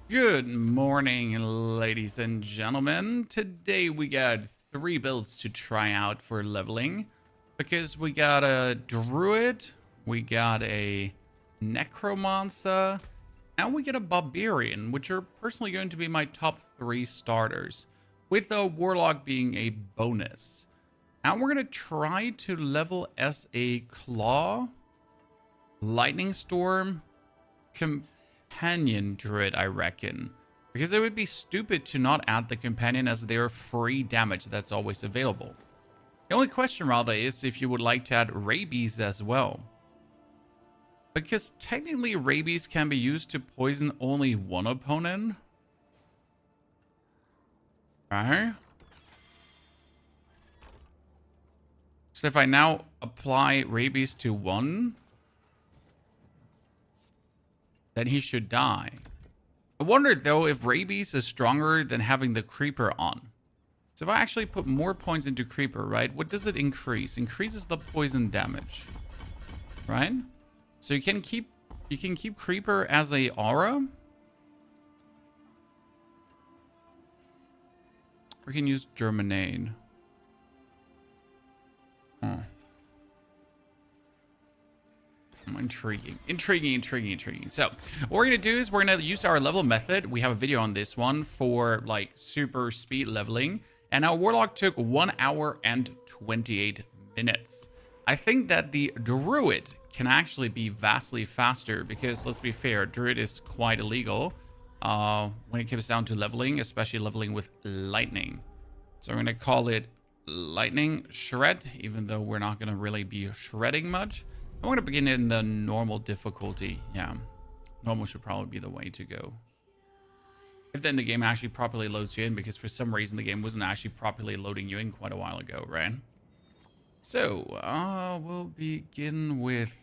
Good morning, ladies and gentlemen. Today we got 3 builds to try out for leveling because we got a druid, we got a necromancer, and we get a barbarian, which are personally going to be my top 3 starters, with the warlock being a bonus. And we're going to try to level as a claw, lightning storm, companion druid, I reckon, because it would be stupid to not add the companion as their free damage that's always available. The only question rather is if you would like to add rabies as well, because technically rabies can be used to poison only one opponent, right? So if I now apply rabies to one, then he should die. I wonder though if rabies is stronger than having the creeper on. So if I actually put more points into creeper, right, what does it increase? Increases the poison damage, right? So you can keep creeper as a aura, or you can use germinate. Intriguing. So what we're gonna do is we're gonna use our level method. We have a video on this one for like super speed leveling, and our warlock took 1 hour and 28 minutes. I think that the druid can actually be vastly faster because, let's be fair, druid is quite illegal when it comes down to leveling, especially leveling with lightning. So we're gonna call it lightning shred, even though we're not gonna really be shredding much. I'm going to begin in the normal difficulty. Yeah, normal should probably be the way to go. If then the game actually properly loads you in, because for some reason the game wasn't actually properly loading you in quite a while ago, right? So, we'll begin with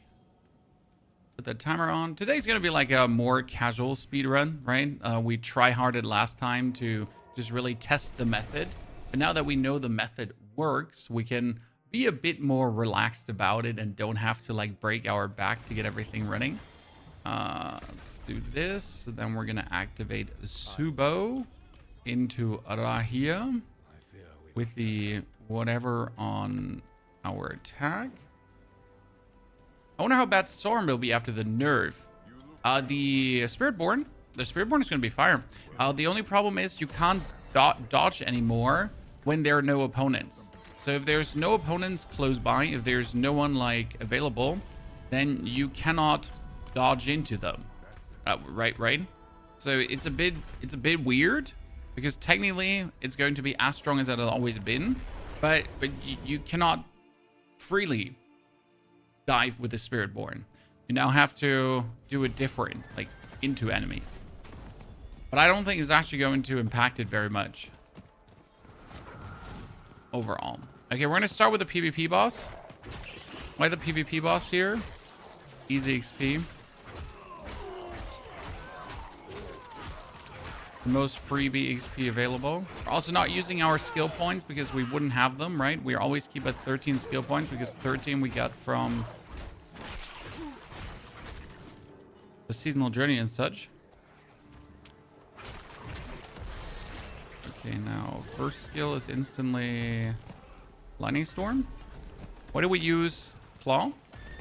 put the timer on. Today's going to be like a more casual speed run, right? We try-harded last time to just really test the method. But now that we know the method works, we can be a bit more relaxed about it and don't have to like break our back to get everything running. Let's do this. Then we're gonna activate Subo into Arahia with the whatever on our attack. I wonder how bad Storm will be after the nerf. The Spiritborn is gonna be fire. The only problem is you can't dodge anymore when there are no opponents. So if there's no opponents close by, if there's no one like available, then you cannot dodge into them. Right? So it's a bit weird because technically it's going to be as strong as it has always been, but you cannot freely dive with the Spiritborn. You now have to do it different, like into enemies. But I don't think it's actually going to impact it very much overall. Okay, we're going to start with the PvP boss. Why the PvP boss here? Easy XP. The most freebie XP available. We're also not using our skill points because we wouldn't have them, right? We always keep at 13 skill points because 13 we got from the seasonal journey and such. Okay, now first skill is instantly Lightning Storm. Why do we use Claw?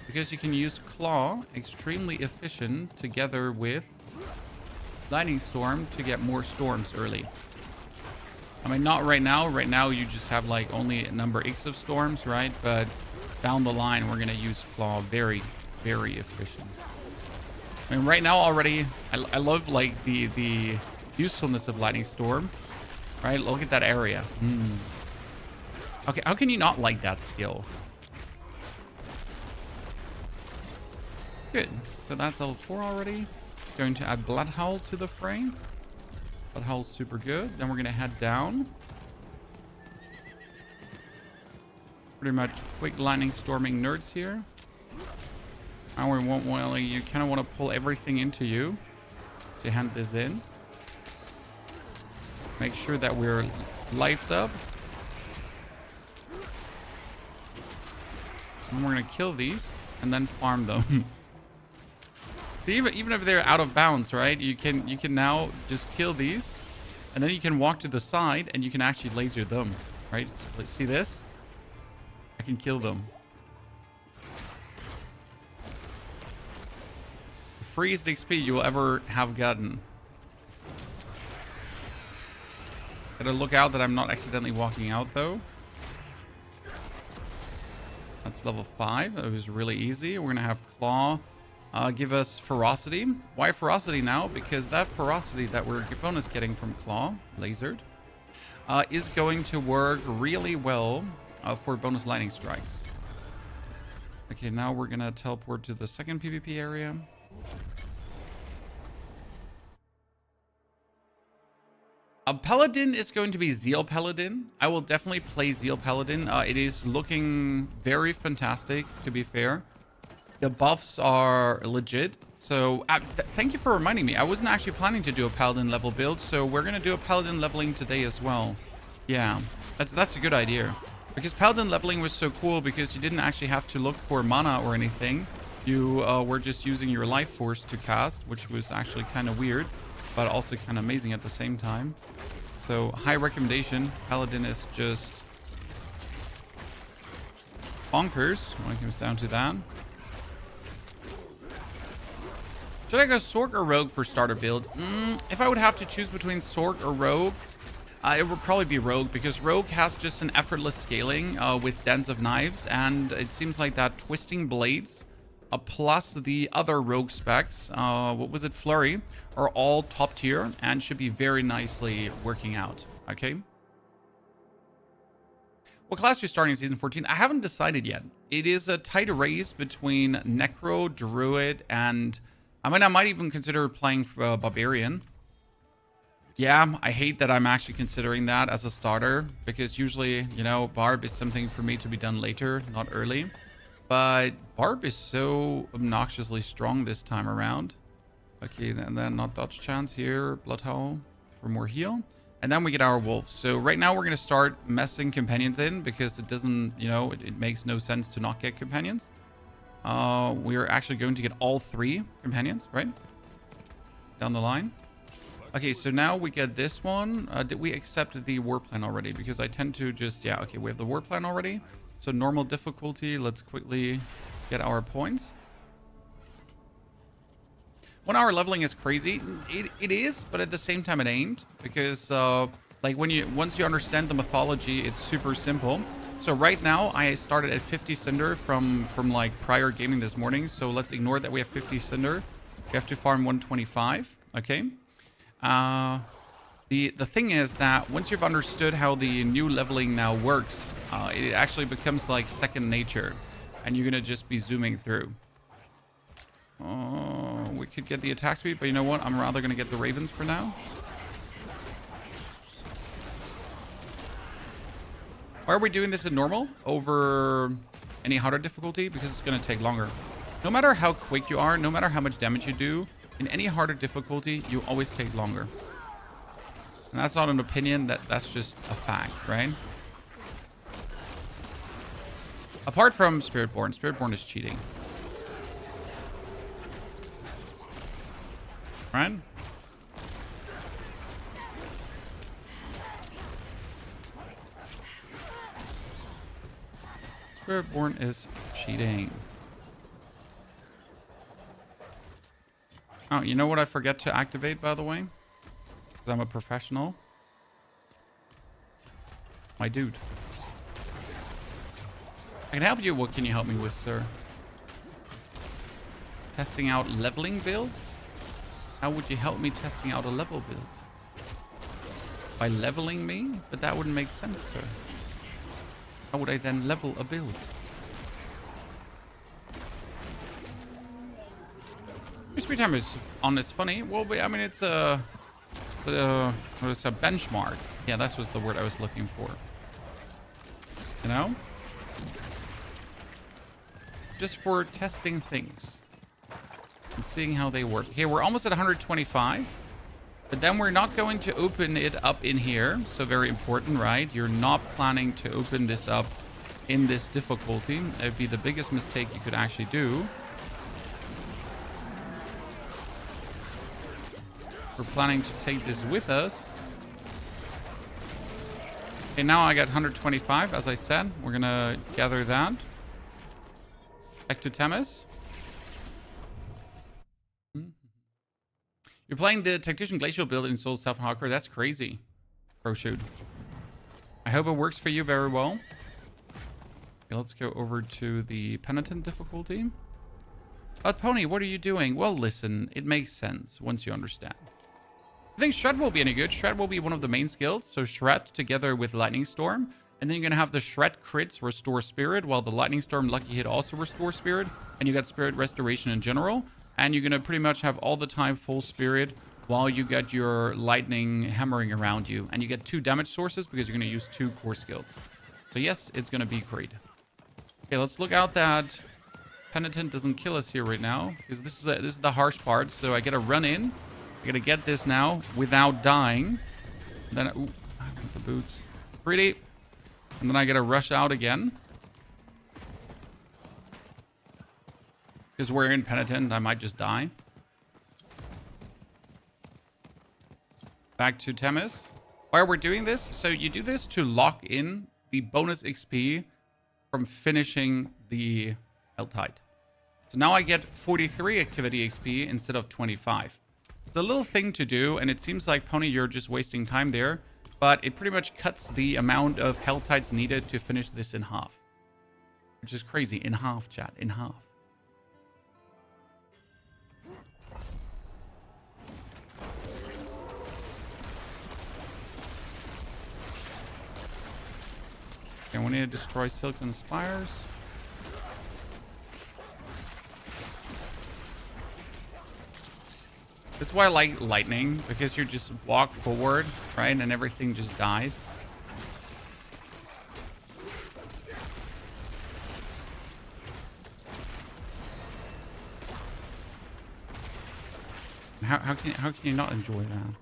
Because you can use Claw, extremely efficient, together with Lightning Storm to get more storms early. I mean, not right now. Right now, you just have like only a number X of storms, right? But down the line, we're going to use Claw. Very, very efficient. I mean, right now already, I love like the usefulness of Lightning Storm, right? Look at that area. Okay, how can you not like that skill? Good. So that's level 4 already. It's going to add Blood Howl to the fray. Blood Howl's super good. Then we're going to head down. Pretty much quick lightning storming nerds here. And we won't want, you kind of want to pull everything into you to hand this in. Make sure that we're lifed up. And we're going to kill these and then farm them. Even if they're out of bounds, right? You can now just kill these, and then you can walk to the side and you can actually laser them, right? So let's see this. I can kill them. Freest XP you will ever have gotten. Gotta look out that I'm not accidentally walking out though. That's level 5. It was really easy. We're gonna have Claw give us Ferocity. Why Ferocity now? Because that Ferocity that we're bonus getting from Claw, lasered, is going to work really well for bonus lightning strikes. Okay, now we're gonna teleport to the second PvP area. A Paladin is going to be Zeal Paladin. I will definitely play Zeal Paladin. It is looking very fantastic, to be fair. The buffs are legit. So thank you for reminding me. I wasn't actually planning to do a Paladin level build, so we're going to do a Paladin leveling today as well. Yeah, that's a good idea. Because Paladin leveling was so cool because you didn't actually have to look for mana or anything. You were just using your life force to cast, which was actually kind of weird, but also kind of amazing at the same time. So high recommendation. Paladin is just bonkers when it comes down to that. Should I go Sorc or Rogue for starter build? If I would have to choose between Sorc or Rogue, it would probably be Rogue, because Rogue has just an effortless scaling with Dens of Knives, and it seems like that Twisting Blades plus the other Rogue specs, what was it, Flurry, are all top tier and should be very nicely working out. Okay. What class you're starting in Season 14? I haven't decided yet. It is a tight race between Necro, Druid, and I might even consider playing Barbarian. Yeah, I hate that I'm actually considering that as a starter, because usually, you know, Barb is something for me to be done later, not early. But Barb is so obnoxiously strong this time around. Okay, and then not dodge chance here. Bloodhowl for more heal. And then we get our wolf. So right now we're going to start messing companions in, because it doesn't, you know, it makes no sense to not get companions. We're actually going to get all 3 companions, right? Down the line. Okay, so now we get this one. Did we accept the war plan already? Because I tend to just, yeah, okay, we have the war plan already. So normal difficulty, let's quickly get our points. 1 hour leveling is crazy. It is, but at the same time it ain't. Because like once you understand the mythology, it's super simple. So right now I started at 50 Cinder from like prior gaming this morning. So let's ignore that we have 50 Cinder. We have to farm 125, okay? The thing is that once you've understood how the new leveling now works, it actually becomes like second nature, and you're gonna just be zooming through. Oh, we could get the attack speed, but you know what? I'm rather gonna get the Ravens for now. Why are we doing this in normal over any harder difficulty? Because it's gonna take longer. No matter how quick you are, no matter how much damage you do, in any harder difficulty, you always take longer. And that's not an opinion, that's just a fact, right? Apart from Spiritborn. Spiritborn is cheating. Right? Spiritborn is cheating. Oh, you know what I forget to activate, by the way? Because I'm a professional. My dude. I can help you. What can you help me with, sir? Testing out leveling builds? How would you help me testing out a level build? By leveling me? But that wouldn't make sense, sir. How would I then level a build? Speed time is funny. Well, I mean, it's a benchmark. Yeah, that was the word I was looking for. You know? Just for testing things and seeing how they work. Okay, we're almost at 125, but then we're not going to open it up in here. So very important, right? You're not planning to open this up in this difficulty. It would be the biggest mistake you could actually do. We're planning to take this with us. Okay, now I got 125, as I said. We're gonna gather that. Back to Temis. You're playing the Tactician Glacial build in Soul Self Hardcore. That's crazy. Pro shoot. I hope it works for you very well. Okay, let's go over to the Penitent difficulty. But Pony, what are you doing? Well, listen, it makes sense once you understand. I think Shred will be any good. Shred will be one of the main skills. So Shred together with Lightning Storm. And then you're going to have the Shred crits restore Spirit, while the Lightning Storm Lucky Hit also restore Spirit. And you got Spirit Restoration in general. And you're going to pretty much have all the time full Spirit while you get your Lightning hammering around you. And you get 2 damage sources because you're going to use 2 core skills. So yes, it's going to be great. Okay, let's look out that Penitent doesn't kill us here right now. Because this is the harsh part. So I got to run in. I gotta get this now without dying. Then, ooh, I want the boots. Pretty. And then I gotta rush out again. Because we're in Penitent, I might just die. Back to Temis. Why we're doing this? So you do this to lock in the bonus XP from finishing the Helltide. So now I get 43 activity XP instead of 25. It's a little thing to do, and it seems like, Pony, you're just wasting time there. But it pretty much cuts the amount of Helltides needed to finish this in half. Which is crazy. In half, chat. In half. Okay, we need to destroy Silken Spires. That's why I like lightning, because you just walk forward, right? And everything just dies. How can you not enjoy that?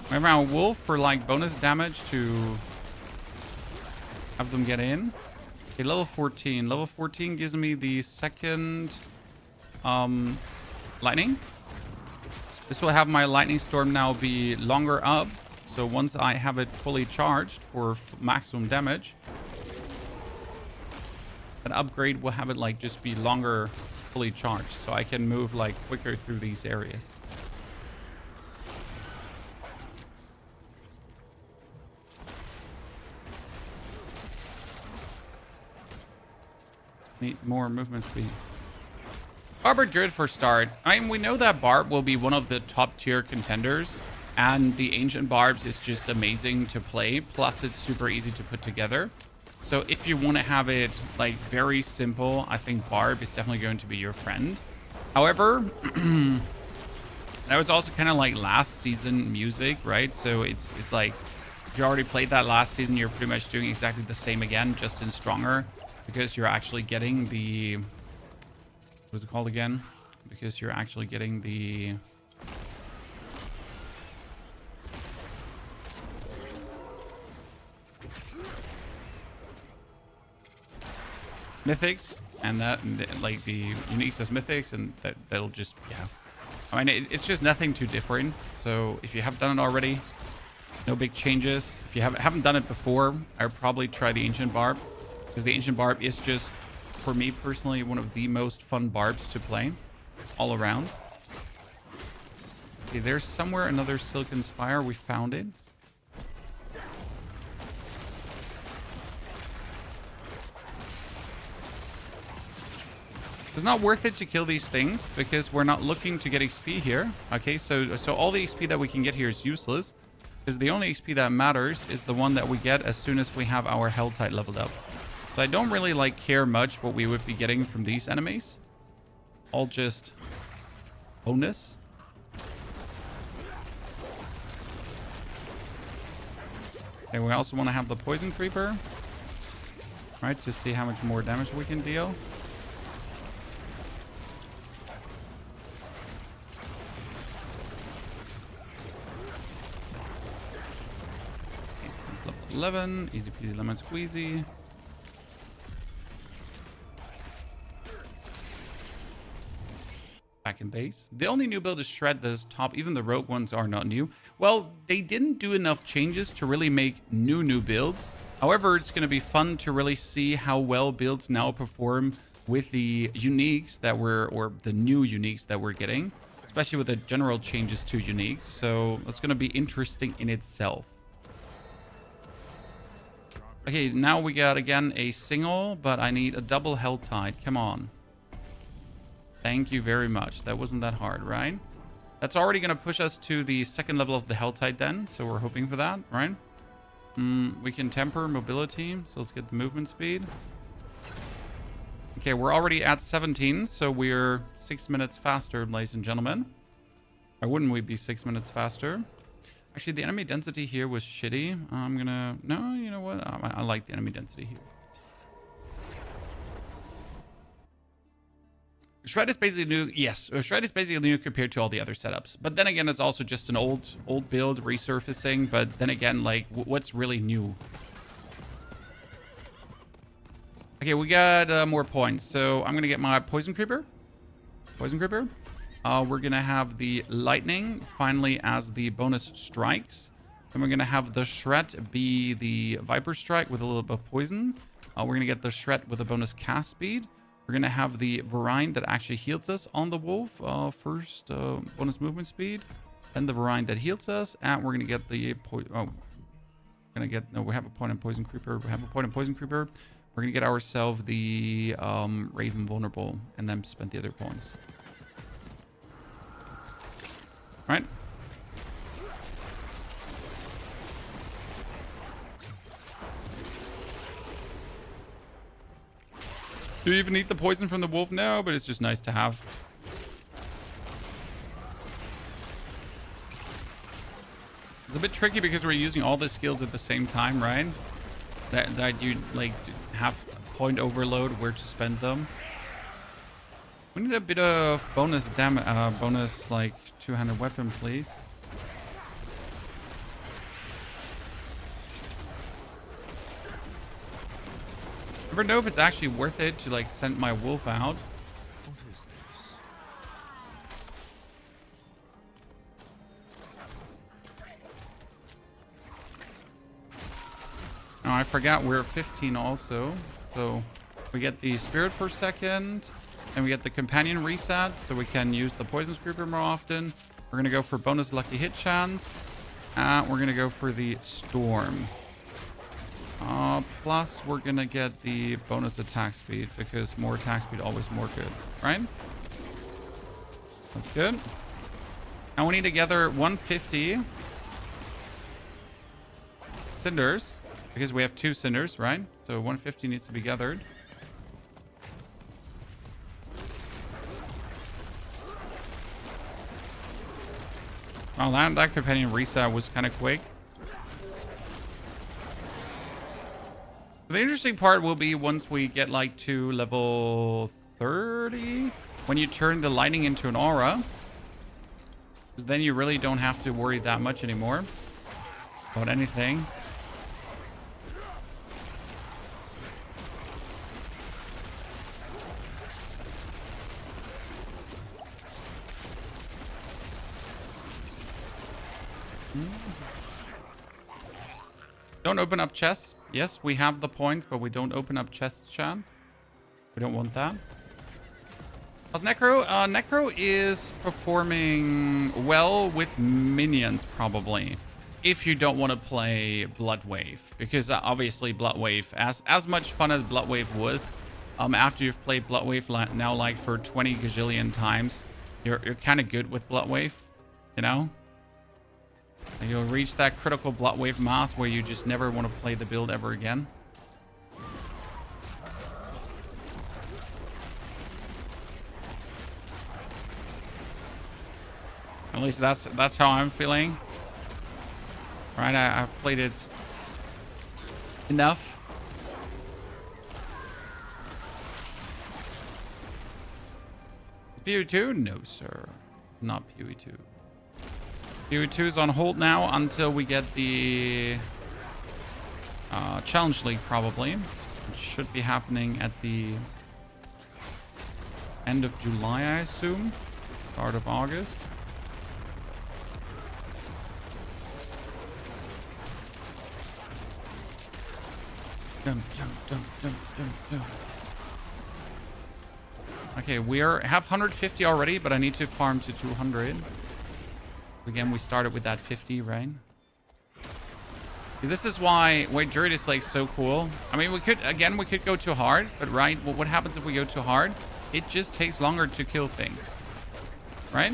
Remember our wolf for like bonus damage to have them get in. Okay, level 14. Level 14 gives me the second lightning. This will have my lightning storm now be longer up. So once I have it fully charged for maximum damage, an upgrade will have it like just be longer fully charged. So I can move like quicker through these areas. Need more movement speed. Barb Druid for start. I mean, we know that Barb will be one of the top tier contenders, and the Ancient Barbs is just amazing to play. Plus, it's super easy to put together. So if you want to have it like very simple, I think Barb is definitely going to be your friend. However, that was also kind of like last season music, right? So it's like if you already played that last season, you're pretty much doing exactly the same again, just in stronger, because you're actually getting the... What's it called again? Because you're actually getting the... Mythics, and that, like the uniques as Mythics, and that'll just, yeah. I mean, it's just nothing too different. So if you have done it already, no big changes. If you haven't done it before, I would probably try the Ancient Barb, because the Ancient Barb is just, for me personally, one of the most fun barbs to play all around. Okay, there's somewhere another Silken Spire. We found it. It's not worth it to kill these things because we're not looking to get XP here. Okay, so all the XP that we can get here is useless, because the only XP that matters is the one that we get as soon as we have our Helltide leveled up. So I don't really like care much what we would be getting from these enemies. All just bonus. Okay, we also want to have the Poison Creeper, right, to see how much more damage we can deal. Level 11, easy peasy lemon squeezy. Back second base. The only new build is Shred that is top. Even the rogue ones are not new. Well, they didn't do enough changes to really make new builds. However, it's going to be fun to really see how well builds now perform with the uniques that or the new uniques that we're getting, especially with the general changes to uniques. So it's going to be interesting in itself. Okay, now we got again a single, but I need a double Helltide. Come on. Thank you very much. That wasn't that hard, right? That's already going to push us to the second level of the Helltide then. So we're hoping for that, right? We can temper mobility. So let's get the movement speed. Okay, we're already at 17. So we're 6 minutes faster, ladies and gentlemen. Why wouldn't we be 6 minutes faster? Actually, the enemy density here was shitty. I'm going to... No, you know what? I like the enemy density here. Shred is basically new. Yes, Shred is basically new compared to all the other setups. But then again, it's also just an old build resurfacing. But then again, like, what's really new? Okay, we got more points. So I'm going to get my Poison Creeper. Poison Creeper. We're going to have the Lightning finally as the bonus strikes. Then we're going to have the Shred be the Viper Strike with a little bit of poison. We're going to get the Shred with a bonus cast speed. We're going to have the Varine that actually heals us on the Wolf. First, bonus movement speed. Then the Varine that heals us. And we're going to get the... No, we have a point on Poison Creeper. We have a point on Poison Creeper. We're going to get ourselves the Raven Vulnerable. And then spend the other points. All right. Do you even need the poison from the wolf? No, but it's just nice to have. It's a bit tricky because we're using all the skills at the same time, right? That you like have point overload where to spend them. We need a bit of bonus damage, bonus like two-handed weapon, please. Never know if it's actually worth it to like send my wolf out. What is this? Oh, I forgot we're 15 also. So we get the spirit per second, and we get the companion reset, so we can use the poison creeper more often. We're gonna go for bonus lucky hit chance. We're gonna go for the storm. Plus, we're gonna get the bonus attack speed because more attack speed always more good, right? That's good. And we need to gather 150 cinders because we have 2 cinders, right? So 150 needs to be gathered. Well, that companion reset was kind of quick. The interesting part will be once we get like to level 30, when you turn the lightning into an aura, because then you really don't have to worry that much anymore about anything. Don't open up chests. Yes, we have the points, but we don't open up chests, Chan. We don't want that. How's Necro? Necro is performing well with minions, probably. If you don't want to play Blood Wave. Because obviously Blood Wave, as much fun as Blood Wave was, after you've played Blood Wave now like for 20 gazillion times, you're kind of good with Blood Wave, you know? You'll reach that critical Blood Wave mass where you just never want to play the build ever again. At least that's how I'm feeling. Right, I've played it enough. PoE2? No, sir. Not PoE2. PoE2 is on hold now until we get the Challenge League, probably. It should be happening at the end of July, I assume. Start of August. Jump, jump, jump, jump, jump, jump. Okay, we have 150 already, but I need to farm to 200. Again, we started with that 50, right? This is why Druid is like so cool. I mean, we could go too hard, but right, well, what happens if we go too hard? It just takes longer to kill things, right?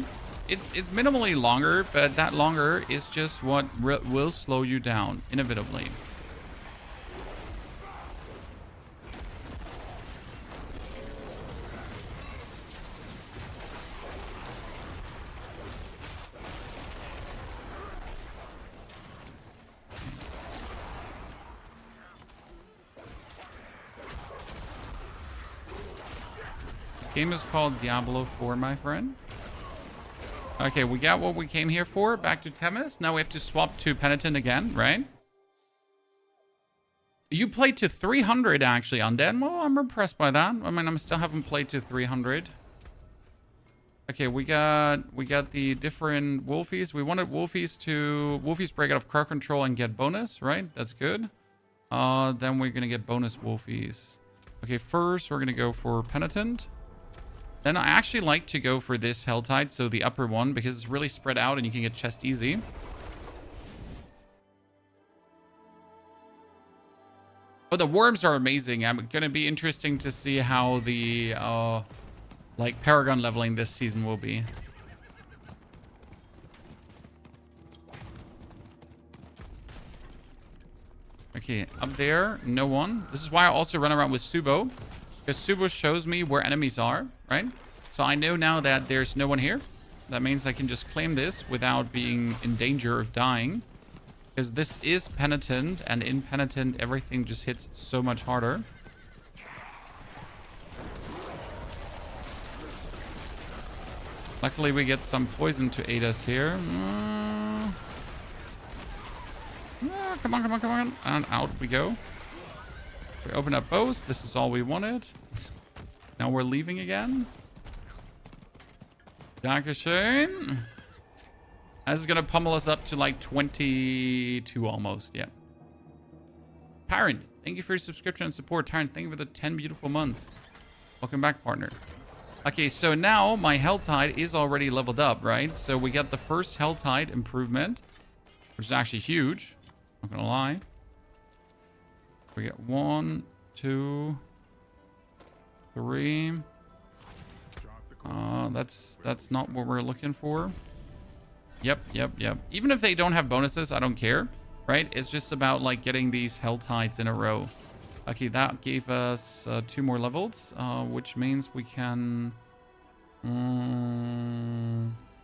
It's minimally longer, but that longer is just what will slow you down inevitably. Game is called Diablo 4, my friend. Okay, we got what we came here for. Back to Temis. Now we have to swap to Penitent again, right? You played to 300 actually, Undead. Well, I'm impressed by that. I mean, I still haven't played to 300. Okay, we got the different Wolfies. We wanted Wolfies break out of crowd control and get bonus, right? That's good. Then we're gonna get bonus Wolfies. Okay, first we're gonna go for Penitent. Then I actually like to go for this Helltide, so the upper one, because it's really spread out and you can get chest easy. Oh, the worms are amazing. I'm gonna be interesting to see how the like Paragon leveling this season will be. Okay, up there, no one. This is why I also run around with Subo. Because Subo shows me where enemies are, right? So I know now that there's no one here. That means I can just claim this without being in danger of dying. Because this is Penitent, and in Penitent, everything just hits so much harder. Luckily, we get some poison to aid us here. Come on, come on, come on. And out we go. We open up bows. This is all we wanted. Now we're leaving again. Dankeschön. This is gonna pummel us up to like 22 almost. Yeah. Parent, thank you for your subscription and support. Taryn, thank you for the 10 beautiful months. Welcome back, partner. Okay, so now my Helltide is already leveled up, right? So we got the first Helltide improvement, which is actually huge. Not gonna lie. We get 1, 2, 3. That's not what we're looking for. Yep. Even if they don't have bonuses, I don't care, right? It's just about like getting these Helltides in a row. Okay, that gave us 2 more levels, which means we can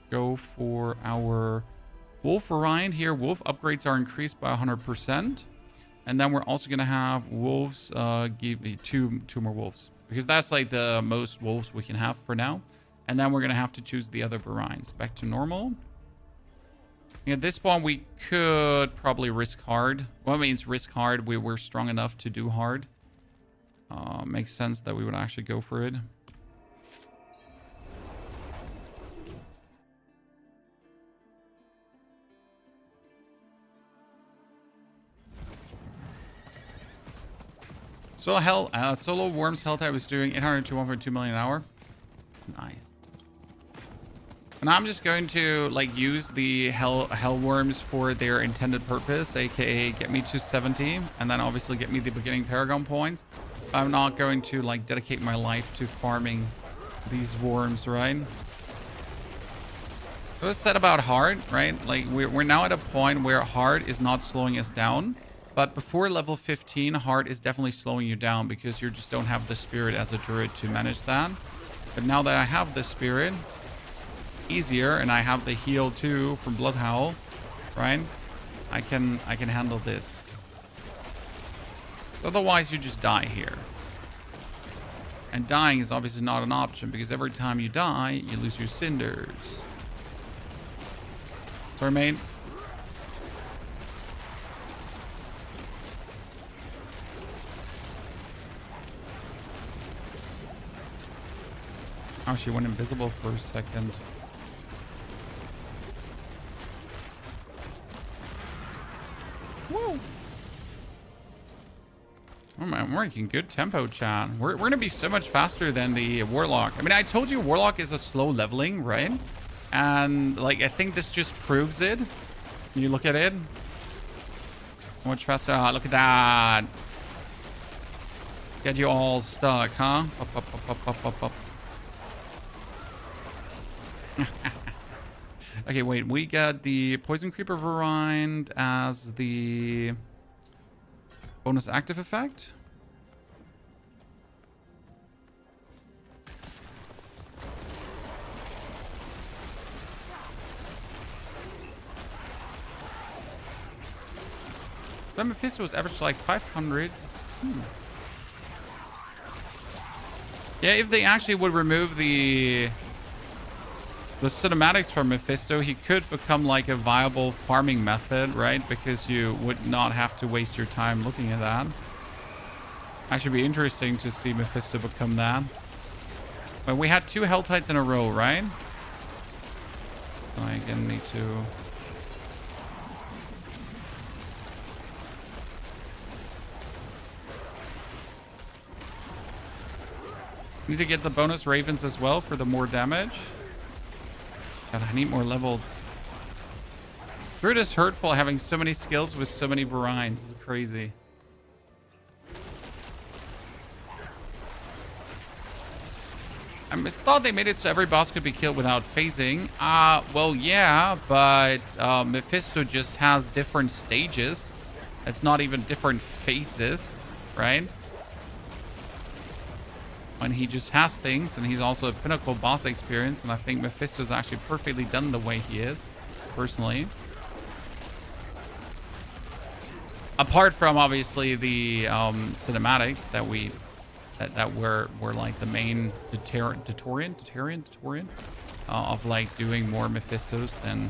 go for our Wolf variant here. Wolf upgrades are increased by 100%. And then we're also going to have wolves, give me two more wolves. Because that's like the most wolves we can have for now. And then we're going to have to choose the other variants. Back to normal. At this point, we could probably risk hard. Well, it means risk hard. We're strong enough to do hard. Makes sense that we would actually go for it. Solo Worms Helltide was doing 800 to 1.2 million an hour. Nice. And I'm just going to like use the hell worms for their intended purpose, aka get me to 70, and then obviously get me the beginning Paragon points. I'm not going to like dedicate my life to farming these worms, right? So it's said about hard, right? Like we're now at a point where hard is not slowing us down. But before level 15, hard is definitely slowing you down because you just don't have the spirit as a druid to manage that. But now that I have the spirit, easier, and I have the heal too from Bloodhowl, right? I can handle this. Otherwise, you just die here. And dying is obviously not an option because every time you die, you lose your cinders. Sorry, mate. Oh, she went invisible for a second. Oh man, we're making good tempo, chat. We're gonna be so much faster than the Warlock. I mean, I told you Warlock is a slow leveling, right? And like, I think this just proves it. You look at it. Much faster. Ah, look at that. Get you all stuck, huh? Up, up, up, up, up, up, up. Okay, wait. We got the Poison Creeper variant as the bonus active effect. Spam Mephisto was averaged like 500. Yeah, if they actually would remove the cinematics from Mephisto, he could become like a viable farming method, right? Because you would not have to waste your time looking at that. Actually be interesting to see Mephisto become that. But we had 2 Hell Tides in a row, right? I again need to... Need to get the bonus Ravens as well for the more damage. God, I need more levels. Druid is hurtful having so many skills with so many variants. This is crazy. I thought they made it so every boss could be killed without phasing. Well, yeah, but Mephisto just has different stages. It's not even different phases, right? When he just has things, and he's also a pinnacle boss experience, and I think Mephisto's actually perfectly done the way he is, personally. Apart from obviously the cinematics that were like the main deterrent of like doing more Mephistos than.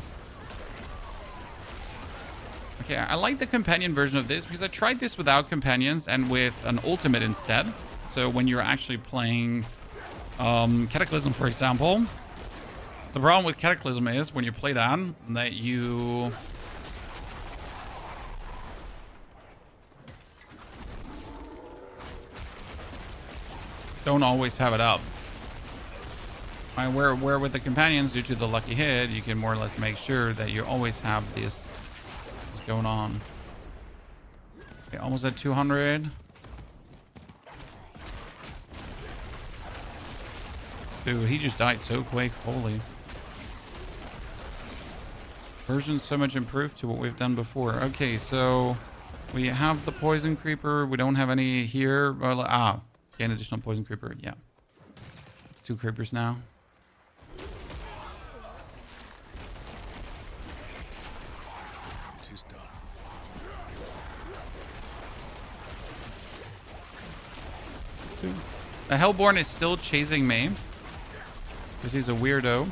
Okay, I like the companion version of this because I tried this without companions and with an ultimate instead. So when you're actually playing Cataclysm, for example, the problem with Cataclysm is when you play that you don't always have it up. Right, where with the companions, due to the lucky hit, you can more or less make sure that you always have this going on. Okay, almost at 200. Dude, he just died so quick. Holy. Version's so much improved to what we've done before. Okay, so we have the Poison Creeper. We don't have any here. An additional Poison Creeper. Yeah. It's 2 creepers now. The Hellborn is still chasing me. Because he's a weirdo.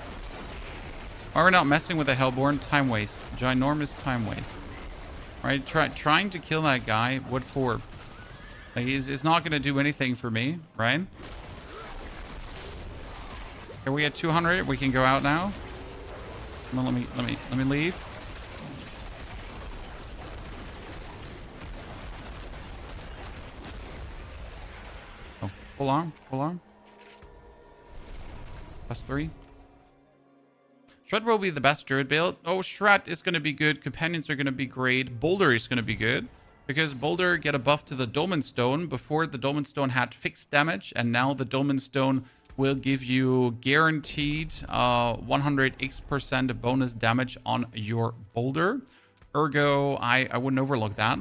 Why we're not messing with the Hellborn? Time waste. Ginormous time waste. Right? Trying to kill that guy. What for? Like, it's not going to do anything for me, right? Are we at 200? We can go out now. Come on, let me leave. Oh, hold on. +3. Shred will be the best Druid build. Oh, Shred is going to be good. Companions are going to be great. Boulder is going to be good. Because Boulder get a buff to the Dolmen Stone. Before, the Dolmen Stone had fixed damage. And now the Dolmen Stone will give you guaranteed 100x% bonus damage on your Boulder. Ergo, I wouldn't overlook that.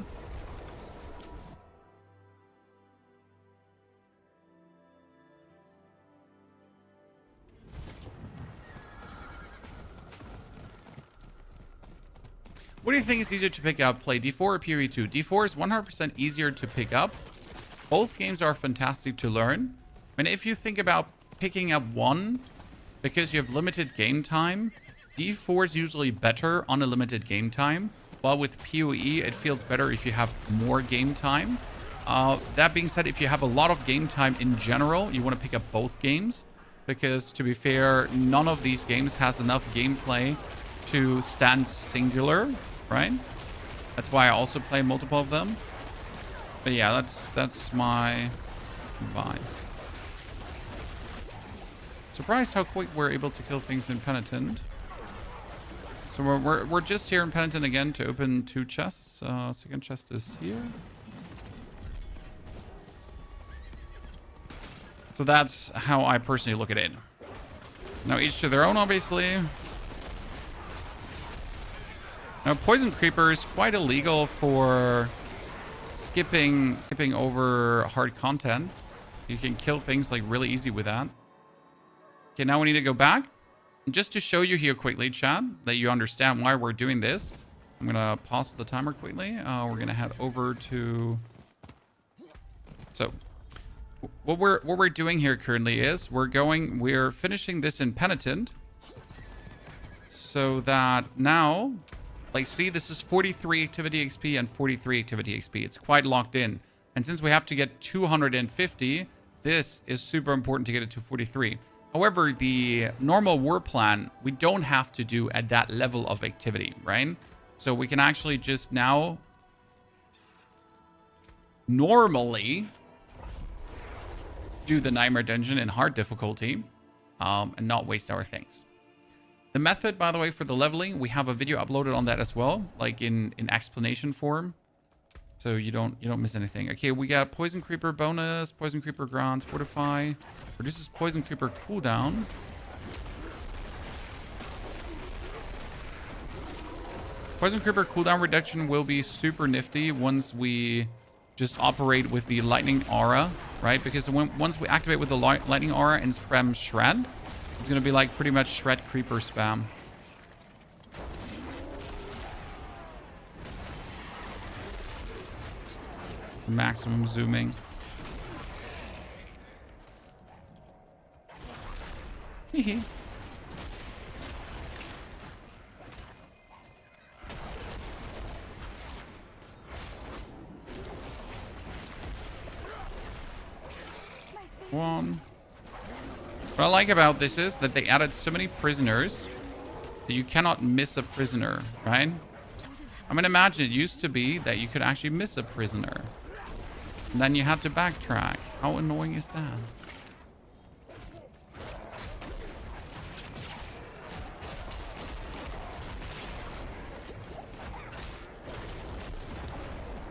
What do you think is easier to pick up? Play D4 or PoE2? D4 is 100% easier to pick up. Both games are fantastic to learn. And if you think about picking up one because you have limited game time, D4 is usually better on a limited game time. While with PoE, it feels better if you have more game time. That being said, if you have a lot of game time in general, you want to pick up both games. Because to be fair, none of these games has enough gameplay to stand singular, right? That's why I also play multiple of them. But yeah, that's my advice. Surprised how quick we're able to kill things in Penitent. So we're just here in Penitent again to open 2 chests. Second chest is here. So that's how I personally look at it. Now each to their own, obviously. Now Poison Creeper is quite illegal for skipping over hard content. You can kill things like really easy with that. Okay, now we need to go back. Just to show you here quickly, chat, that you understand why we're doing this. I'm gonna pause the timer quickly. We're gonna head over to. So, what we're doing here currently is we're finishing this in Penitent, so that now, like, see, this is 43 activity XP and 43 activity XP. It's quite locked in, and since we have to get 250, this is super important to get it to 43. However, the normal war plan, we don't have to do at that level of activity, right? So we can actually just now normally do the Nightmare Dungeon in hard difficulty and not waste our things. The method, by the way, for the leveling, we have a video uploaded on that as well, like in explanation form. So you don't miss anything. Okay, we got Poison Creeper bonus, Poison Creeper grants, Fortify, reduces Poison Creeper cooldown. Poison Creeper cooldown reduction will be super nifty once we just operate with the Lightning Aura, right? Because once we activate with the Lightning Aura and spam Shred, it's going to be like pretty much Shred Creeper spam. Maximum zooming. Hehe. One. What I like about this is that they added so many prisoners that you cannot miss a prisoner, right? I mean, imagine it used to be that you could actually miss a prisoner. And then you had to backtrack. How annoying is that?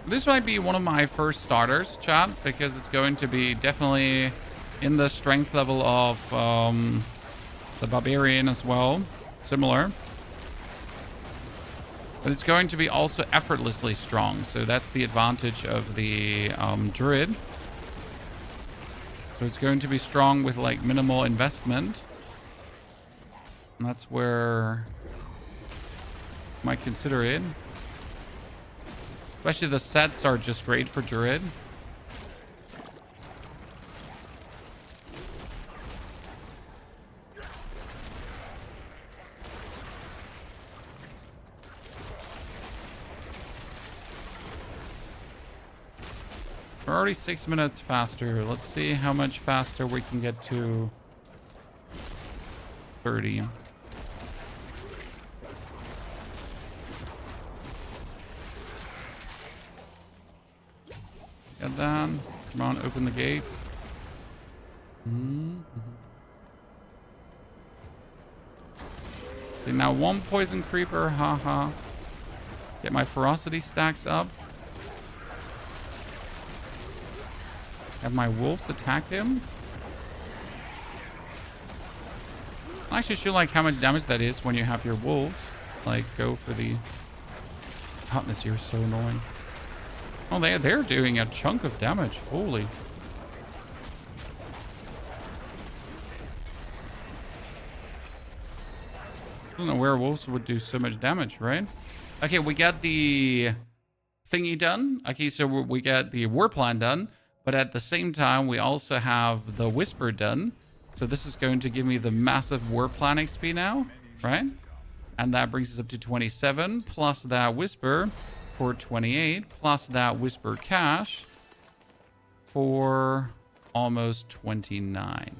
This might be one of my first starters, chat, because it's going to be definitely in the strength level of the Barbarian as well. Similar. But it's going to be also effortlessly strong. So that's the advantage of the Druid. So it's going to be strong with like minimal investment. And that's where I might consider it. Especially the sets are just great for Druid. We're already 6 minutes faster. Let's see how much faster we can get to 30. Get that. Come on, open the gates. See, now 1 Poison Creeper. Haha. Get my Ferocity stacks up. Have my wolves attack him. I actually should like how much damage that is when you have your wolves. Like, go for the hotness here. So annoying. Oh, they're doing a chunk of damage. Holy. I don't know where wolves would do so much damage, right? Okay, we got the thingy done. Okay, so we got the war plan done. But at the same time, we also have the Whisper done. So this is going to give me the massive war plan XP now, right? And that brings us up to 27, plus that Whisper for 28, plus that Whisper Cash for almost 29.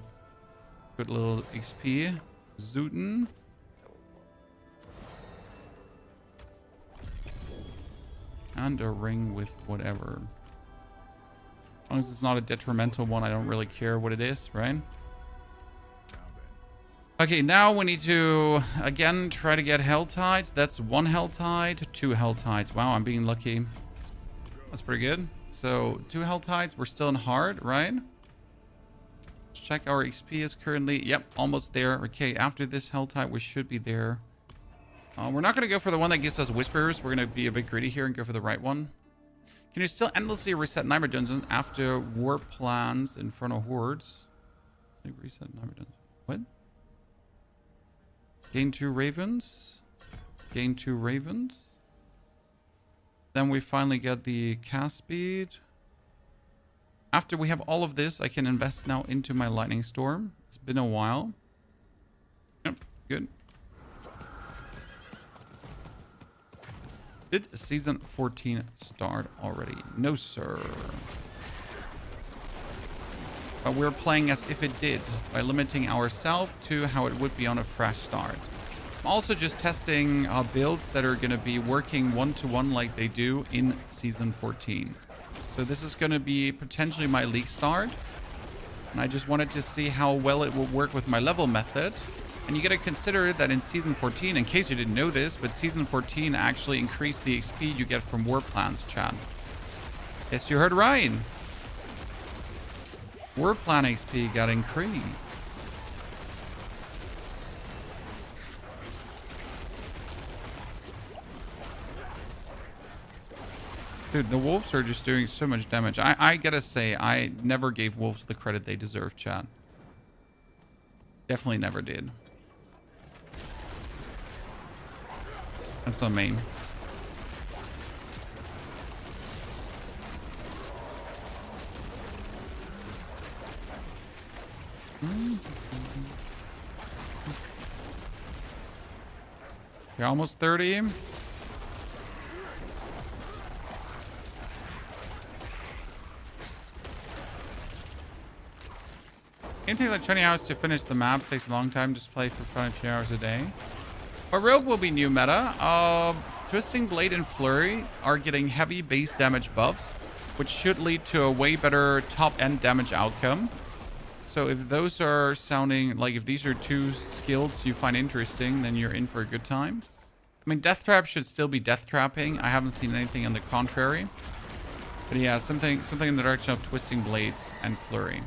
Good little XP. Zootin. And a ring with whatever. long as it's not a detrimental one, I don't really care what it is, right? Okay, now we need to, again, try to get Hell Tides. That's 1 Hell Tide, 2 Hell Tides. Wow, I'm being lucky. That's pretty good. So, 2 Hell Tides. We're still in hard, right? Let's check our XP is currently... Yep, almost there. Okay, after this Hell Tide, we should be there. We're not going to go for the one that gives us Whispers. We're going to be a bit greedy here and go for the right one. Can you still endlessly reset Nightmare Dungeons after War Plans, Infernal Hordes? Reset Nightmare Dungeons. What? Gain 2 Ravens. Gain 2 Ravens. Then we finally get the cast speed. After we have all of this, I can invest now into my Lightning Storm. It's been a while. Yep, good. Did season 14 start already? No, sir. But we're playing as if it did by limiting ourselves to how it would be on a fresh start. I'm also just testing builds that are going to be working one-to-one like they do in season 14. So this is going to be potentially my league start. And I just wanted to see how well it will work with my level method. And you got to consider that in season 14, in case you didn't know this, but season 14 actually increased the XP you get from war plans, chat. Yes, you heard right. War plan XP got increased. Dude, the wolves are just doing so much damage. I gotta say, I never gave wolves the credit they deserve, chat. Definitely never did. That's on main. You're almost 30. It can take like 20 hours to finish the map. Takes a long time. Just play for fun a few hours a day. But Rogue will be new meta. Twisting Blade and Flurry are getting heavy base damage buffs, which should lead to a way better top-end damage outcome. So if those are sounding like, if these are 2 skills you find interesting, then you're in for a good time. I mean, Death Trap should still be Death Trapping. I haven't seen anything on the contrary. But yeah, something in the direction of Twisting Blades and Flurry.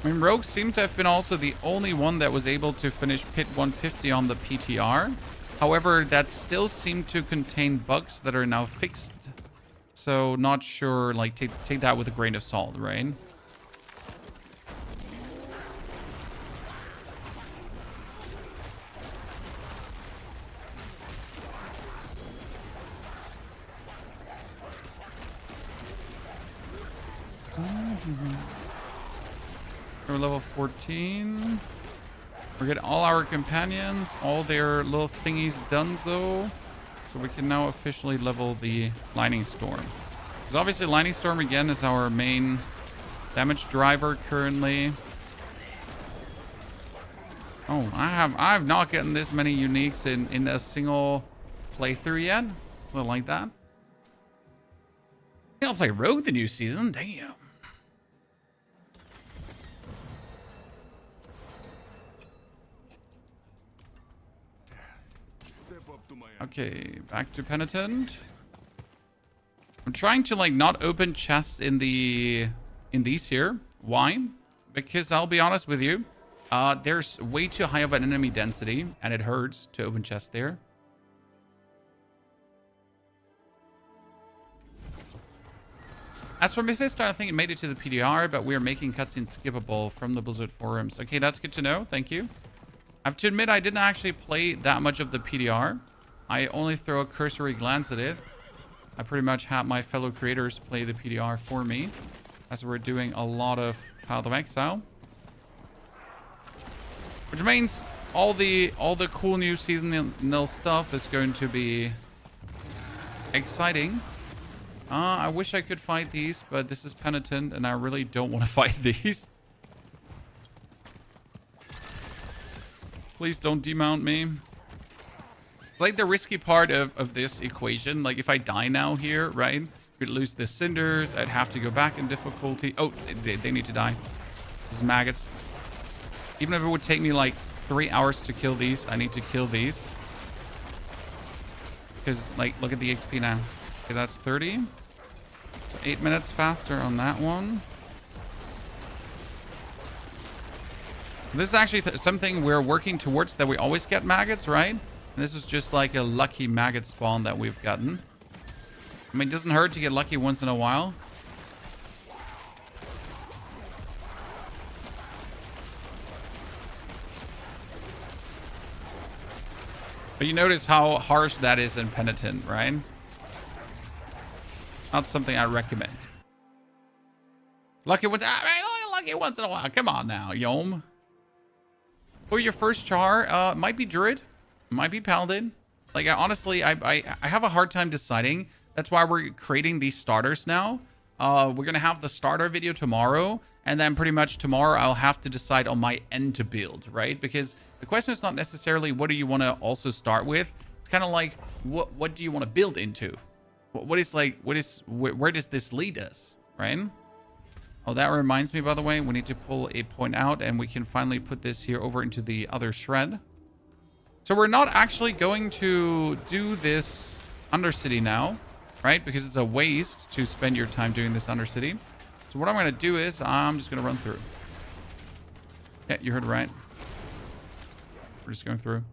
I mean, Rogue seemed to have been also the only one that was able to finish Pit 150 on the PTR. However, that still seemed to contain bugs that are now fixed. So, not sure, like, take that with a grain of salt, right? We're level 14. We're getting all our companions, all their little thingies done, though. So we can now officially level the Lightning Storm. Because obviously Lightning Storm, again, is our main damage driver currently. Oh, I've not gotten this many uniques in a single playthrough yet. Something like that. I think I'll play Rogue the new season. Damn. Okay, back to Penitent. I'm trying to like not open chests in these here. Why? Because I'll be honest with you, there's way too high of an enemy density, and it hurts to open chests there. As for Mephisto, I think it made it to the PDR, but we are making cutscenes skippable from the Blizzard forums. Okay, that's good to know. Thank you. I have to admit, I didn't actually play that much of the PDR. I only throw a cursory glance at it. I pretty much had my fellow creators play the PDR for me, as we're doing a lot of Path of Exile. Which means all the cool new seasonal stuff is going to be exciting. I wish I could fight these, but this is Penitent, and I really don't want to fight these. Please don't demount me. Like the risky part of this equation, like if I die now here, right? Could lose the cinders. I'd have to go back in difficulty. Oh, they need to die. These maggots. Even if it would take me like 3 hours to kill these, I need to kill these. Because, like, look at the XP now. Okay, that's 30. So 8 minutes faster on that one. This is actually something we're working towards, that we always get maggots, right? And this is just like a lucky maggot spawn that we've gotten. I mean, it doesn't hurt to get lucky once in a while. But you notice how harsh that is in Penitent, right? Not something I recommend. Lucky once, lucky once in a while. Come on now, Yom. For your first char, might be Druid, might be Paladin. Like, honestly, I have a hard time deciding. That's why we're creating these starters now. We're going to have the starter video tomorrow. And then pretty much tomorrow, I'll have to decide on my end to build, right? Because the question is not necessarily what do you want to also start with. It's kind of like, what do you want to build into? Where does this lead us, right? Oh, that reminds me, by the way, we need to pull a point out, and we can finally put this here over into the other shred. So we're not actually going to do this Undercity now, right? Because it's a waste to spend your time doing this Undercity. So what I'm going to do is I'm just going to run through. Yeah, you heard right. We're just going through.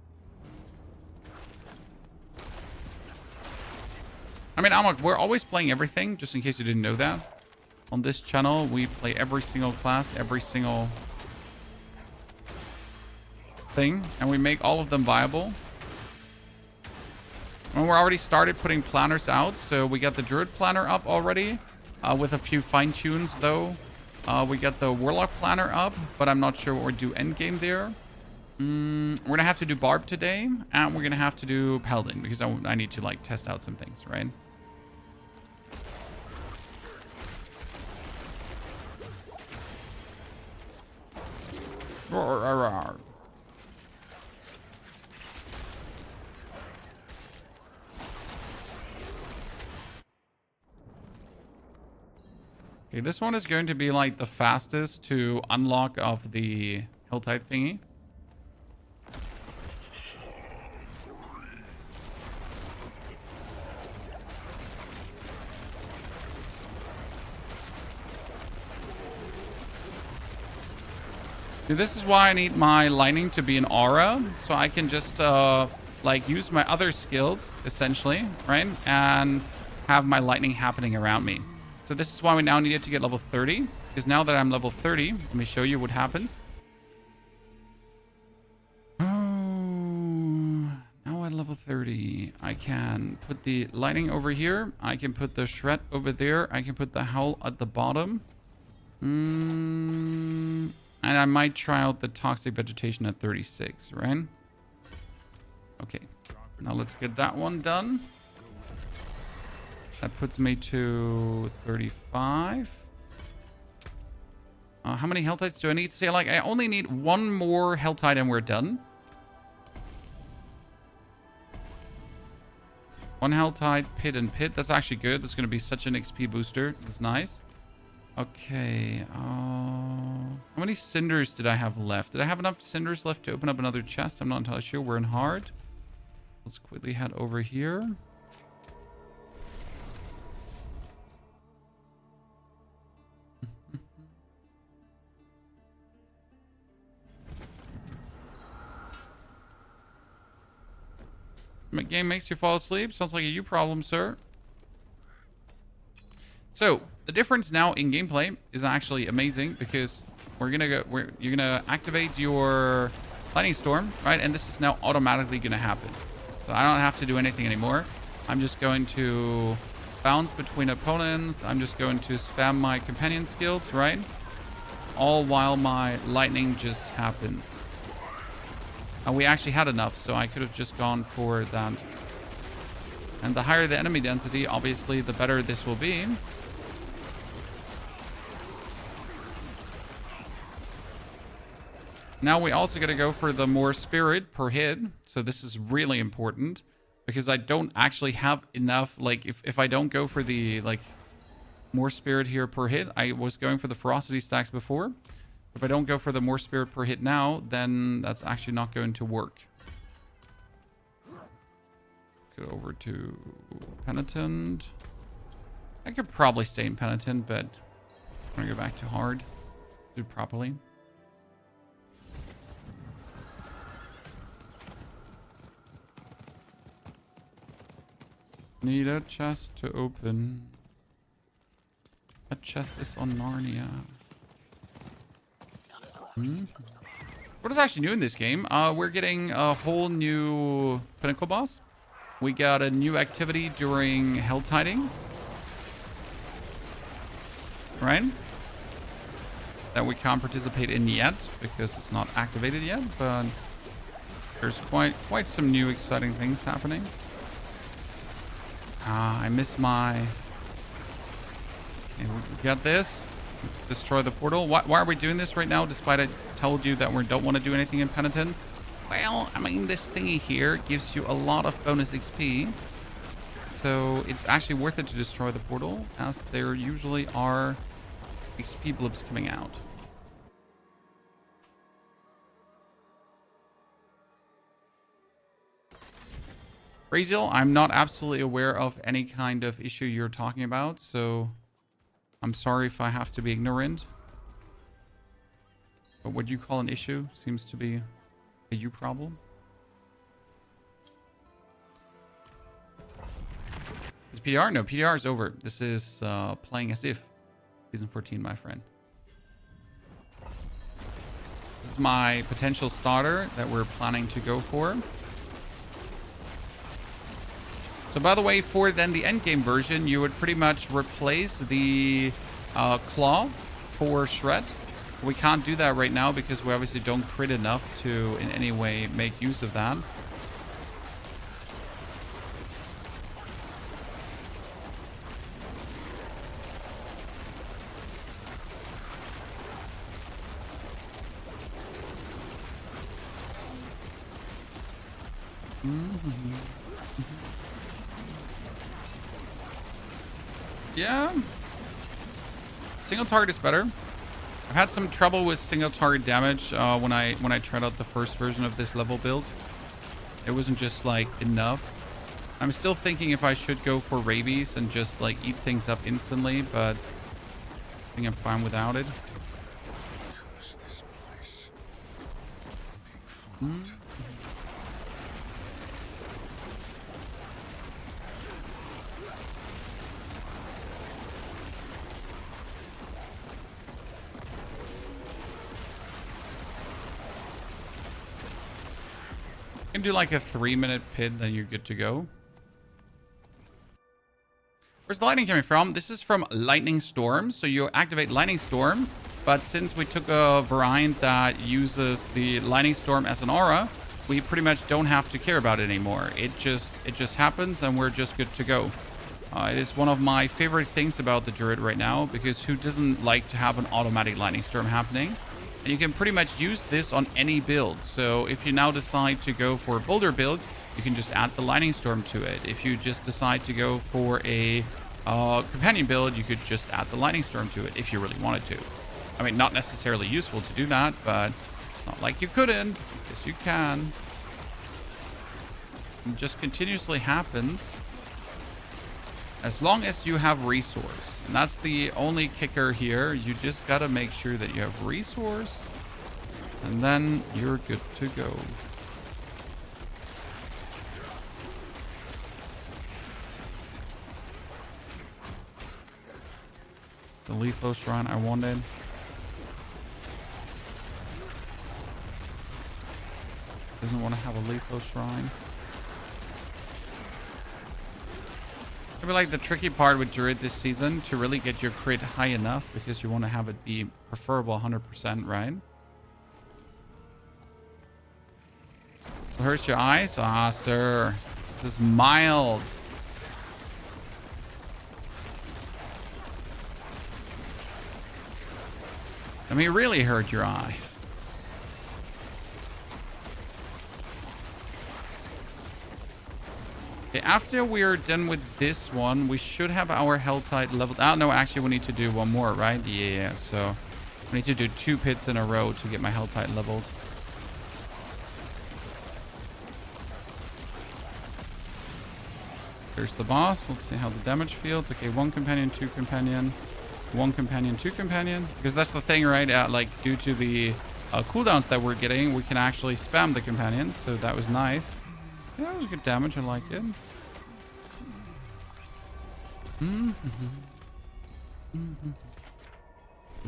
I mean, we're always playing everything, just in case you didn't know that. On this channel, we play every single class, every single thing, and we make all of them viable. And we're already started putting planners out, so we got the Druid planner up already, with a few fine tunes though. We got the Warlock planner up, but I'm not sure what we're do endgame there. We're gonna have to do Barb today, and we're gonna have to do Paladin because I need to like test out some things, right? Okay, this one is going to be like the fastest to unlock of the hill type thingy. This is why I need my lightning to be an aura, so I can just like use my other skills essentially, right? And have my lightning happening around me. So this is why we now needed to get level 30, because now that I'm level 30, let me show you what happens. Oh, now at level 30, I can put the lightning over here. I can put the shred over there. I can put the howl at the bottom. And I might try out the toxic vegetation at 36, right? Okay, now let's get that one done. That puts me to 35. How many Helltides do I need? Say, like, I only need one more Helltide and we're done. One Helltide, Pit and Pit. That's actually good. That's going to be such an XP booster. That's nice. Okay. How many cinders did I have left? Did I have enough cinders left to open up another chest? I'm not entirely sure. We're in hard. Let's quickly head over here. My game makes you fall asleep. Sounds like a you problem, sir. So the difference now in gameplay is actually amazing because you're gonna activate your lightning storm, right? And this is now automatically gonna happen. So I don't have to do anything anymore. I'm just going to bounce between opponents. I'm just going to spam my companion skills, right? All while my lightning just happens. And we actually had enough, so I could have just gone for that. And the higher the enemy density, obviously, the better this will be. Now we also got to go for the more spirit per hit. So this is really important. because I don't actually have enough. Like, if I don't go for the, like, more spirit here per hit, I was going for the ferocity stacks before. If I don't go for the more spirit per hit now, then that's actually not going to work. Go over to Penitent. I could probably stay in Penitent, but I'm going to go back to hard. Do it properly. Need a chest to open. A chest is on Narnia. What is actually new in this game? We're getting a whole new Pinnacle boss. We got a new activity during Hell Tiding. Right? That we can't participate in yet because it's not activated yet, but there's quite some new exciting things happening. I missed my... Okay, we got this. Let's destroy the portal. Why are we doing this right now, despite I told you that we don't want to do anything in Penitent? Well, I mean, this thingy here gives you a lot of bonus XP. So it's actually worth it to destroy the portal, as there usually are XP blips coming out. Braziel, I'm not absolutely aware of any kind of issue you're talking about, so I'm sorry if I have to be ignorant. But what you call an issue seems to be a you problem. Is PDR? No, PDR is over. This is playing as if. Season 14, my friend. This is my potential starter that we're planning to go for. So by the way, for then the endgame version, you would pretty much replace the claw for shred. We can't do that right now because we obviously don't crit enough to in any way make use of that. Yeah. Single target is better. I've had some trouble with single target damage when I tried out the first version of this level build. It wasn't just like enough. I'm still thinking if I should go for rabies and just like eat things up instantly, but I think I'm fine without it. You can do like a 3-minute pit, then you're good to go. Where's the lightning coming from? This is from Lightning Storm. So you activate Lightning Storm, but since we took a variant that uses the Lightning Storm as an aura, we pretty much don't have to care about it anymore. It just happens and we're just good to go. It is one of my favorite things about the Druid right now, because who doesn't like to have an automatic Lightning Storm happening? And you can pretty much use this on any build. So if you now decide to go for a Boulder build, you can just add the Lightning Storm to it. If you just decide to go for a companion build, you could just add the Lightning Storm to it if you really wanted to. I mean, not necessarily useful to do that, but it's not like you couldn't, because you can. It just continuously happens as long as you have resource. And that's the only kicker here. You just gotta make sure that you have resource, and then you're good to go. The Lethal Shrine I wanted. Doesn't want to have a Lethal Shrine. Maybe like the tricky part with Druid this season to really get your crit high enough, because you want to have it be preferable 100%, right? It hurts your eyes? Ah, sir. This is mild. Let me really hurt your eyes. Okay, after we're done with this one, we should have our hell tide leveled. Oh, no, actually, we need to do one more, right? Yeah, so we need to do 2 pits in a row to get my hell tide leveled. There's the boss. Let's see how the damage feels. Okay, 1 companion, 2 companion, 1 companion, 2 companion. Because that's the thing, right? Like, due to the cooldowns that we're getting, we can actually spam the companions. So that was nice. Yeah, that was good damage. I like it.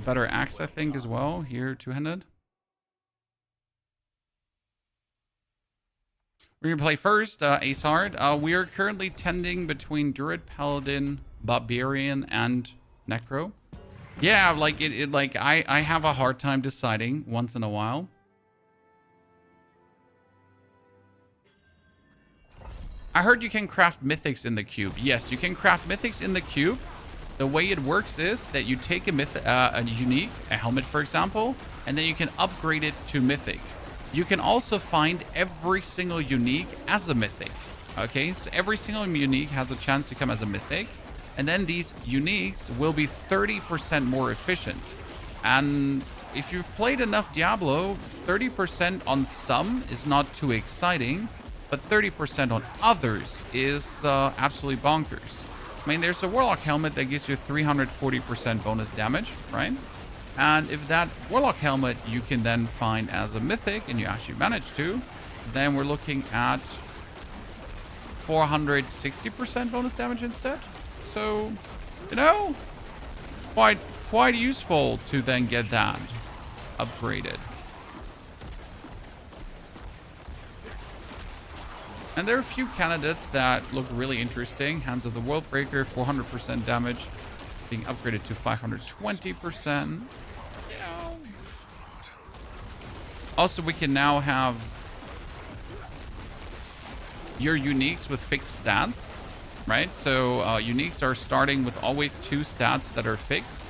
Better axe, I think, as well. Here, 200. We're going to play first, Ace Hard. We are currently tending between Druid, Paladin, Barbarian, and Necro. Yeah, like, I have a hard time deciding once in a while. I heard you can craft mythics in the cube. Yes, you can craft mythics in the cube. The way it works is that you take a unique, a helmet, for example, and then you can upgrade it to mythic. You can also find every single unique as a mythic. Okay, so every single unique has a chance to come as a mythic. And then these uniques will be 30% more efficient. And if you've played enough Diablo, 30% on some is not too exciting. But 30% on others is absolutely bonkers. I mean, there's a Warlock helmet that gives you 340% bonus damage, right? And if that Warlock helmet you can then find as a mythic, and you actually manage to, then we're looking at 460% bonus damage instead. So, you know, quite useful to then get that upgraded. And there are a few candidates that look really interesting. Hands of the Worldbreaker, 400% damage, being upgraded to 520%. Also, we can now have your uniques with fixed stats, right? So uniques are starting with always 2 stats that are fixed.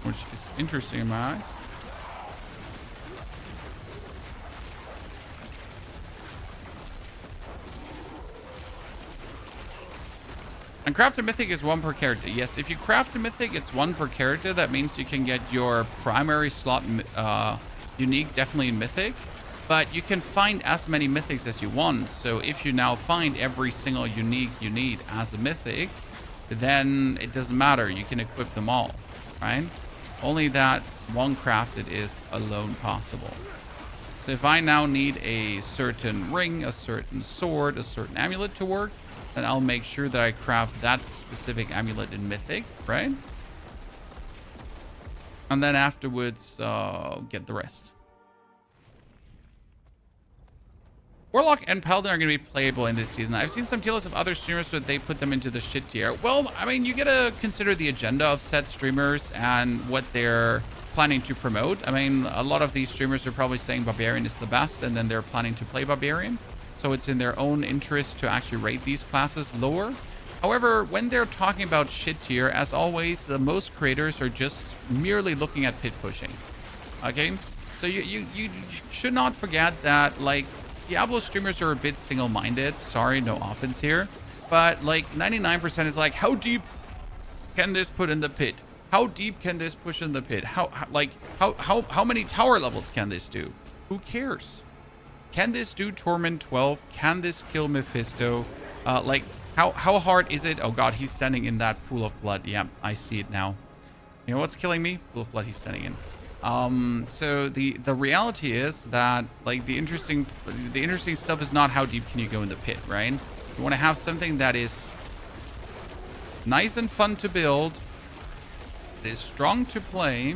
Which is interesting in my eyes. And craft a mythic is 1 per character. Yes, if you craft a mythic, it's 1 per character. That means you can get your primary slot unique definitely in mythic. But you can find as many mythics as you want. So if you now find every single unique you need as a mythic, then it doesn't matter. You can equip them all, right? Only that 1 crafted is alone possible. So if I now need a certain ring, a certain sword, a certain amulet to work, then I'll make sure that I craft that specific amulet in mythic, right? And then afterwards, get the rest. Warlock and Paladin are going to be playable in this season. I've seen some TLS of other streamers, but they put them into the shit tier. Well, I mean, you got to consider the agenda of said streamers and what they're planning to promote. I mean, a lot of these streamers are probably saying Barbarian is the best, and then they're planning to play Barbarian. So it's in their own interest to actually rate these classes lower. However, when they're talking about shit tier, as always, most creators are just merely looking at pit pushing. Okay? So you should not forget that, like, Diablo streamers are a bit single-minded. Sorry, no offense here. But, like, 99% is like, how deep can this put in the pit? How deep can this push in the pit? How many tower levels can this do? Who cares? Can this do Torment 12? Can this kill Mephisto? Like, how hard is it? Oh god, he's standing in that pool of blood. Yeah, I see it now. You know what's killing me? Pool of blood he's standing in. So the reality is that, like, the interesting stuff is not how deep can you go in the pit, right? You want to have something that is nice and fun to build. It is strong to play.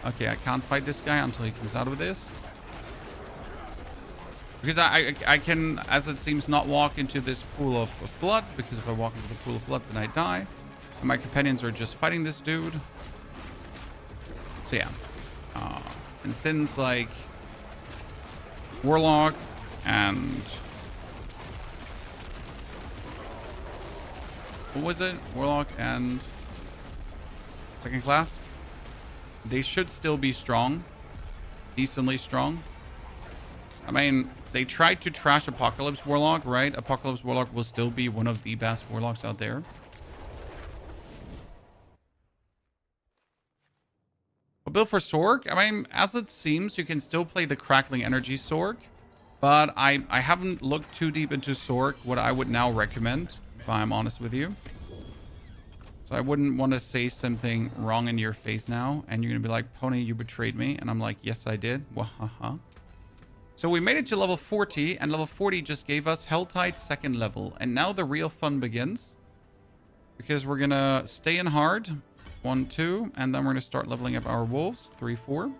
Okay, I can't fight this guy until he comes out of this. Because I can, as it seems, not walk into this pool of blood. Because if I walk into the pool of blood, then I die. And my companions are just fighting this dude. So yeah. And since, like, Warlock and... what was it? Warlock and second class. They should still be strong. Decently strong. I mean, they tried to trash Apocalypse Warlock, right? Apocalypse Warlock will still be one of the best Warlocks out there. A build for Sorg? I mean, as it seems, you can still play the Crackling Energy Sorg. But I haven't looked too deep into Sorg, what I would now recommend, if I'm honest with you. So I wouldn't want to say something wrong in your face now. And you're going to be like, Pony, you betrayed me. And I'm like, yes, I did. Wahaha. So we made it to level 40. And level 40 just gave us Helltide 2nd level. And now the real fun begins. Because we're going to stay in hard. 1, 2. And then we're going to start leveling up our wolves. 3, 4.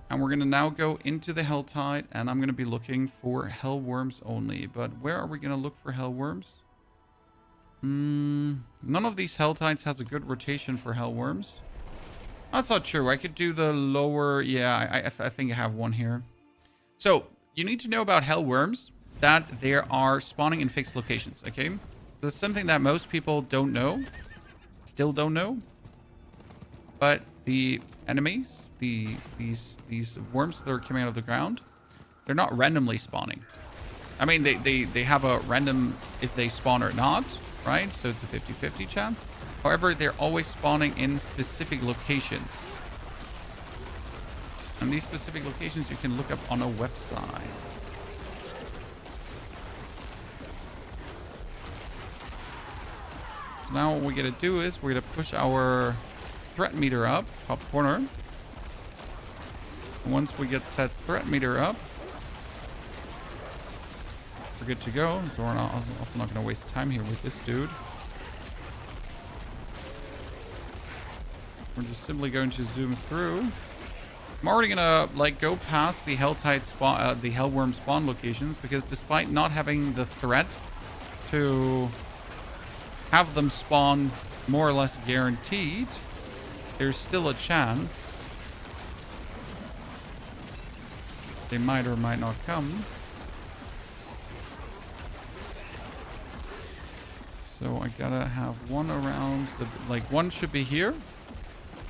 And we're going to now go into the Helltide. And I'm going to be looking for Hellworms only. But where are we going to look for Hellworms? None of these Helltides has a good rotation for Hellworms. That's not true. I could do the lower... Yeah, I think I have one here. So, you need to know about Hellworms that they are spawning in fixed locations, okay? This is something that most people don't know. Still don't know. But the enemies, these worms that are coming out of the ground, they're not randomly spawning. I mean, they have a random if they spawn or not, right? So it's a 50-50 chance. However, they're always spawning in specific locations. And these specific locations you can look up on a website. So now what we're going to do is we're going to push our threat meter up, top corner. And once we get set threat meter up, we're good to go. So we're also not going to waste time here with this dude. We're just simply going to zoom through. I'm already gonna like go past the Helltide spawn, the Hellworm spawn locations, because despite not having the threat to have them spawn more or less guaranteed, there's still a chance they might or might not come. So I gotta have one around the, like one should be here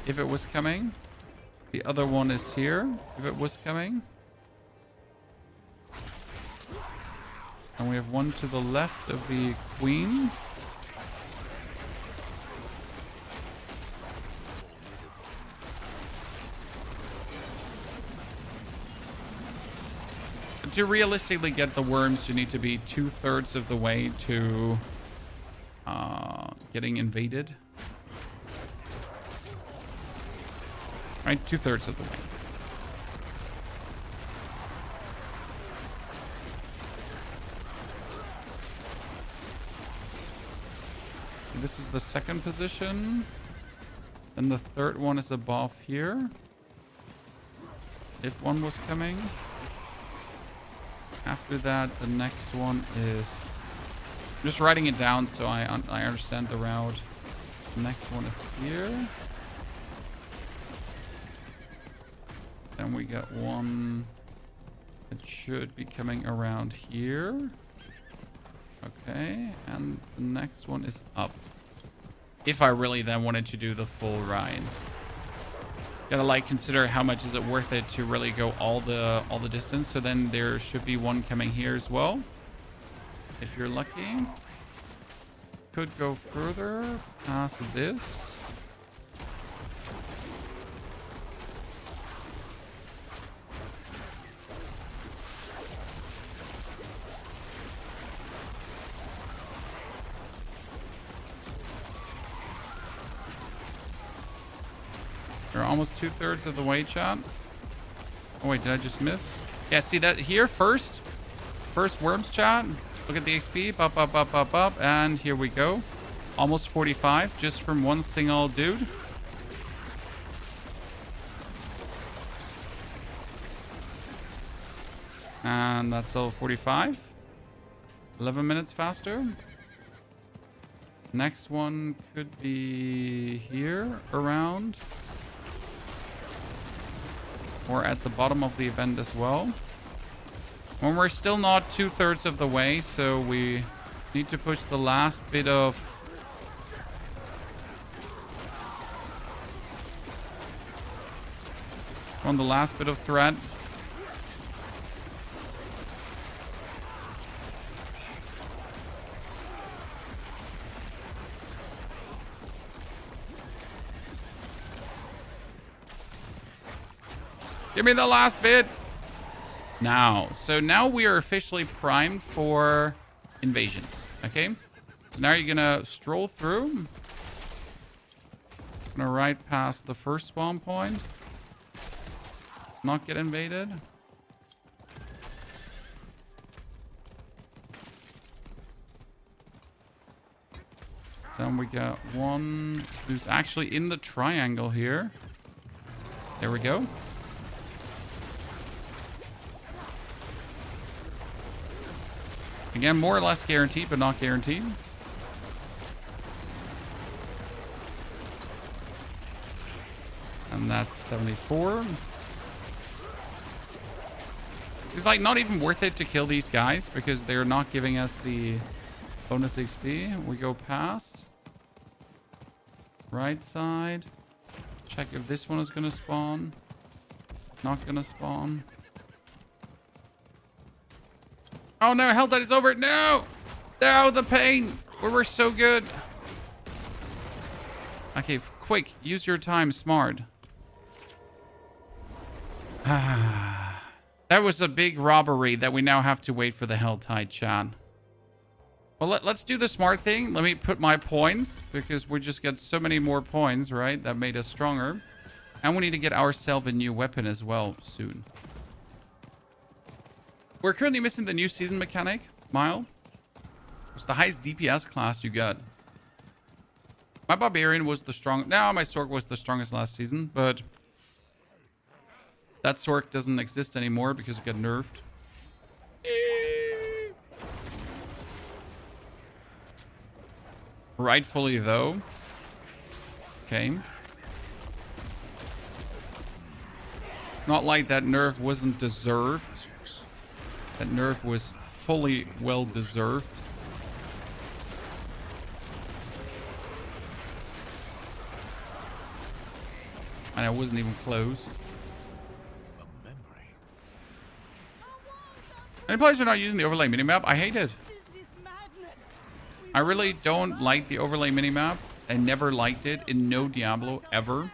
if it was coming. The other one is here if it was coming. And we have one to the left of the queen. To realistically get the worms, you need to be 2/3 of the way to getting invaded. Right, 2/3 of the way. This is the second position. And the third one is above here. If one was coming. After that, the next one is... I'm just writing it down so I understand the route. The next one is here. Then we got one that should be coming around here. Okay, and the next one is up. If I really then wanted to do the full ride. Gotta like consider how much is it worth it to really go all the distance. So then there should be one coming here as well. If you're lucky. Could go further past this. You're almost 2/3 of the way, chat. Oh wait, did I just miss? Yeah, see that here first worms, chat. Look at the XP, up, and here we go. Almost 45 just from one single dude. And that's all 45. 11 minutes faster. Next one could be here around. Or at the bottom of the event as well. When we're still not 2/3 of the way, so we need to push the last bit of On the last bit of threat. Give me the last bit. Now, so now we are officially primed for invasions. Okay. So now you're gonna stroll through. Gonna ride past the first spawn point. Not get invaded. Then we got one who's actually in the triangle here. There we go. Again, more or less guaranteed, but not guaranteed. And that's 74. It's like not even worth it to kill these guys because they're not giving us the bonus XP. We go past. Right side. Check if this one is going to spawn. Not going to spawn. Oh no, Hell Tide is over. No! No, the pain. We were so good. Okay, quick. Use your time smart. That was a big robbery that we now have to wait for the Hell Tide, chat. Well, let's do the smart thing. Let me put my points because we just got so many more points, right? That made us stronger. And we need to get ourselves a new weapon as well soon. We're currently missing the new season mechanic, Mile. What's the highest DPS class you got? My Barbarian was the strongest. No, my Sork was the strongest last season, but that Sork doesn't exist anymore because it got nerfed. Rightfully, though. Okay. It's not like that nerf wasn't deserved. That nerf was fully well deserved. And I wasn't even close. Any players are not using the overlay minimap? I hate it. I really don't like the overlay minimap. I never liked it in no Diablo ever.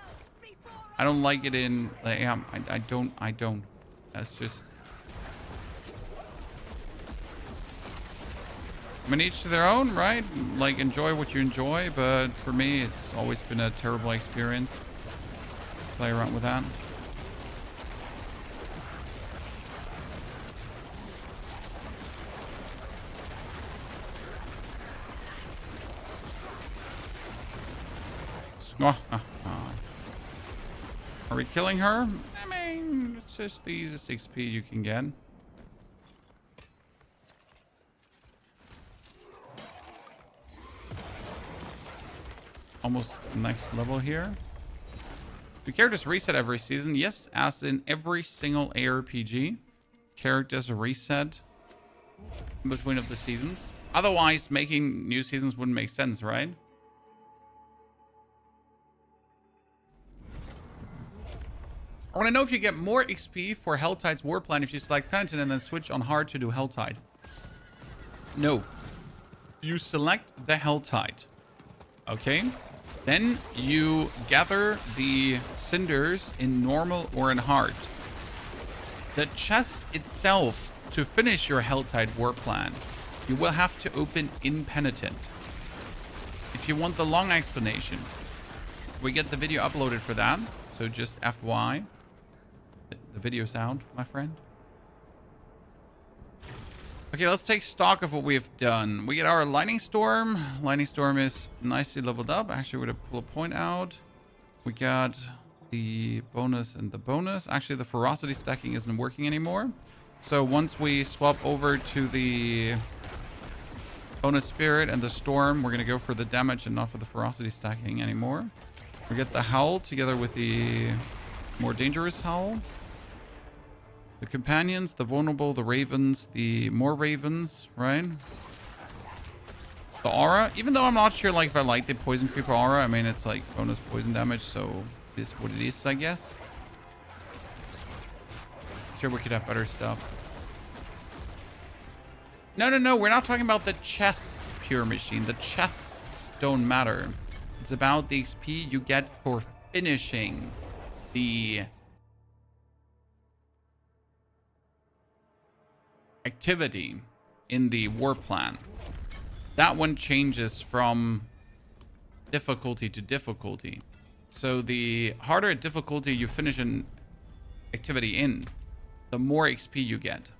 I don't like it in... I don't. That's just... I mean, each to their own, right? Like, enjoy what you enjoy, but for me, it's always been a terrible experience. Play around with that. Are we killing her? I mean, it's just the easiest XP you can get. Almost next level here. Do characters reset every season? Yes, as in every single ARPG. Characters reset in between of the seasons. Otherwise, making new seasons wouldn't make sense, right? I want to know if you get more XP for Hell Tide's war plan if you select Penitent and then switch on hard to do Hell Tide. No. You select the Hell Tide. Okay? Then you gather the cinders in normal or in hard. The chest itself, to finish your Hell Tide war plan, you will have to open in Penitent. If you want the long explanation, we get the video uploaded for that. So just FY. The video's out, my friend. Okay, let's take stock of what we have done. We get our Lightning Storm. Lightning Storm is nicely leveled up. Actually, we're going to pull a point out. We got the bonus and the bonus. Actually, the ferocity stacking isn't working anymore. So once we swap over to the bonus spirit and the storm, we're going to go for the damage and not for the ferocity stacking anymore. We get the howl together with the more dangerous howl. The companions, the vulnerable, the ravens, the more ravens, right? The aura, even though I'm not sure like if I like the poison creeper aura, I mean it's like bonus poison damage, so it is what it is, I guess. Sure, we could have better stuff. No, no, no. We're not talking about the chests, pure machine. The chests don't matter. It's about the XP you get for finishing the activity in the war plan. That one changes from difficulty to difficulty. So the harder difficulty you finish an activity in, the more XP you get.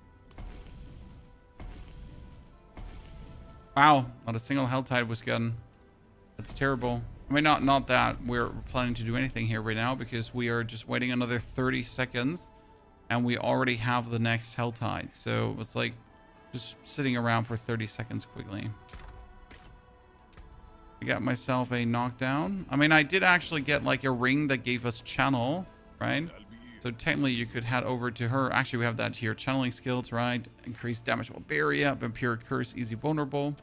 Wow, not a single hell tide was gotten. That's terrible. I mean, not that we're planning to do anything here right now, because we are just waiting another 30 seconds and we already have the next hell tide. So it's like just sitting around for 30 seconds quickly. I got myself a knockdown. I mean, I did actually get like a ring that gave us channel, right? So technically you could head over to her. Actually, we have that here. Channeling skills, right? Increased damage while barrier, vampiric curse, easy vulnerable.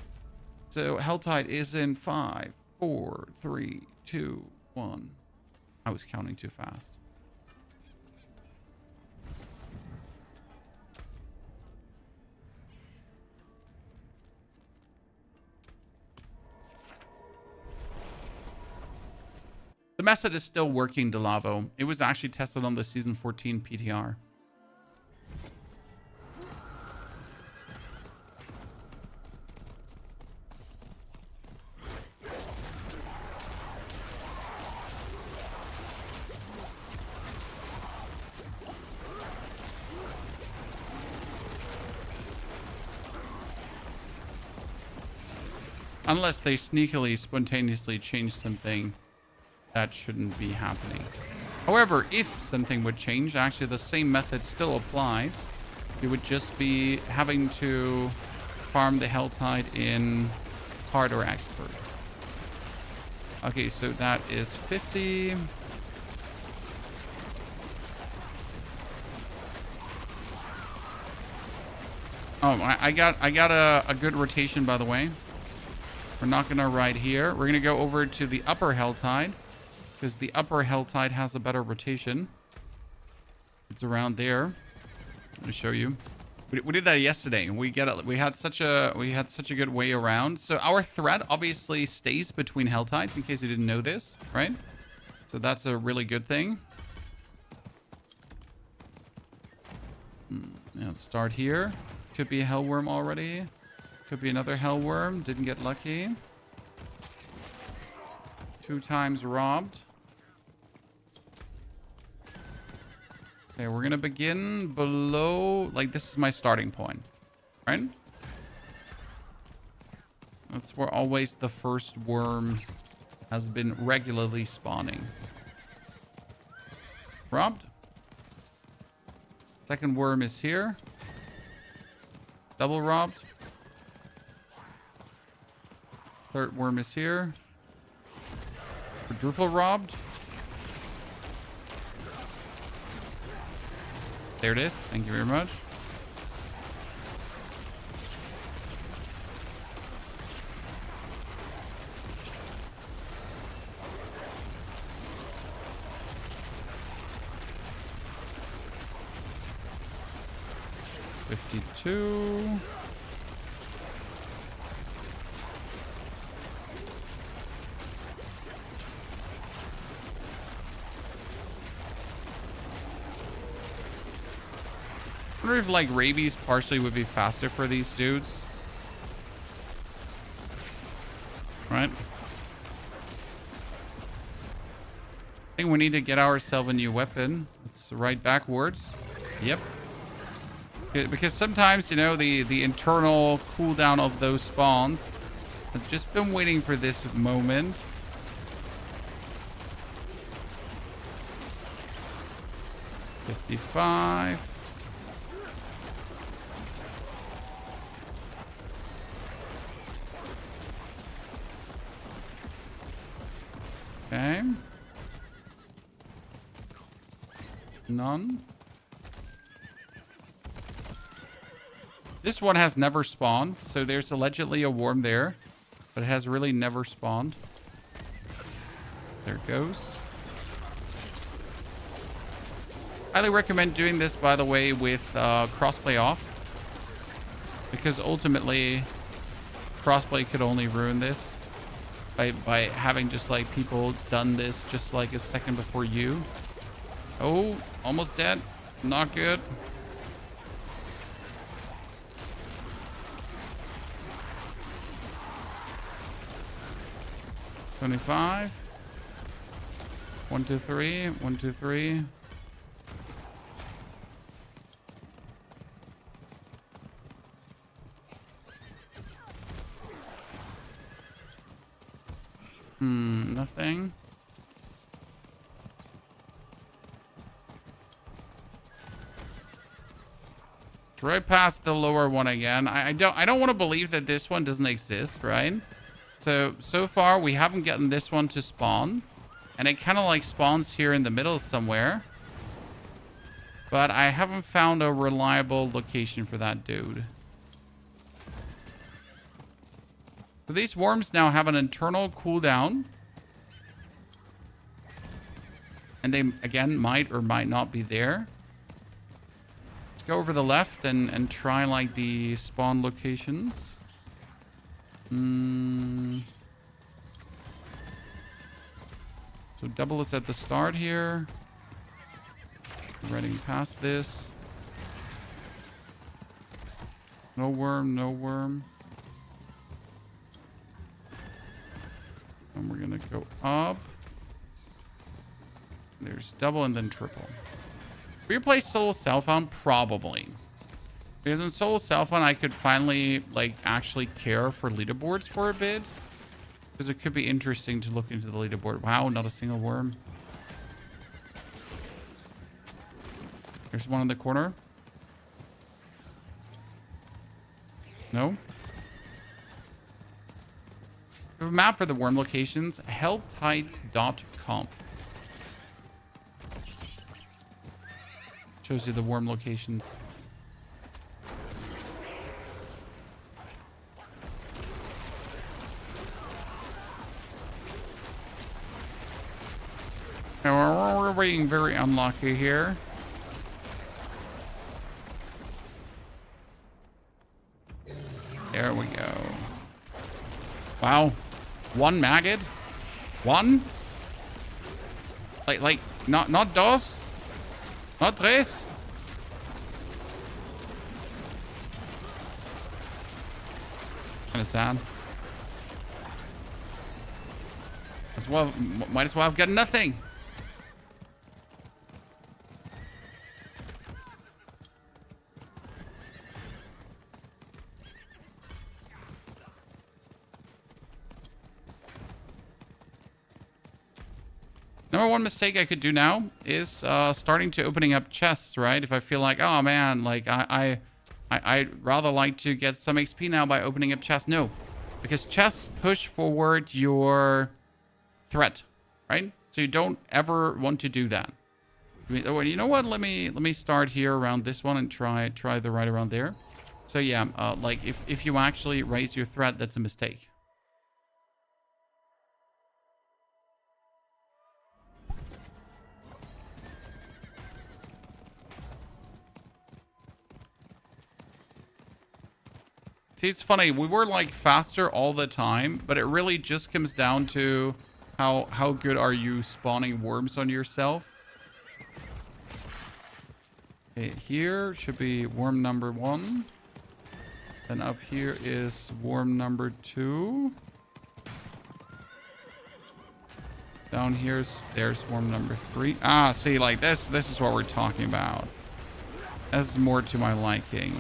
So Helltide is in 5, 4, 3, 2, 1. I was counting too fast. The method is still working, Delavo. It was actually tested on the season 14 PTR. Unless they sneakily, spontaneously change something that shouldn't be happening. However, if something would change, actually the same method still applies. You would just be having to farm the Helltide in hard or expert. Okay, so that is 50. Oh, I got a good rotation, by the way. We're not gonna ride here. We're gonna go over to the upper Helltide, because the upper Helltide has a better rotation. It's around there. Let me show you. We did that yesterday. We had such a good way around. So our thread obviously stays between Helltides, in case you didn't know this, right? So that's a really good thing. Yeah, let's start here. Could be a Hellworm already. Could be another Hellworm. Didn't get lucky. 2 times robbed. Okay, we're gonna begin below. Like, this is my starting point, right? That's where always the first worm has been regularly spawning. Robbed. Second worm is here. Double robbed. Third worm is here. Quadruple robbed. There it is. Thank you very much. $52. I wonder if like rabies partially would be faster for these dudes. Right? I think we need to get ourselves a new weapon. Let's ride backwards. Yep. Because sometimes, you know, the internal cooldown of those spawns. I've just been waiting for this moment. $55. Okay. None. This one has never spawned, so there's allegedly a worm there, but it has really never spawned. There it goes. Highly recommend doing this, by the way, with crossplay off. Because ultimately, crossplay could only ruin this. By having just like people done this just like a second before you. Oh, almost dead. Not good. $75. 1, 2, 3. 1, 2, 3. Nothing. It's right past the lower one again. I don't want to believe that this one doesn't exist, right? So far we haven't gotten this one to spawn, and it kind of like spawns here in the middle somewhere. But I haven't found a reliable location for that dude. So these worms now have an internal cooldown. And they, again, might or might not be there. Let's go over the left and try, like, the spawn locations. So double is at the start here. Running past this. No worm, no worm. And we're gonna go up. There's double and then triple. Will you play solo self-found? Probably. Because in solo self-found, I could finally, like, actually care for leaderboards for a bit. Because it could be interesting to look into the leaderboard. Wow, not a single worm. There's one in the corner. No? We have a map for the worm locations. helltides.com. Shows you the worm locations. Now we're being very unlucky here. There we go. Wow. One maggot? One? Like, not dos? Not tres? Kinda sad. Might as well have got nothing. Number one mistake I could do now is starting to opening up chests, right? If I feel like, oh man, like I'd rather like to get some XP now by opening up chests. No, because chests push forward your threat, right? So you don't ever want to do that. You know what? Let me start here around this one and try the right around there. So yeah, like if you actually raise your threat, that's a mistake. See, it's funny. We were like faster all the time, but it really just comes down to how good are you spawning worms on yourself. Okay, here should be worm number 1. Then up here is worm number 2. Down there's worm number 3. Ah, see, like this is what we're talking about. This is more to my liking.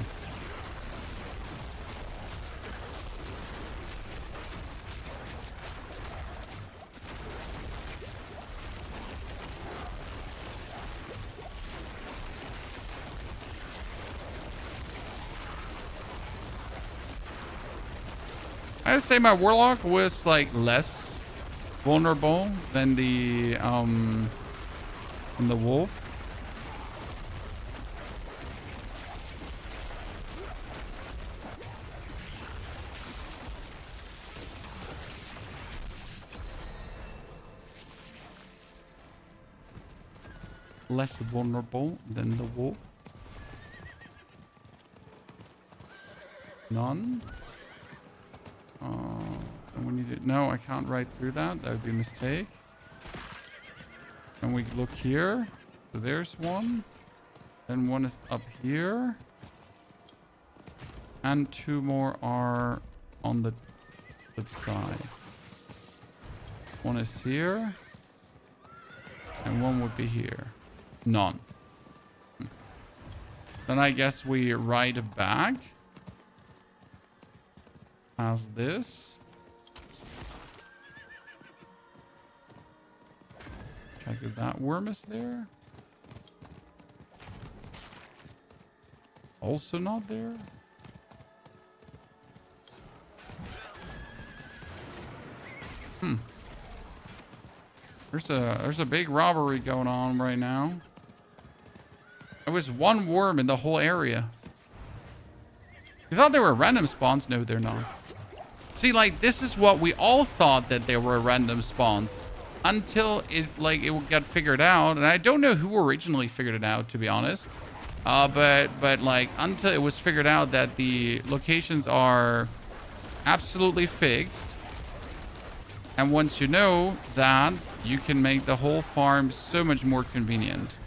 I'd say my warlock was like less vulnerable than the wolf. less vulnerable than the wolf. None. And we need to... No, I can't ride through that. That would be a mistake. And we look here. So there's one. Then one is up here. And 2 more are on the flip side. One is here. And one would be here. None. Then I guess we ride back. As this. Check if that worm is there. Also not there. There's a big robbery going on right now. There was 1 worm in the whole area. You thought they were random spawns? No, they're not. See, like, this is what we all thought, that they were random spawns. Until it got figured out. And I don't know who originally figured it out, to be honest. But like, until it was figured out that the locations are absolutely fixed. And once you know that, you can make the whole farm so much more convenient.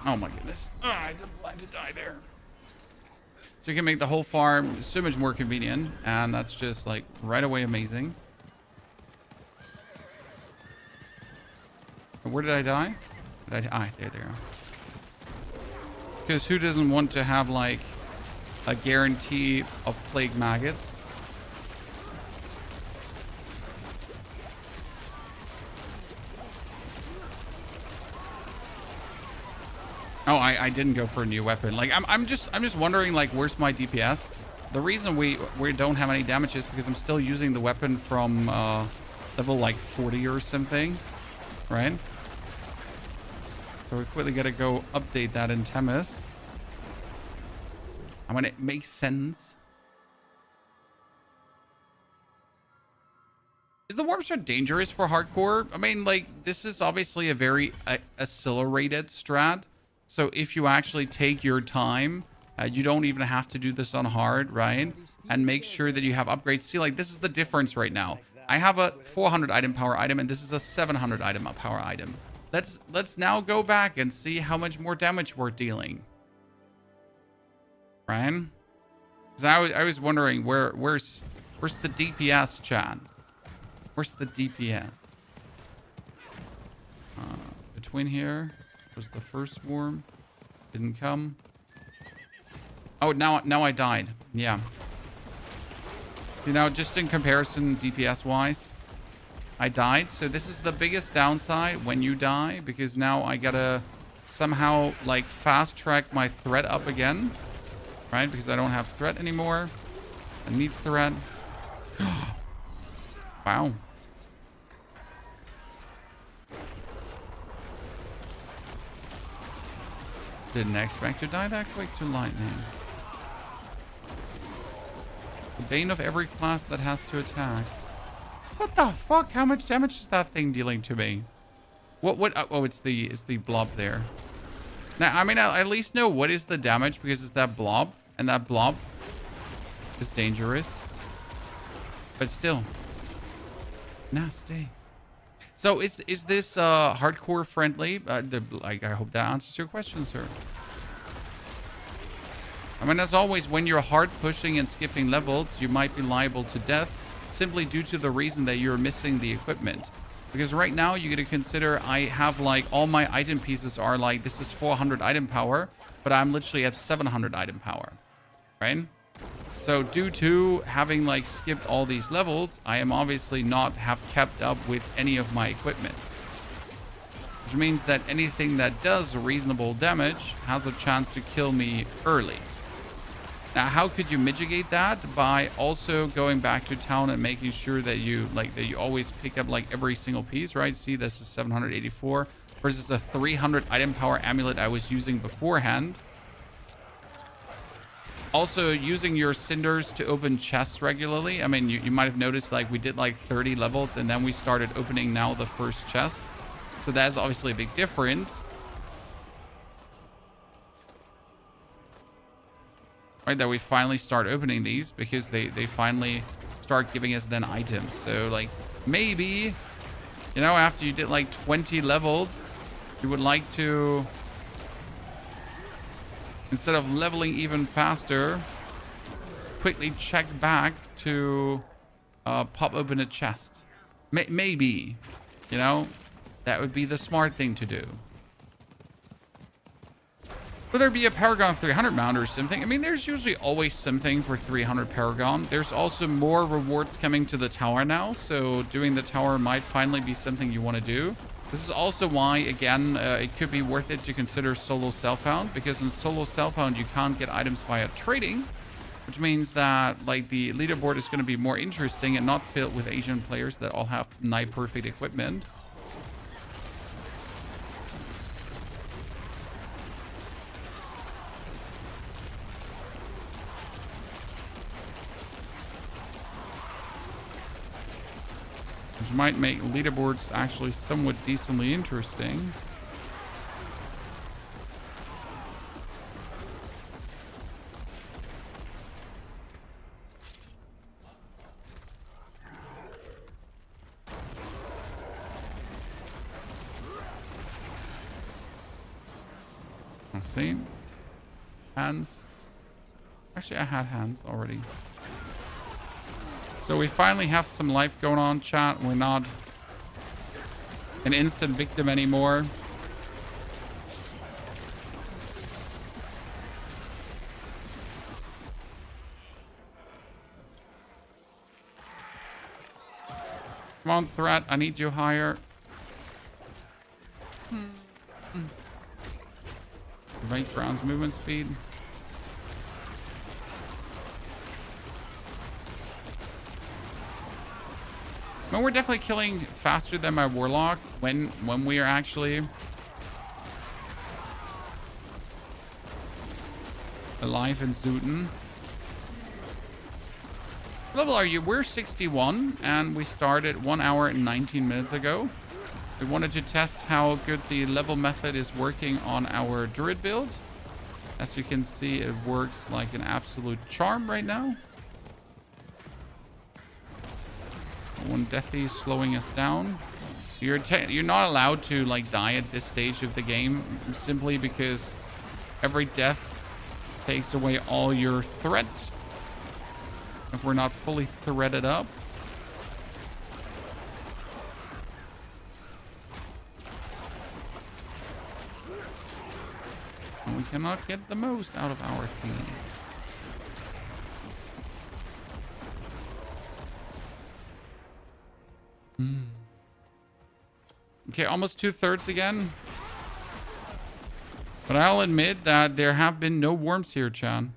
Oh my goodness. Oh, I didn't plan to die there. So you can make the whole farm so much more convenient. And that's just like right away amazing. Where did I die? There they are. Because who doesn't want to have like a guarantee of plague maggots? Oh, I didn't go for a new weapon. Like I'm just wondering, like, where's my DPS? The reason we don't have any damage is because I'm still using the weapon from level like 40 or something, right? So we quickly gotta go update that in Temis. I mean, it makes sense. Is the warp strat dangerous for hardcore? I mean, like, this is obviously a very accelerated strat. So if you actually take your time, you don't even have to do this on hard, right? And make sure that you have upgrades. See, like, this is the difference right now. I have a 400 item power item, and this is a 700 item power item. Let's now go back and see how much more damage we're dealing. Right? Because I was wondering where's the DPS, chat? Where's the DPS? Between here was the first worm. Didn't come. Oh, now I died. Yeah. See, now just in comparison, DPS wise, I died. So this is the biggest downside when you die, because now I gotta somehow like fast track my threat up again, right? Because I don't have threat anymore. I need threat. Wow. Didn't expect to die that quick to lightning. The bane of every class that has to attack. What the fuck? How much damage is that thing dealing to me? What? Oh, it's the blob there. Now, I mean, I at least know what is the damage, because it's that blob, and that blob is dangerous. But still, nasty. So is this hardcore friendly? I hope that answers your question, sir. I mean, as always, when you're hard pushing and skipping levels, you might be liable to death simply due to the reason that you're missing the equipment. Because right now you got to consider, I have like all my item pieces are like, this is 400 item power, but I'm literally at 700 item power, right? So due to having like skipped all these levels, I am obviously not have kept up with any of my equipment. Which means that anything that does reasonable damage has a chance to kill me early. Now, how could you mitigate that? By also going back to town and making sure that you always pick up like every single piece, right? See, this is 784 versus a 300 item power amulet I was using beforehand. Also, using your cinders to open chests regularly. I mean, you might have noticed like we did like 30 levels and then we started opening now the first chest. So that's obviously a big difference. Right, that we finally start opening these because they finally start giving us then items. So like maybe, you know, after you did like 20 levels, you would like to, instead of leveling even faster, quickly check back to pop open a chest. Maybe, you know, that would be the smart thing to do. Would there be a Paragon 300 mount or something? I mean, there's usually always something for 300 Paragon. There's also more rewards coming to the tower now, so doing the tower might finally be something you want to do. This is also why, again, it could be worth it to consider solo self-found, because in solo self-found you can't get items via trading, which means that like the leaderboard is going to be more interesting and not filled with Asian players that all have nigh perfect equipment. Which might make leaderboards actually somewhat decently interesting. Let's see. Hands. Actually, I had hands already. So we finally have some life going on, chat. We're not an instant victim anymore. Come on, threat. I need you higher. Right, ground's movement speed. No, we're definitely killing faster than my warlock when we are actually alive in Zooten. What level are you? We're 61 and we started 1 hour and 19 minutes ago. We wanted to test how good the level method is working on our druid build. As you can see, it works like an absolute charm right now. One deathy is slowing us down. You're not allowed to like die at this stage of the game simply because every death takes away all your threat if we're not fully threaded up. And we cannot get the most out of our team. Okay, almost 2/3 again. But I'll admit that there have been no worms here, Chan.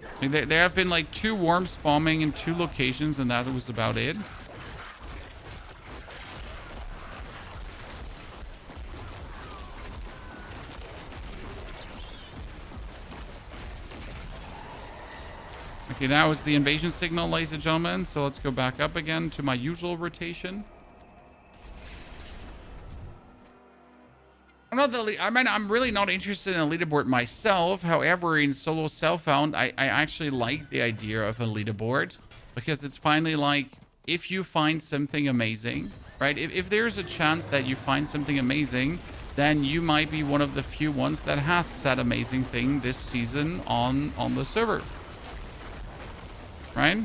I mean, there have been like 2 worms spawning in 2 locations, and that was about it. Okay, that was the invasion signal, ladies and gentlemen. So let's go back up again to my usual rotation. I'm really not interested in a leaderboard myself. However, in solo self-found, I actually like the idea of a leaderboard because it's finally like, if you find something amazing, right? If there's a chance that you find something amazing, then you might be one of the few ones that has said amazing thing this season on the server, right?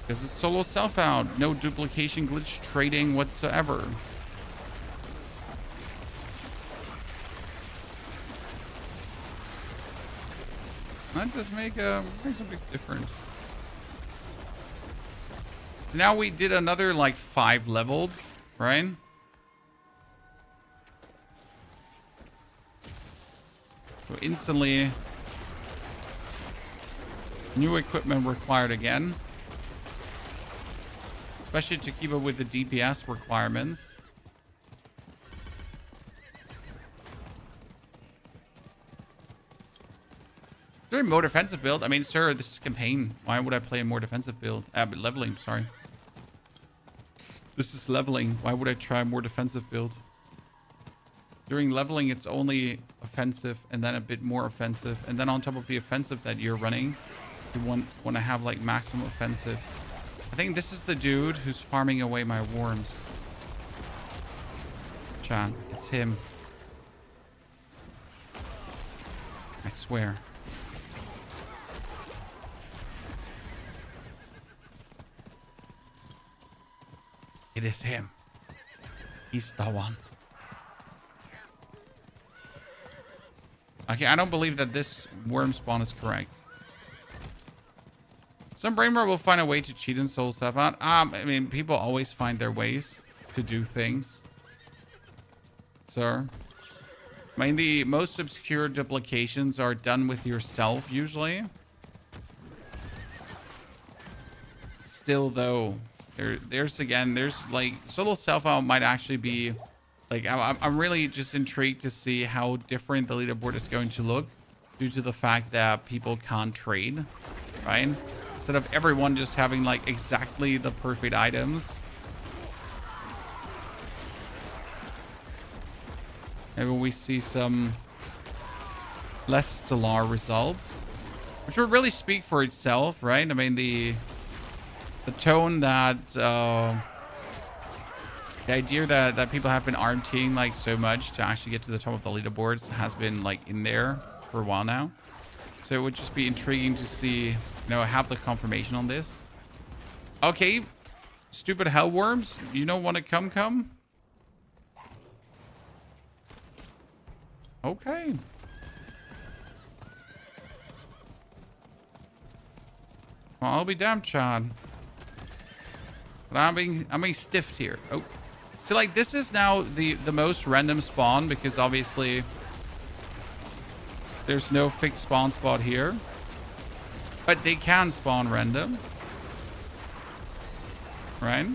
Because it's solo self-found, no duplication glitch trading whatsoever. That does makes a big difference. Now we did another like 5 levels, right? So instantly new equipment required again. Especially to keep up with the DPS requirements. Is there a more defensive build? I mean, sir, this is campaign. Why would I play a more defensive build? But leveling, sorry. This is leveling. Why would I try a more defensive build? During leveling, it's only offensive and then a bit more offensive. And then on top of the offensive that you're running, you want to have like maximum offensive. I think this is the dude who's farming away my worms. Chan, it's him. I swear. It is him. He's the one. Okay, I don't believe that this worm spawn is correct. Some brainware will find a way to cheat and soul stuff out. I mean, people always find their ways to do things. Sir. I mean, the most obscure duplications are done with yourself, usually. Still, though, there's like, solo self-out might actually be... Like, I'm really just intrigued to see how different the leaderboard is going to look due to the fact that people can't trade, right? Instead of everyone just having, like, exactly the perfect items. Maybe we see some less stellar results, which would really speak for itself, right? I mean, the tone that... The idea that people have been arm-teeing like so much to actually get to the top of the leaderboards has been like in there for a while now. So it would just be intriguing to see, you know, have the confirmation on this. Okay, stupid hellworms, you don't want to come? Okay. Well, I'll be damned, Chad. But I'm being stiffed here. Oh. So, like, this is now the most random spawn because obviously there's no fixed spawn spot here. But they can spawn random. Right?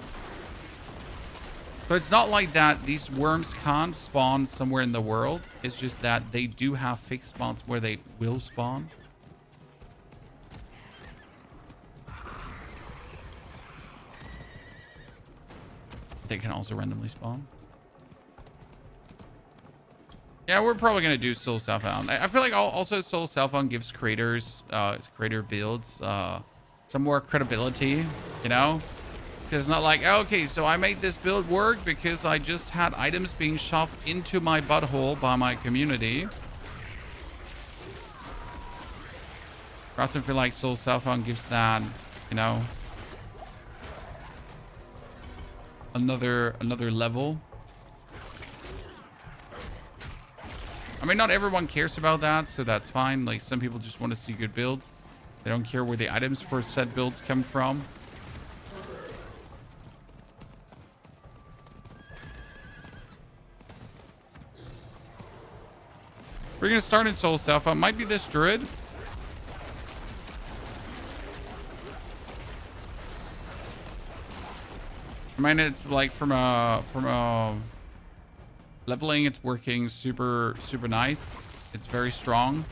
So it's not like that these worms can't spawn somewhere in the world. It's just that they do have fixed spots where they will spawn. They can also randomly spawn. Yeah, we're probably going to do Soul Self-Found. I feel like also Soul Self-Found gives creators, creator builds, some more credibility, you know? Because it's not like, oh, okay, so I made this build work because I just had items being shoved into my butthole by my community. I often feel like Soul Self-Found gives that, you know, another level. I mean, not everyone cares about that, so that's fine. Like, some people just want to see good builds. They don't care where the items for said builds come from. We're gonna start in Soul Self. Might be this druid. I mean, it's like from a leveling, it's working super nice. It's very strong,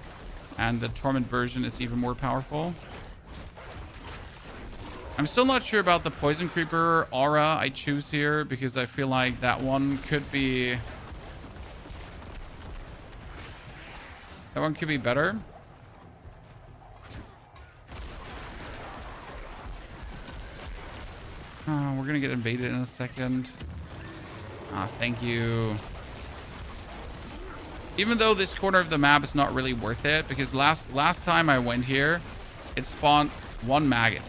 and the Torment version is even more powerful. I'm still not sure about the Poison Creeper aura I choose here because I feel like that one could be better. We're gonna get invaded in a second. Thank you. Even though this corner of the map is not really worth it, because last time I went here, it spawned one maggot.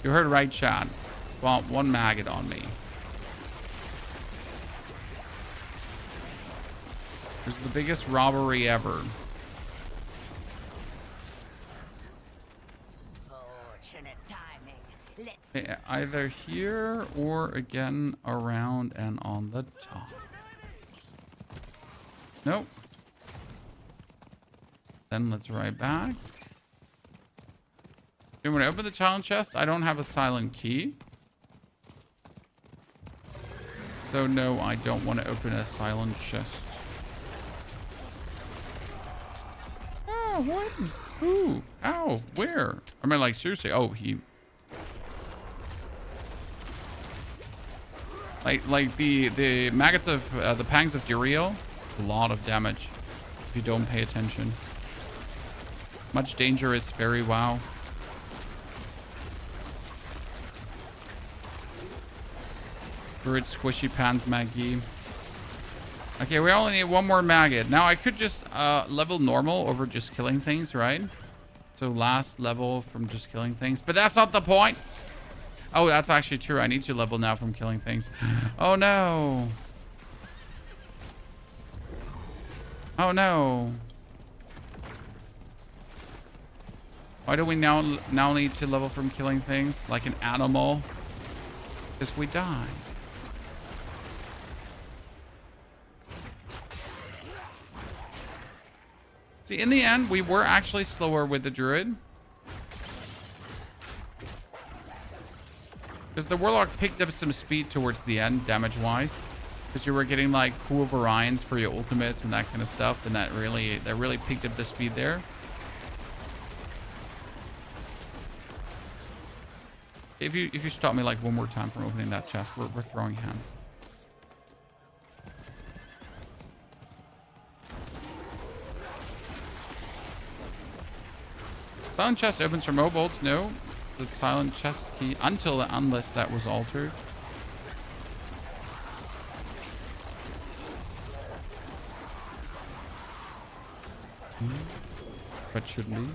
You heard right, Chad. It spawned one maggot on me. It was the biggest robbery ever. Okay, either here or again around and on the top. Nope. Then let's ride back. You want to open the challenge chest? I don't have a silent key. So no, I don't want to open a silent chest. Oh, what? Who? How? Where? I mean, like, seriously. Oh, he... Like the maggots of... the pangs of Duriel. A lot of damage if you don't pay attention. Much danger is very wow. Druid Squishy Pants Maggie. Okay, we only need one more maggot. Now I could just level normal over just killing things, right? So last level from just killing things. But that's not the point. Oh, that's actually true. I need to level now from killing things. Oh no. Oh no. Why do we now need to level from killing things like an animal? Because we die. See, in the end, we were actually slower with the druid. Because the warlock picked up some speed towards the end, damage-wise. Because you were getting like cool variants for your ultimates and that kind of stuff, and that really picked up the speed there. If you stop me like one more time from opening that chest, we're throwing hands. Silent chest opens for mobiles. No, the silent chest key unless that was altered. But should be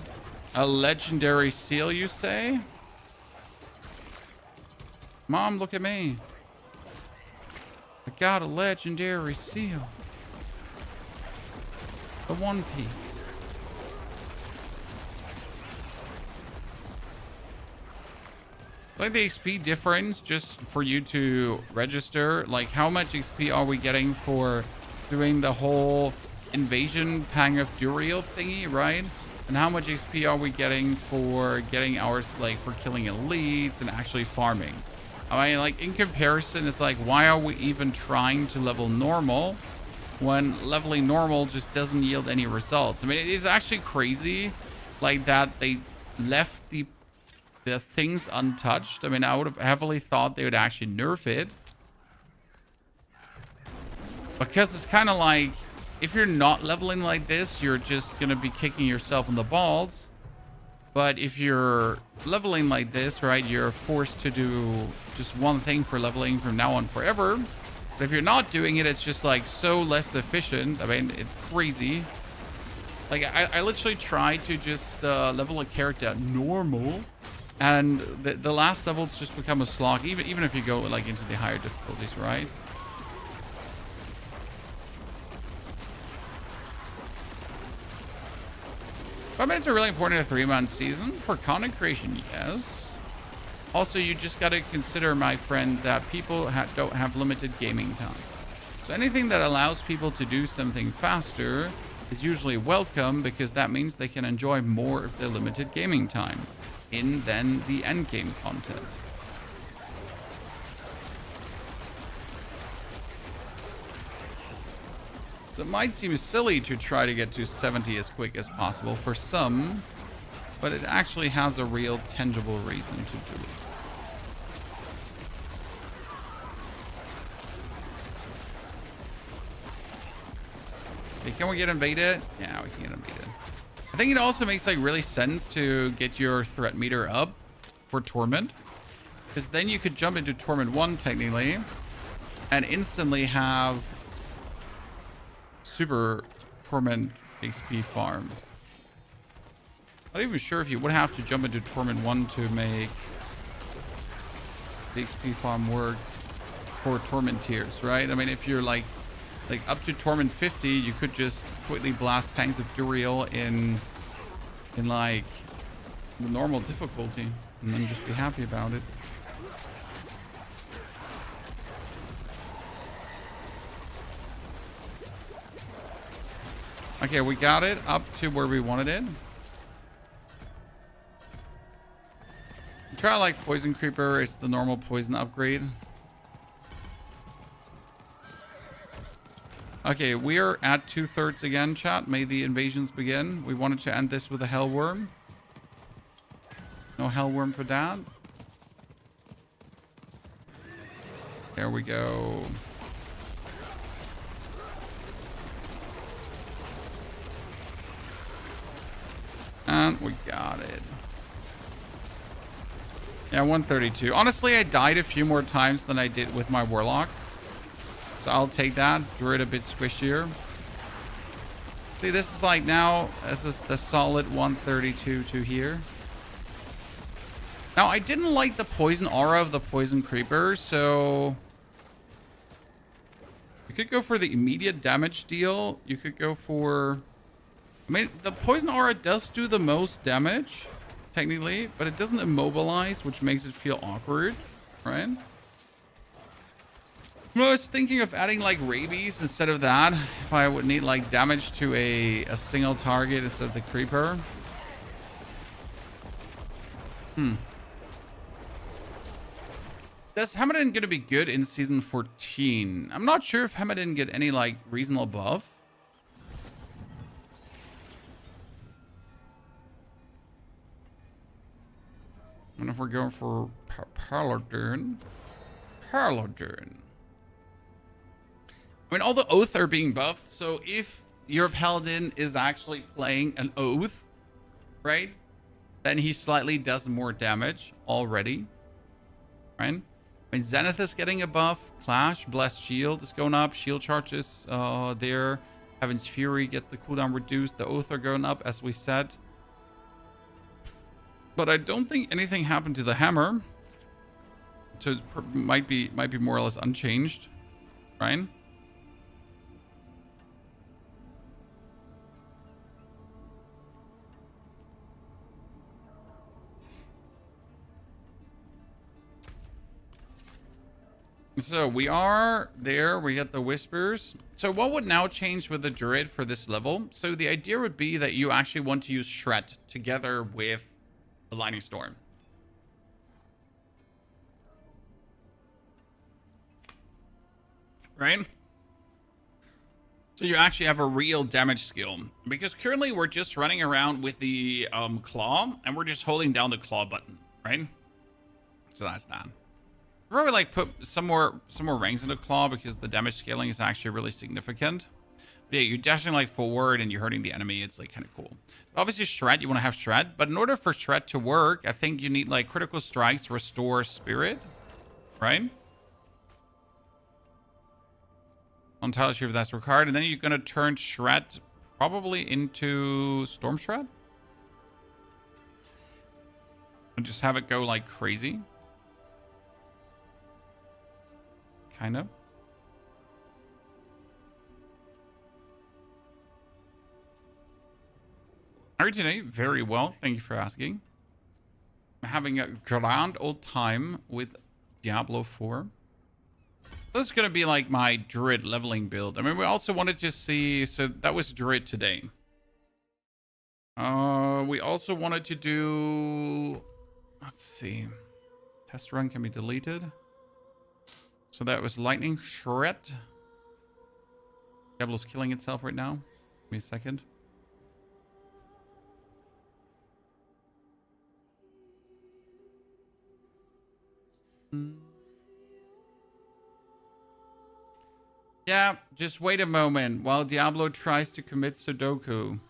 a legendary seal, you say? Mom, look at me. I got a legendary seal. The One Piece. Like the XP difference, just for you to register, like how much XP are we getting for doing the whole invasion Pang of Duriel thingy, right? And how much XP are we getting for getting ours, like for killing elites and actually farming? I mean, like in comparison, it's like, why are we even trying to level normal when leveling normal just doesn't yield any results? I mean, it is actually crazy like that they left the things untouched. I mean, I would have heavily thought they would actually nerf it, because it's kind of like, if you're not leveling like this, you're just gonna be kicking yourself in the balls. But if you're leveling like this, right, you're forced to do just one thing for leveling from now on forever. But if you're not doing it, it's just like so less efficient. I mean, it's crazy. Like I literally try to just level a character at normal, and the last levels just become a slog, even if you go like into the higher difficulties, right? But it's really important in a 3-month season for content creation, yes. Also, you just got to consider, my friend, that people don't have limited gaming time. So anything that allows people to do something faster is usually welcome, because that means they can enjoy more of their limited gaming time than the end game content. So it might seem silly to try to get to 70 as quick as possible for some, but it actually has a real tangible reason to do it. Okay, can we get invaded? Yeah, we can get invaded. I think it also makes like really sense to get your threat meter up for Torment, because then you could jump into Torment 1 technically and instantly have super Torment XP farm. Not even sure if you would have to jump into Torment 1 to make the XP farm work for Torment tiers, right? I mean, if you're like up to Torment 50, you could just quickly blast Pangs of Duriel in like the normal difficulty and then just be happy about it. Okay, we got it up to where we wanted it. Try like Poison Creeper. It's the normal poison upgrade. Okay, we're at 2/3 again, chat. May the invasions begin. We wanted to end this with a Hellworm. No Hellworm for that. There we go. And we got it. Yeah, 132. Honestly, I died a few more times than I did with my Warlock. So I'll take that. Druid a bit squishier. See, this is like now, this is the solid 132 to here. Now, I didn't like the poison aura of the poison creeper, so you could go for the immediate damage deal. You could go for, I mean, the poison aura does do the most damage, technically, but it doesn't immobilize, which makes it feel awkward, right? I was thinking of adding like rabies instead of that, if I would need like damage to a single target instead of the creeper. Is Hamadin going to be good in season 14? I'm not sure if Hamadin get any like reasonable buff. And if we're going for Paladin. I mean, all the oath are being buffed, so if your paladin is actually playing an oath, right, then he slightly does more damage already, right? I mean, Zenith is getting a buff, Clash, Blessed Shield is going up, shield charges there, Heaven's Fury gets the cooldown reduced, the oath are going up, as we said. But I don't think anything happened to the hammer, so it might be more or less unchanged, right? So we are there. We get the whispers. So what would now change with the druid for this level? So the idea would be that you actually want to use Shred together with the Lightning Storm. Right? So you actually have a real damage skill. Because currently we're just running around with the claw, and we're just holding down the claw button, right? So that's that. Probably like put some more ranks in the claw because the damage scaling is actually really significant. But yeah, you're dashing like forward and you're hurting the enemy. It's like kind of cool. But obviously Shred, you want to have Shred. But in order for Shred to work, I think you need like critical strikes, restore spirit, right? I'm not entirely sure if that's required. And then you're going to turn Shred probably into Storm Shred. And just have it go like crazy. Kind of. How are you today? Very well. Thank you for asking. I'm having a grand old time with Diablo 4. This is going to be like my Druid leveling build. I mean, we also wanted to see... So that was Druid today. We also wanted to do... Let's see. Test run can be deleted. So that was Lightning Shred. Diablo's killing itself right now. Give me a second. Yeah, just wait a moment while Diablo tries to commit Sudoku.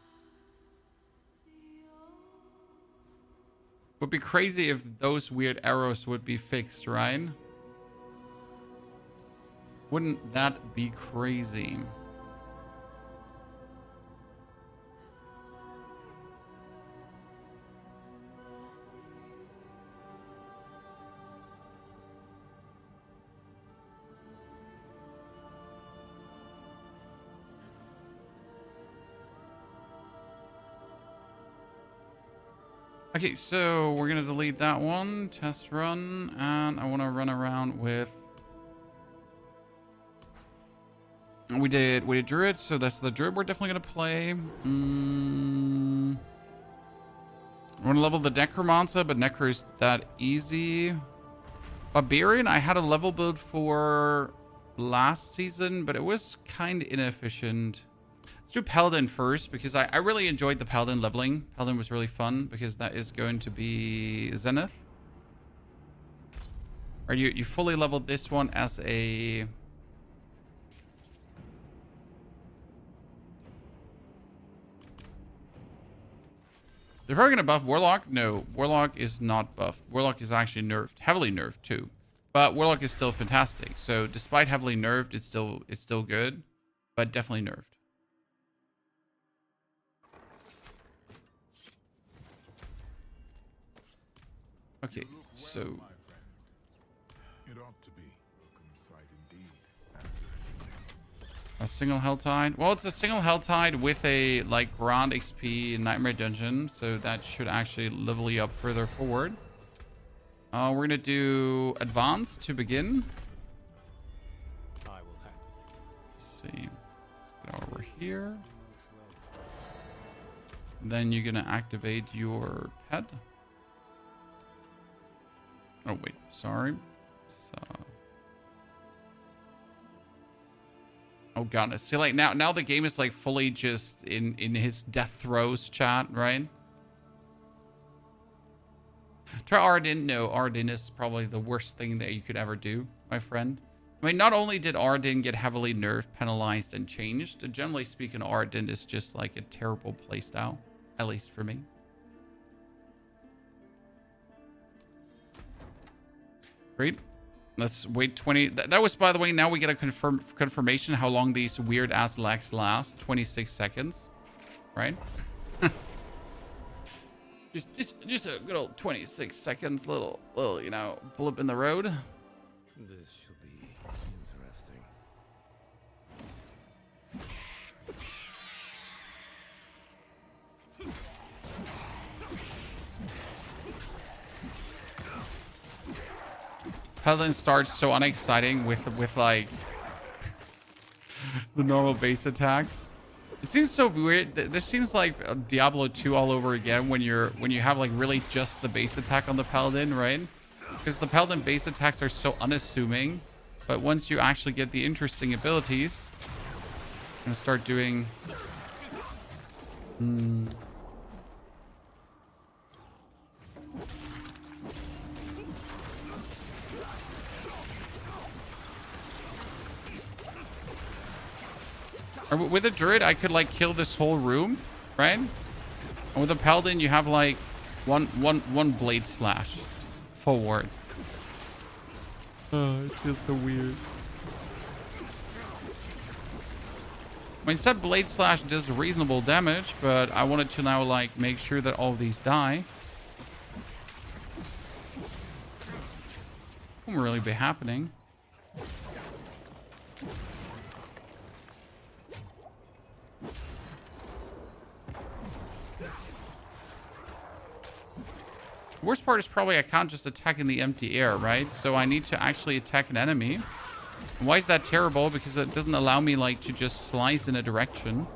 Would be crazy if those weird arrows would be fixed, right? Wouldn't that be crazy? Okay, so we're gonna delete that one. Test run, and I want to run around with... We did Druid, so that's the Druid we're definitely gonna play. I want to level the Necromancer, but Necro is that easy. Barbarian, I had a level build for last season, but it was kind of inefficient. Let's do Paladin first because I really enjoyed the Paladin leveling. Paladin was really fun because that is going to be Zenith. Are you fully leveled this one as a... They're probably going to buff Warlock? No, Warlock is not buffed. Warlock is actually nerfed, heavily nerfed too. But Warlock is still fantastic. So despite heavily nerfed, it's still good, but definitely nerfed. Okay, so It ought to be a sight indeed. a single Helltide. Well, it's a single Helltide with a like Grand XP Nightmare Dungeon, so that should actually level you up further forward. We're gonna do Advanced to begin. I will handle it. Let's see. Let's get over here. Then you're gonna activate your pet. Oh wait, sorry. Oh god, see, like now the game is like fully just in his death throes chat, right? Try Arden. No, Arden is probably the worst thing that you could ever do, my friend. I mean, not only did Arden get heavily nerfed, penalized, and changed, generally speaking, Arden is just like a terrible playstyle, at least for me. Great. Let's wait 20. That was, by the way, now we get a confirmation how long these weird ass lags last. 26 seconds, right? just a good old 26 seconds, little you know, blip in the road. This should be interesting. Paladin starts so unexciting with like the normal base attacks. It seems so weird. This seems like Diablo 2 all over again when you have like really just the base attack on the Paladin, right? Because the Paladin base attacks are so unassuming, but once you actually get the interesting abilities, I'm gonna start doing. Or with a druid, I could like kill this whole room, right? And with a paladin, you have like one blade slash forward. Oh, it feels so weird. I mean, said blade slash does reasonable damage, but I wanted to now like make sure that all of these die. Won't really be happening. The worst part is probably I can't just attack in the empty air, right? So I need to actually attack an enemy. And why is that terrible? Because it doesn't allow me like to just slice in a direction.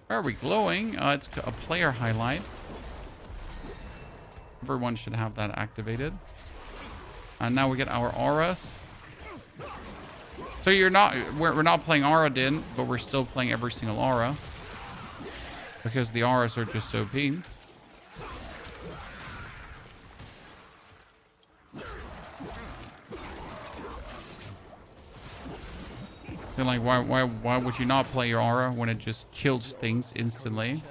Why are we glowing? It's a player highlight. Everyone should have that activated. And now we get our auras. So we're not playing Aura Din, but we're still playing every single aura. Because the auras are just OP. So like why would you not play your aura when it just kills things instantly?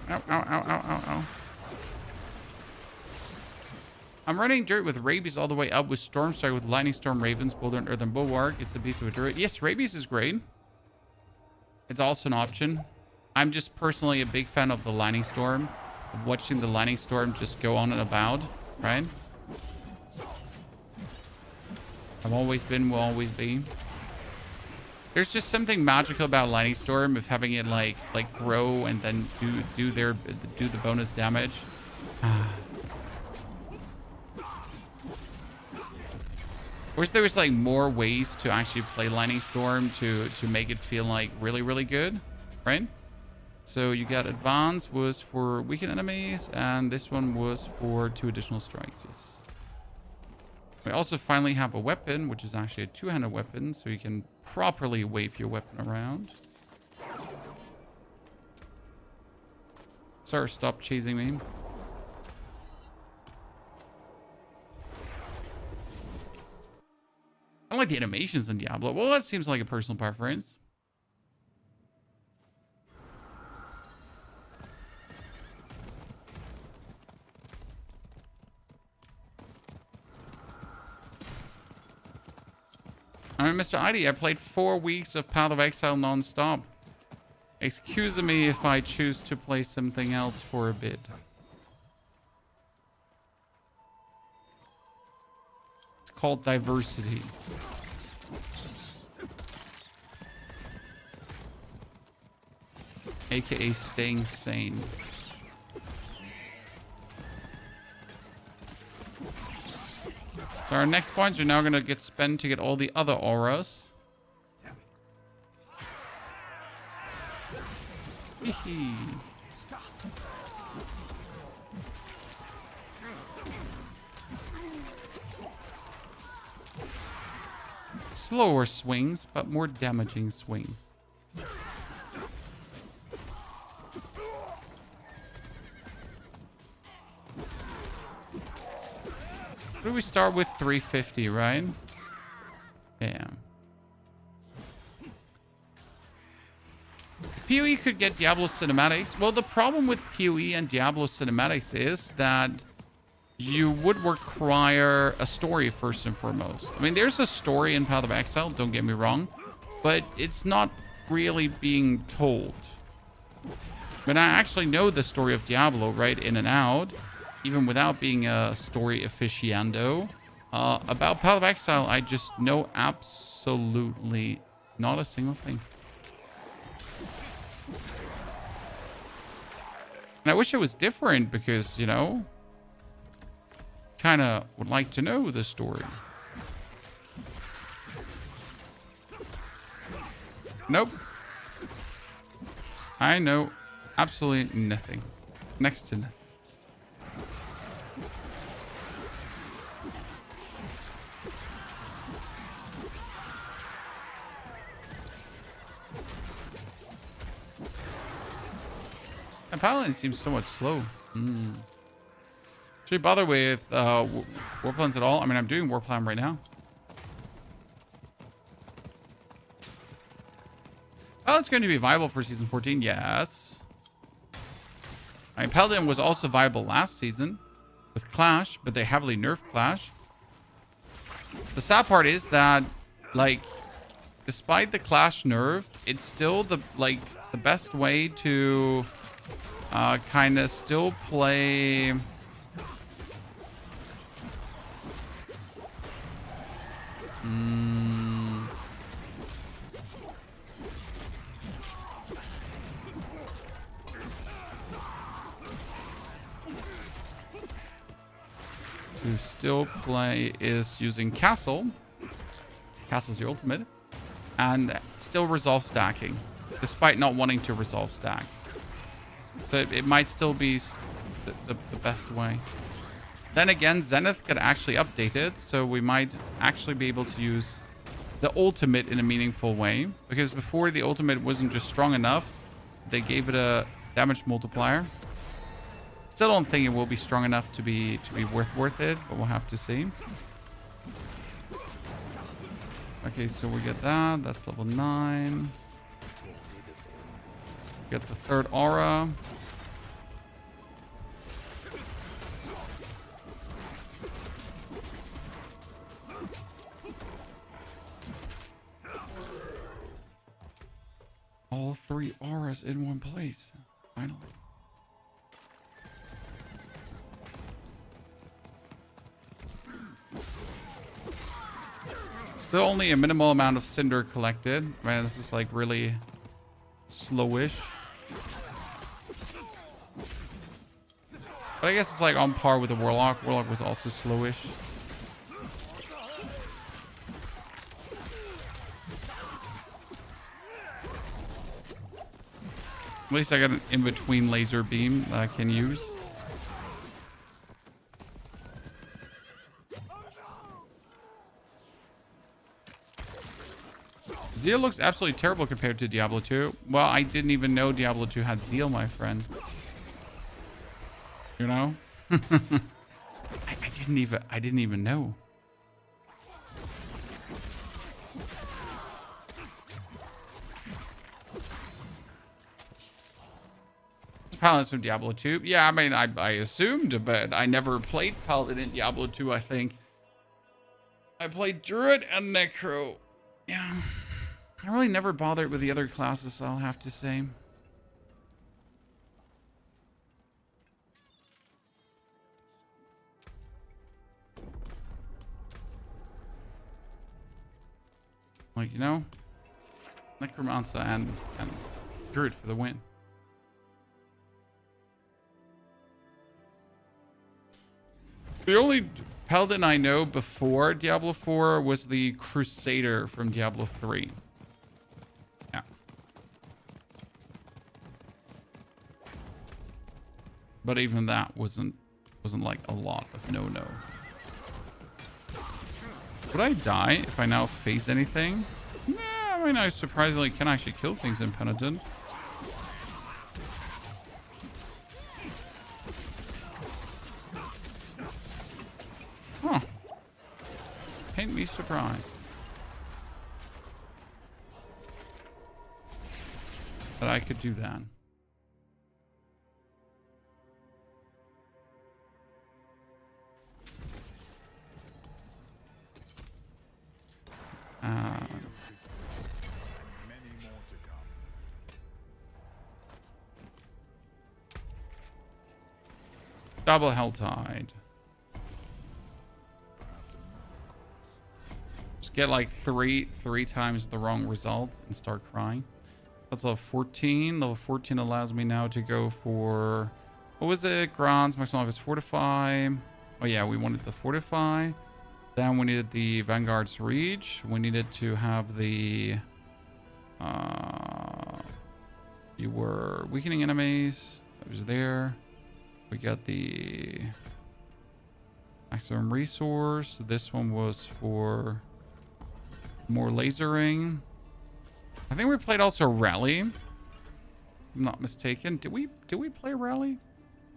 Ow, ow, ow, ow, ow, ow. I'm running dirt with Rabies all the way up with Stormstrike with Lightning Storm, Ravens, Boulder, and Earthen Bulwark. It's a beast of a druid. Yes, Rabies is great. It's also an option. I'm just personally a big fan of the Lightning Storm. Of watching the Lightning Storm just go on and about, right? I've always been, will always be. There's just something magical about Lightning Storm of having it like grow and then do the bonus damage. Wish there was like more ways to actually play Lightning Storm to make it feel like really good, right? So you got advance was for weakened enemies, and this one was for 2 additional strikes. Yes. We also finally have a weapon, which is actually a 2-handed weapon, so you can properly wave your weapon around. Sir, stop chasing me. I like the animations in Diablo. Well, that seems like a personal preference. I mean, Mr. ID, I played 4 weeks of Path of Exile non-stop. Excuse me if I choose to play something else for a bit. It's called diversity. AKA staying sane. So our next points are now going to get spent to get all the other auras. Slower swings, but more damaging swings. What do we start with? 350, right? Yeah. PoE could get Diablo cinematics. Well, the problem with PoE and Diablo cinematics is that you would require a story first and foremost. I mean, there's a story in Path of Exile, don't get me wrong, but it's not really being told. But I actually know the story of Diablo, right, in and out, even without being a story aficionado. About Path of Exile, I just know absolutely not a single thing. And I wish it was different because, you know, kind of would like to know the story. Nope. I know absolutely nothing. Next to nothing. And Paladin seems somewhat slow. Should we bother with war plans at all? I mean, I'm doing war plan right now. Oh, it's going to be viable for season 14. Yes. I mean, Paladin was also viable last season with Clash, but they heavily nerfed Clash. The sad part is that, like, despite the Clash nerf, it's still the best way to kind of still play. To still play is using Castle. Castle's your ultimate. And still resolve stacking, despite not wanting to resolve stack. So it might still be the best way. Then again, Zenith got actually updated, so we might actually be able to use the ultimate in a meaningful way. Because before, the ultimate wasn't just strong enough, they gave it a damage multiplier. Still don't think it will be strong enough to be worth it, but we'll have to see. Okay, so we get that. That's level 9. Get the 3rd aura. All 3 auras in one place. Finally. Still only a minimal amount of cinder collected. Man, this is like really slowish. But I guess it's like on par with the Warlock. Warlock was also slowish. At least I got an in-between laser beam that I can use. Zeal looks absolutely terrible compared to Diablo 2. Well, I didn't even know Diablo 2 had Zeal, my friend. You know? I didn't even know. Paladins from Diablo 2. Yeah, I mean, I assumed, but I never played Paladin in Diablo 2, I think. I played Druid and Necro. Yeah. I really never bothered with the other classes, I'll have to say. Like, you know, Necromancer and Druid for the win. The only Paladin I know before Diablo 4 was the Crusader from Diablo 3. Yeah. But even that wasn't like a lot of no-no. Would I die if I now face anything? Nah, I mean, I surprisingly can actually kill things in Penitent. Huh. Paint me surprised. That I could do that. Many more to come. Double Helltide. Just get like three times the wrong result and start crying. That's level 14. Level 14 allows me now to go for, what was it? Grants, maximum life is Fortify. Oh yeah, we wanted the Fortify. Then we needed the Vanguard's Reach. We needed to have the, you were weakening enemies. That was there. We got the maximum resource. This one was for more lasering. I think we played also Rally. If I'm not mistaken. Did we play Rally?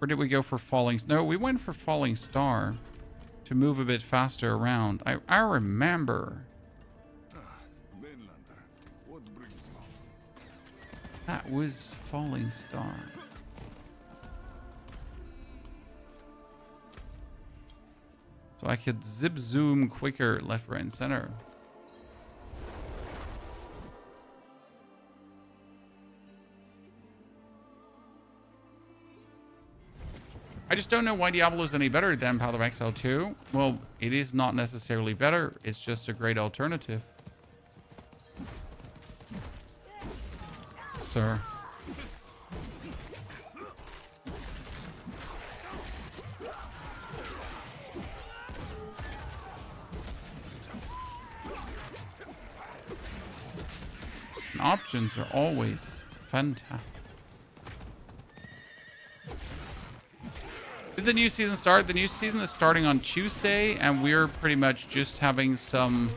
Or did we go for Falling? No, we went for Falling Star to move a bit faster around. I remember. Mainlander, what brings you? That was Falling Star. So I could zip zoom quicker left, right, and center. I just don't know why Diablo is any better than Path of Exile 2. Well, it is not necessarily better. It's just a great alternative. Sir. And options are always fantastic. Did the new season start? The new season is starting on Tuesday, and we're pretty much just having some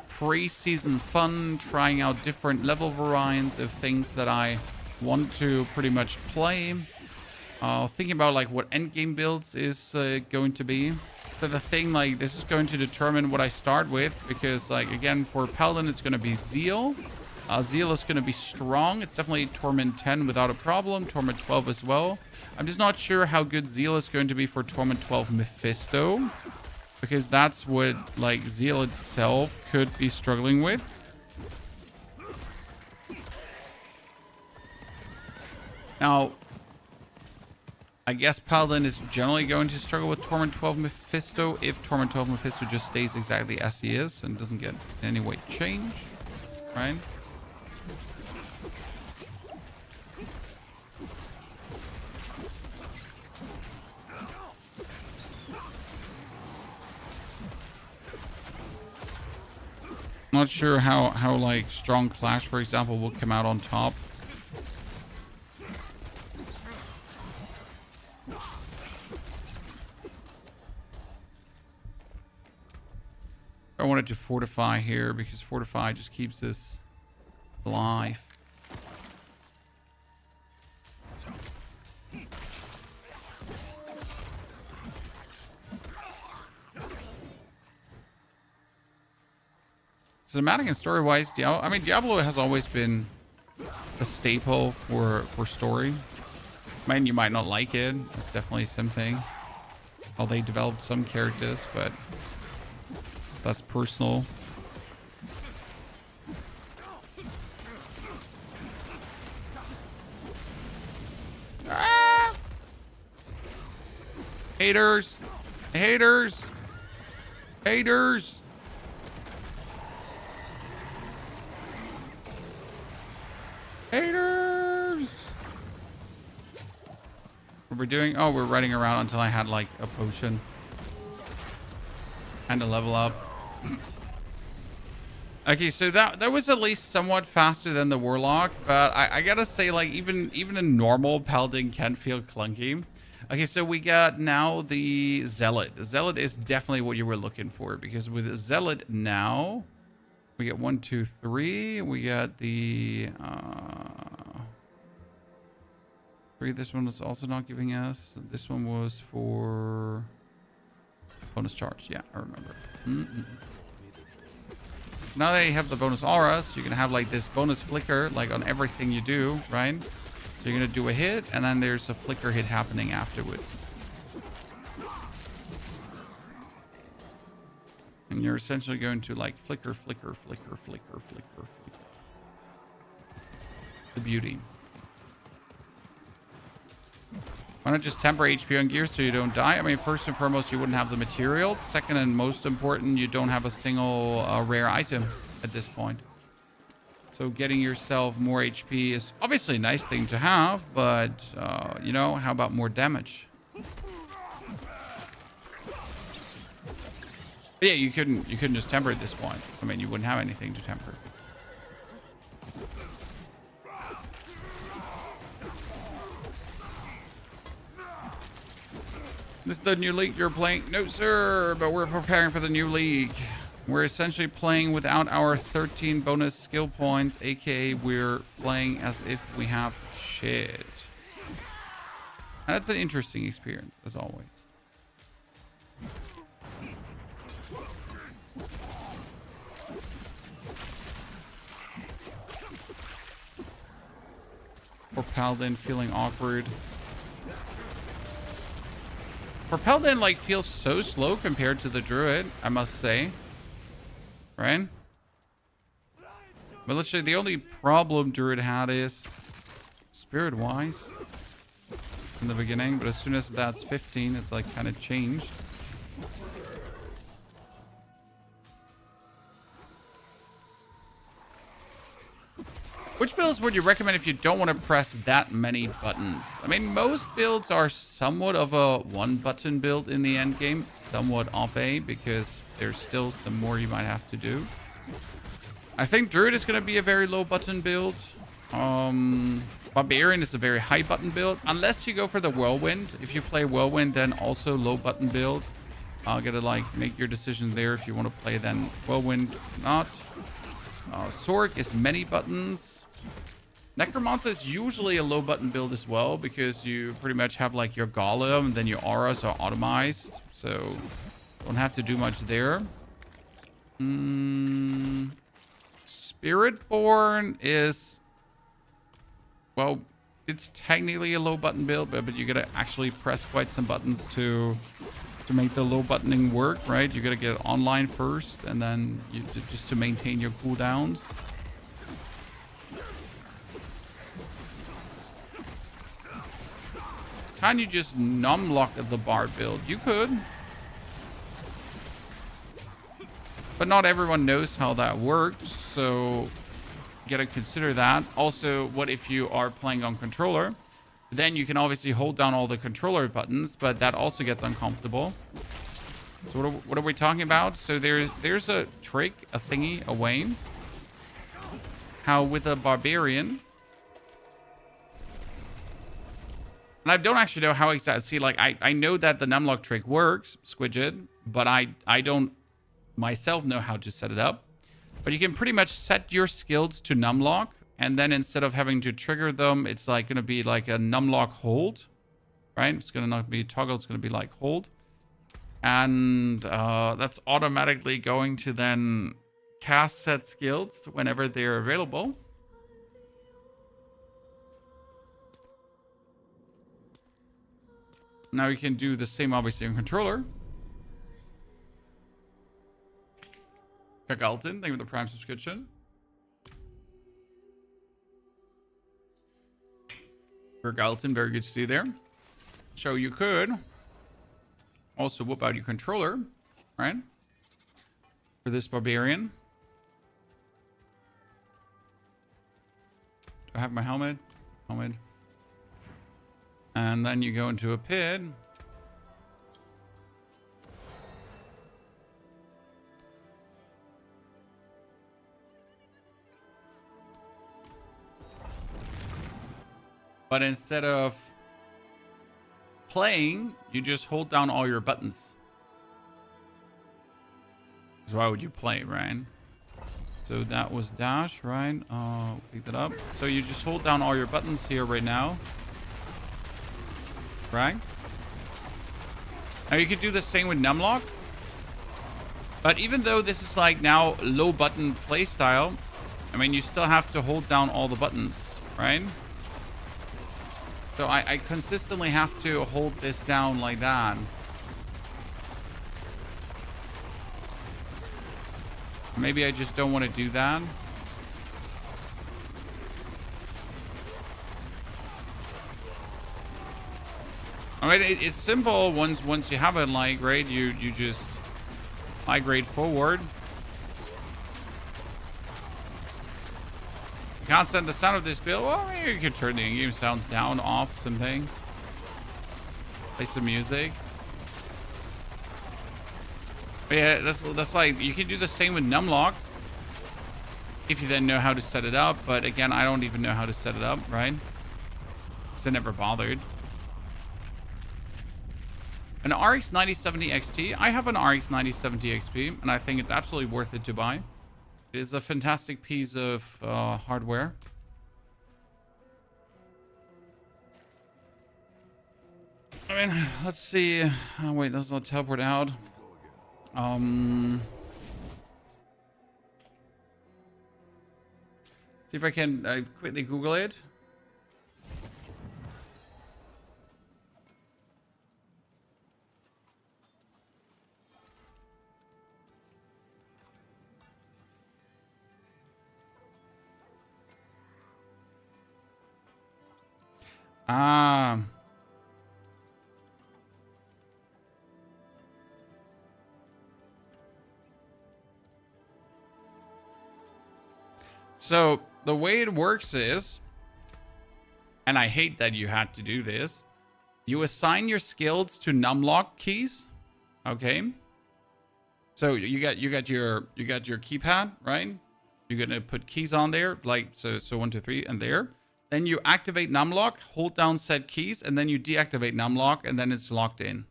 pre-season fun, trying out different level variants of things that I want to pretty much play. Thinking about like what endgame builds is going to be. So the thing, like, this is going to determine what I start with, because like, again, for Paladin, it's going to be Zeal. Zeal is going to be strong. It's definitely Torment 10 without a problem. Torment 12 as well. I'm just not sure how good Zeal is going to be for Torment 12 Mephisto, because that's what, like, Zeal itself could be struggling with. Now, I guess Paladin is generally going to struggle with Torment 12 Mephisto if Torment 12 Mephisto just stays exactly as he is and doesn't get in any way changed, right? Not sure how like strong Clash, for example, will come out on top. I wanted to fortify here because fortify just keeps this alive. Cinematic and story-wise, Diablo has always been a staple for story. I mean, you might not like it. It's definitely something. How they developed some characters, but that's personal. Ah! Haters! Haters! Haters! Haters! What we're doing? Oh, we're running around until I had like a potion. And a level up. Okay, so that was at least somewhat faster than the Warlock, but I gotta say, like, even a normal Paladin can feel clunky. Okay, so we got now the Zealot. Zealot is definitely what you were looking for, because with Zealot now, we get 1, 2, 3. We got the 3. This one was also not giving us. This one was for bonus charge. Yeah, I remember. Now they have the bonus auras. You can have like this bonus flicker like on everything you do, right? So you're gonna do a hit, and then there's a flicker hit happening afterwards. And you're essentially going to like flicker, flicker, flicker, flicker, flicker, flicker. The beauty. Why not just temper HP on gear so you don't die? I mean, first and foremost, you wouldn't have the materials. Second and most important, you don't have a single rare item at this point. So getting yourself more HP is obviously a nice thing to have, but, you know, how about more damage? But yeah, you couldn't just temper at this point. I mean, you wouldn't have anything to temper. This is the new league you're playing? No, sir, but we're preparing for the new league. We're essentially playing without our 13 bonus skill points, aka we're playing as if we have shit. And that's an interesting experience, as always. Poor Paladin feeling awkward. For Paladin, like, feels so slow compared to the Druid, I must say. Right? But literally, the only problem Druid had is spirit-wise in the beginning. But as soon as that's 15, it's, like, kind of changed. Which builds would you recommend if you don't want to press that many buttons? I mean, most builds are somewhat of a one-button build in the end game. Somewhat off a, because there's still some more you might have to do. I think Druid is going to be a very low-button build. Barbarian is a very high-button build. Unless you go for the Whirlwind. If you play Whirlwind, then also low-button build. I'll get to, like, make your decision there if you want to play then Whirlwind or not. Sork is many buttons. Necromancer is usually a low button build as well, because you pretty much have like your golem and then your auras are automized, so don't have to do much there. Spiritborn is, well, it's technically a low button build, but you gotta actually press quite some buttons to make the low buttoning work, right? You gotta get it online first, and then you just to maintain your cooldowns. Can you just numlock the bar build? You could. But not everyone knows how that works, so you gotta consider that. Also, what if you are playing on controller? Then you can obviously hold down all the controller buttons, but that also gets uncomfortable. So what are we talking about? So there's a trick, a thingy, a way. How with a barbarian, and I don't actually know how exactly. See, like I know that the numlock trick works, Squidget, but I don't myself know how to set it up. But you can pretty much set your skills to numlock, and then instead of having to trigger them, it's like gonna be like a numlock hold, right? It's gonna not be toggle. It's gonna be like hold. And that's automatically going to then cast set skills whenever they're available. Now you can do the same obviously on controller. Kagalton, thank you for the Prime subscription. Kagalton, very good to see you there. So you could also whip out your controller, right? For this barbarian. Do I have my helmet? Helmet. And then you go into a pit. But instead of playing, you just hold down all your buttons. So why would you play, right? So that was dash, right? Pick that up. So you just hold down all your buttons here right now. Right? Now you could do the same with numlock. But even though this is like now low button play style, I mean, you still have to hold down all the buttons, right? So I consistently have to hold this down like that. Maybe I just don't want to do that. I mean, it's simple once you have it, like, right? You just migrate forward. You can't send the sound of this build. Well, maybe you could turn the in-game sounds down, off, something. Play some music. But yeah, that's like, you can do the same with numlock if you then know how to set it up. But again, I don't even know how to set it up, right? Because I never bothered. An RX 9070 XT. I have an RX 9070 XP, and I think it's absolutely worth it to buy. It is a fantastic piece of hardware. I mean, let's see. Oh, wait, let's not teleport out. See if I can quickly Google it. So the way it works is, and I hate that you had to do this, you assign your skills to numlock keys. Okay. So you got your keypad, right? You're gonna put keys on there, like so 1, 2, 3, and there. Then you activate numlock, hold down set keys, and then you deactivate numlock, and then it's locked in.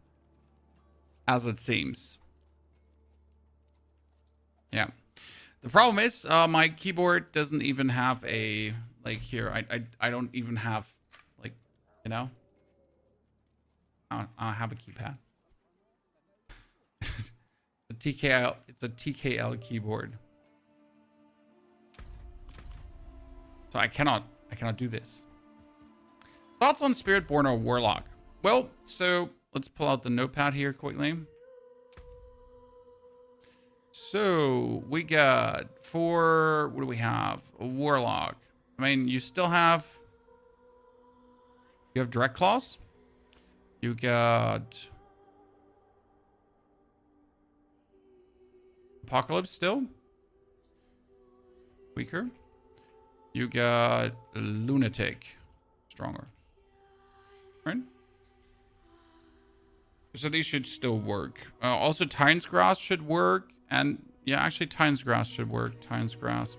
As it seems. Yeah. The problem is my keyboard doesn't even have a, like, here. I don't even have, like, you know. I don't have a keypad. It's a TKL keyboard. So I cannot do this. Thoughts on Spiritborn or Warlock? Well, so let's pull out the notepad here quickly. So we got what do we have? A Warlock. I mean, you have Direct Claws. You got Apocalypse still. Weaker. You got Lunatic. Stronger. Right? So these should still work. Also, Titan's Grasp should work. And yeah, actually Titan's Grasp should work. Titan's Grasp.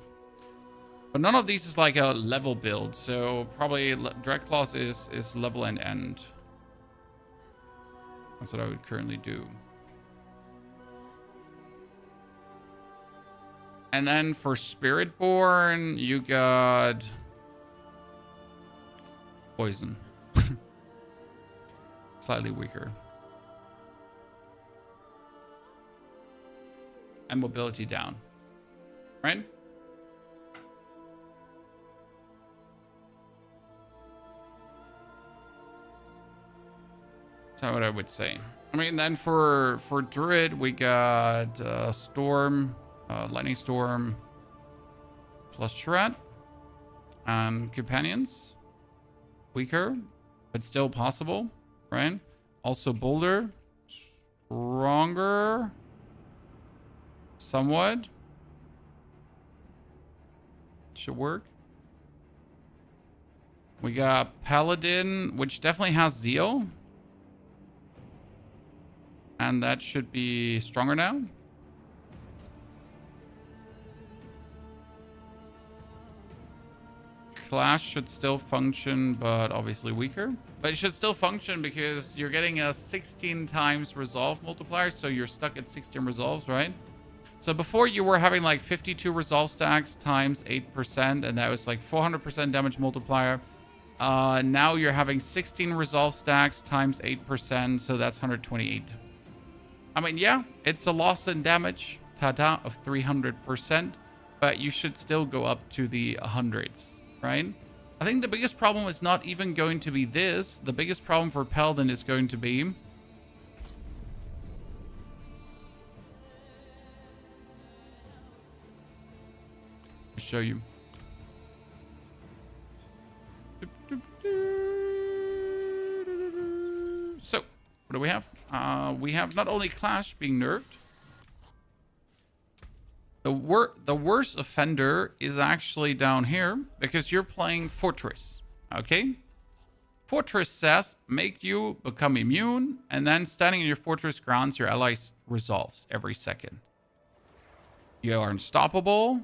But none of these is like a level build. So probably Dreadclaws is level and end. That's what I would currently do. And then for Spiritborn, you got Poison. Slightly weaker. And mobility down. Right? That's what I would say. I mean, then for Druid, we got Storm, Lightning Storm, plus Shred, and Companions. Weaker, but still possible, right? Also Boulder, stronger, somewhat. Should work. We got Paladin, which definitely has Zeal. And that should be stronger now. Clash should still function, but obviously weaker. But it should still function because you're getting a 16 times resolve multiplier, so you're stuck at 16 resolves, right? So before you were having like 52 resolve stacks times 8%, and that was like 400% damage multiplier. Now you're having 16 resolve stacks times 8%, so that's 128. I mean, yeah, it's a loss in damage, ta-da, of 300%, but you should still go up to the hundreds, right? I think the biggest problem is not even going to be this. The biggest problem for Paladin is going to be... I'll show you. So, what do we have? We have not only Clash being nerfed. The worst offender is actually down here because you're playing Fortress. Okay? Fortress says make you become immune, and then standing in your fortress grants your allies resolves every second. You are unstoppable,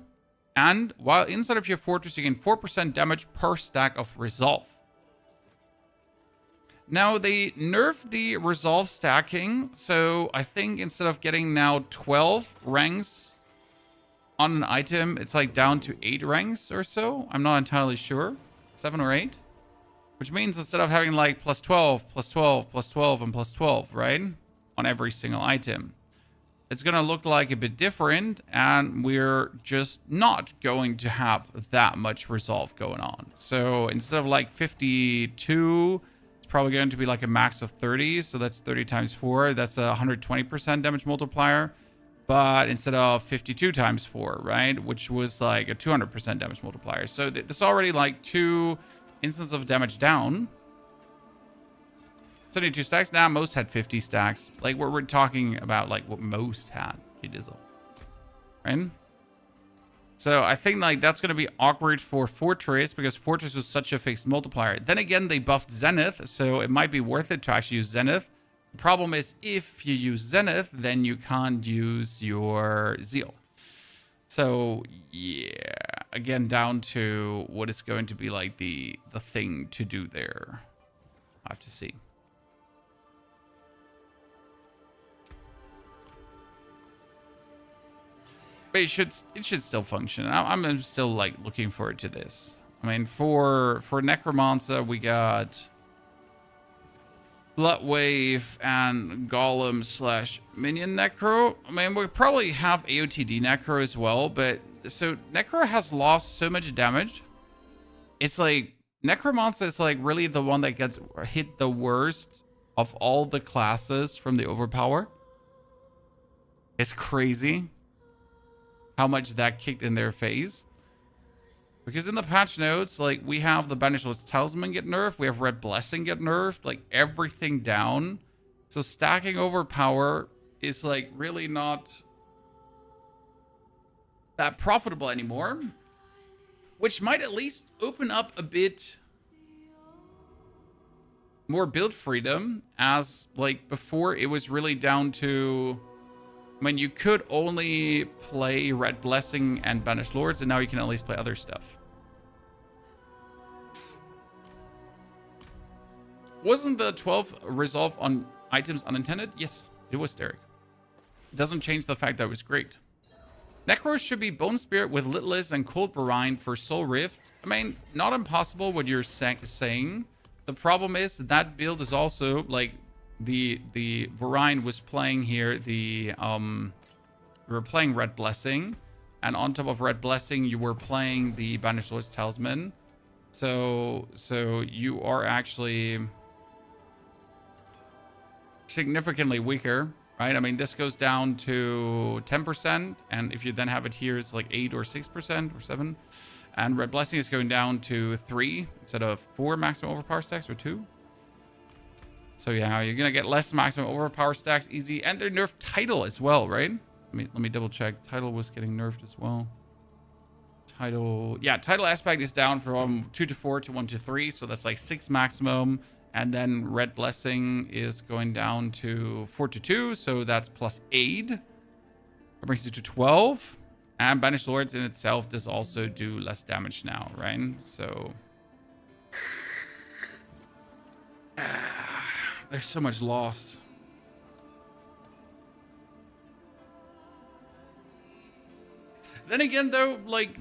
and while inside of your fortress, you gain 4% damage per stack of resolve. Now, they nerfed the resolve stacking, so I think instead of getting now 12 ranks on an item, it's like down to 8 ranks or so. I'm not entirely sure. 7 or 8. Which means instead of having like plus 12, plus 12, plus 12, and plus 12, right? On every single item. It's going to look like a bit different, and we're just not going to have that much resolve going on. So instead of like 52... probably going to be like a max of 30, so that's 30 times 4. That's a 120% damage multiplier, but instead of 52 times 4, right, which was like a 200% damage multiplier. So this already like 2 instances of damage down. 72 stacks. Now most had 50 stacks. Like we're talking about like what most had. Dizzle, right? So I think like that's going to be awkward for Fortress because Fortress was such a fixed multiplier. Then again, they buffed Zenith, so it might be worth it to actually use Zenith. The problem is if you use Zenith, then you can't use your Zeal. So yeah, again, down to what is going to be like the thing to do there. I have to see. But it should still function. I'm still like looking forward to this. I mean, for Necromancer, we got Bloodwave and Golem / Minion Necro. I mean, we probably have AOTD Necro as well, but so Necro has lost so much damage. It's like Necromancer is like really the one that gets hit the worst of all the classes from the overpower. It's crazy how much that kicked in their face. Because in the patch notes, like, we have the Banished Lord's Talisman get nerfed. We have Red Blessing get nerfed. Like, everything down. So stacking overpower is, like, really not that profitable anymore. Which might at least open up a bit more build freedom. As, like, before it was really down to... I mean, you could only play Red Blessing and Banished Lords, and now you can at least play other stuff. Wasn't the 12 resolve on items unintended? Yes, it was, Derek. It doesn't change the fact that it was great. Necros should be Bone Spirit with Litless and Cold Varine for Soul Rift. I mean, not impossible what you're saying. The problem is that build is also, like... The Varine was playing here we were playing Red Blessing, and on top of Red Blessing you were playing the Banished Lord's Talisman, so you are actually significantly weaker, right? I mean, this goes down to 10%, and if you then have it here, it's like 8 or 6% or 7, and Red Blessing is going down to 3 instead of 4 maximum overpower stacks, or 2. So yeah, you're gonna get less maximum overpower stacks easy, and their nerfed title as well, right? Let me double check. Title was getting nerfed as well. Title aspect is down from 2 to 4 to 1 to 3, so that's like 6 maximum. And then Red Blessing is going down to 4 to 2, so that's plus 8. That brings you to 12. And Banished Lords in itself does also do less damage now, right? So there's so much lost. Then again, though, like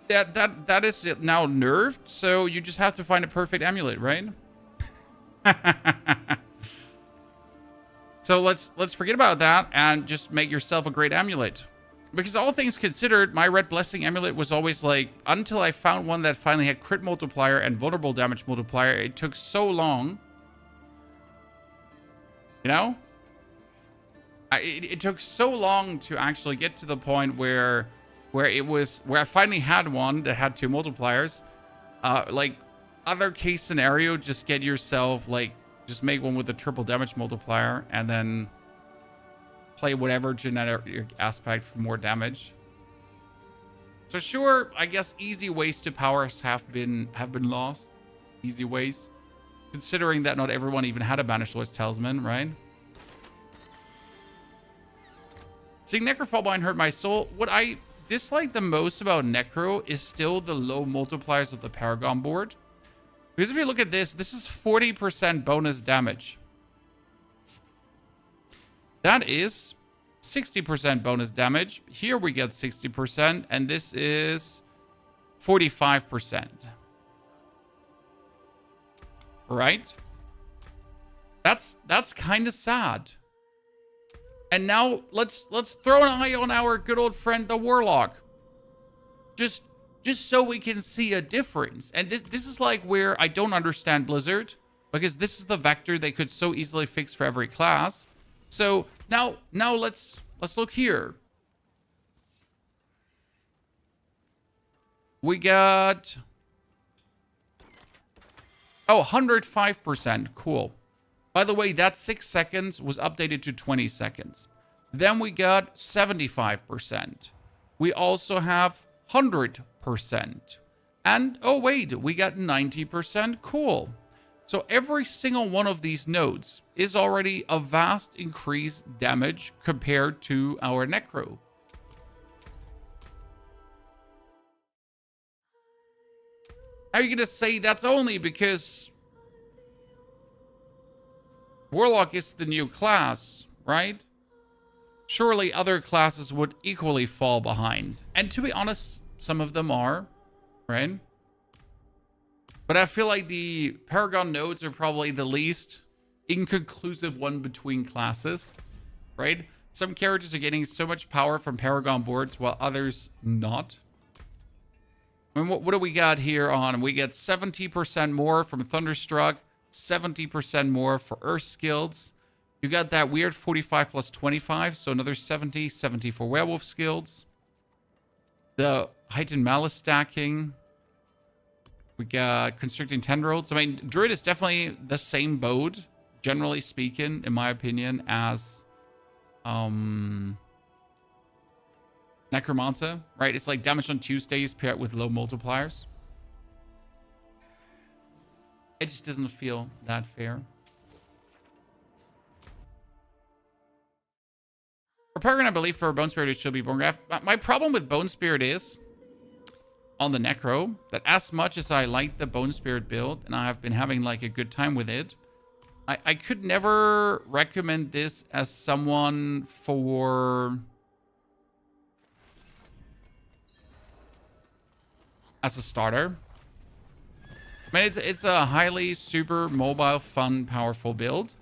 that is now nerfed, so you just have to find a perfect amulet, right? So let's forget about that and just make yourself a great amulet. Because all things considered, my Red Blessing amulet was always like, until I found one that finally had crit multiplier and vulnerable damage multiplier, it took so long. You know? It took so long to actually get to the point where I finally had one that had 2 multipliers. Like, other case scenario, just get yourself, like, just make one with a triple damage multiplier and then play whatever genetic aspect for more damage. So sure, I guess easy ways to powers have been lost. Easy ways. Considering that not everyone even had a Banished Lord's Talisman, right? Seeing Necro fall behind hurt my soul. What I dislike the most about Necro is still the low multipliers of the Paragon board. Because if you look at this is 40% bonus damage. That is 60% bonus damage. Here we get 60%, and this is 45%. Right? That's kind of sad. And now let's throw an eye on our good old friend the Warlock. Just so we can see a difference. And this is like where I don't understand Blizzard, because this is the vector they could so easily fix for every class. So now let's look here. We got 105%. Cool. By the way, that 6 seconds was updated to 20 seconds. Then we got 75%. We also have 100%. And, oh wait, we got 90%. Cool. So every single one of these nodes is already a vast increased damage compared to our Necro. Now you're going to say that's only because Warlock is the new class, right? Surely other classes would equally fall behind. And to be honest, some of them are, right? But I feel like the Paragon nodes are probably the least inconclusive one between classes, right? Some characters are getting so much power from Paragon boards while others not. I mean, what do we got here on? We get 70% more from Thunderstruck, 70% more for Earth Skills. You got that weird 45 plus 25, so another 70 for Werewolf Skills. The heightened malice stacking. We got Constricting Tendrils. I mean, Druid is definitely the same boat, generally speaking, in my opinion, as Necromancer, right? It's like damage on Tuesdays paired with low multipliers. It just doesn't feel that fair. For Peregrine, I believe for Bone Spirit, it should be Bone Graft. My problem with Bone Spirit is, on the Necro, that as much as I like the Bone Spirit build, and I have been having like a good time with it, I could never recommend this as someone for... as a starter. I mean, it's a highly super mobile, fun, powerful build,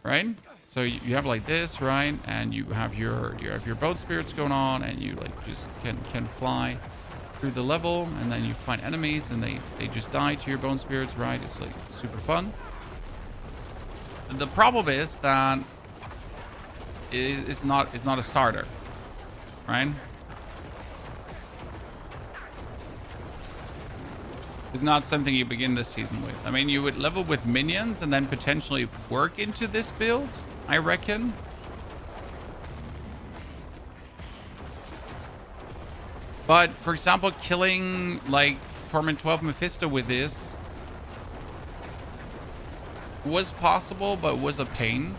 right? So you have like this, right? And you have your boat spirits going on, and you like just can fly through the level, and then you find enemies, and they just die to your bone spirits, right? It's like super fun. The problem is that it's not a starter, right? It's not something you begin this season with. I mean, you would level with minions and then potentially work into this build, I reckon. But, for example, killing, like, Torment 12 Mephisto with this was possible, but was a pain.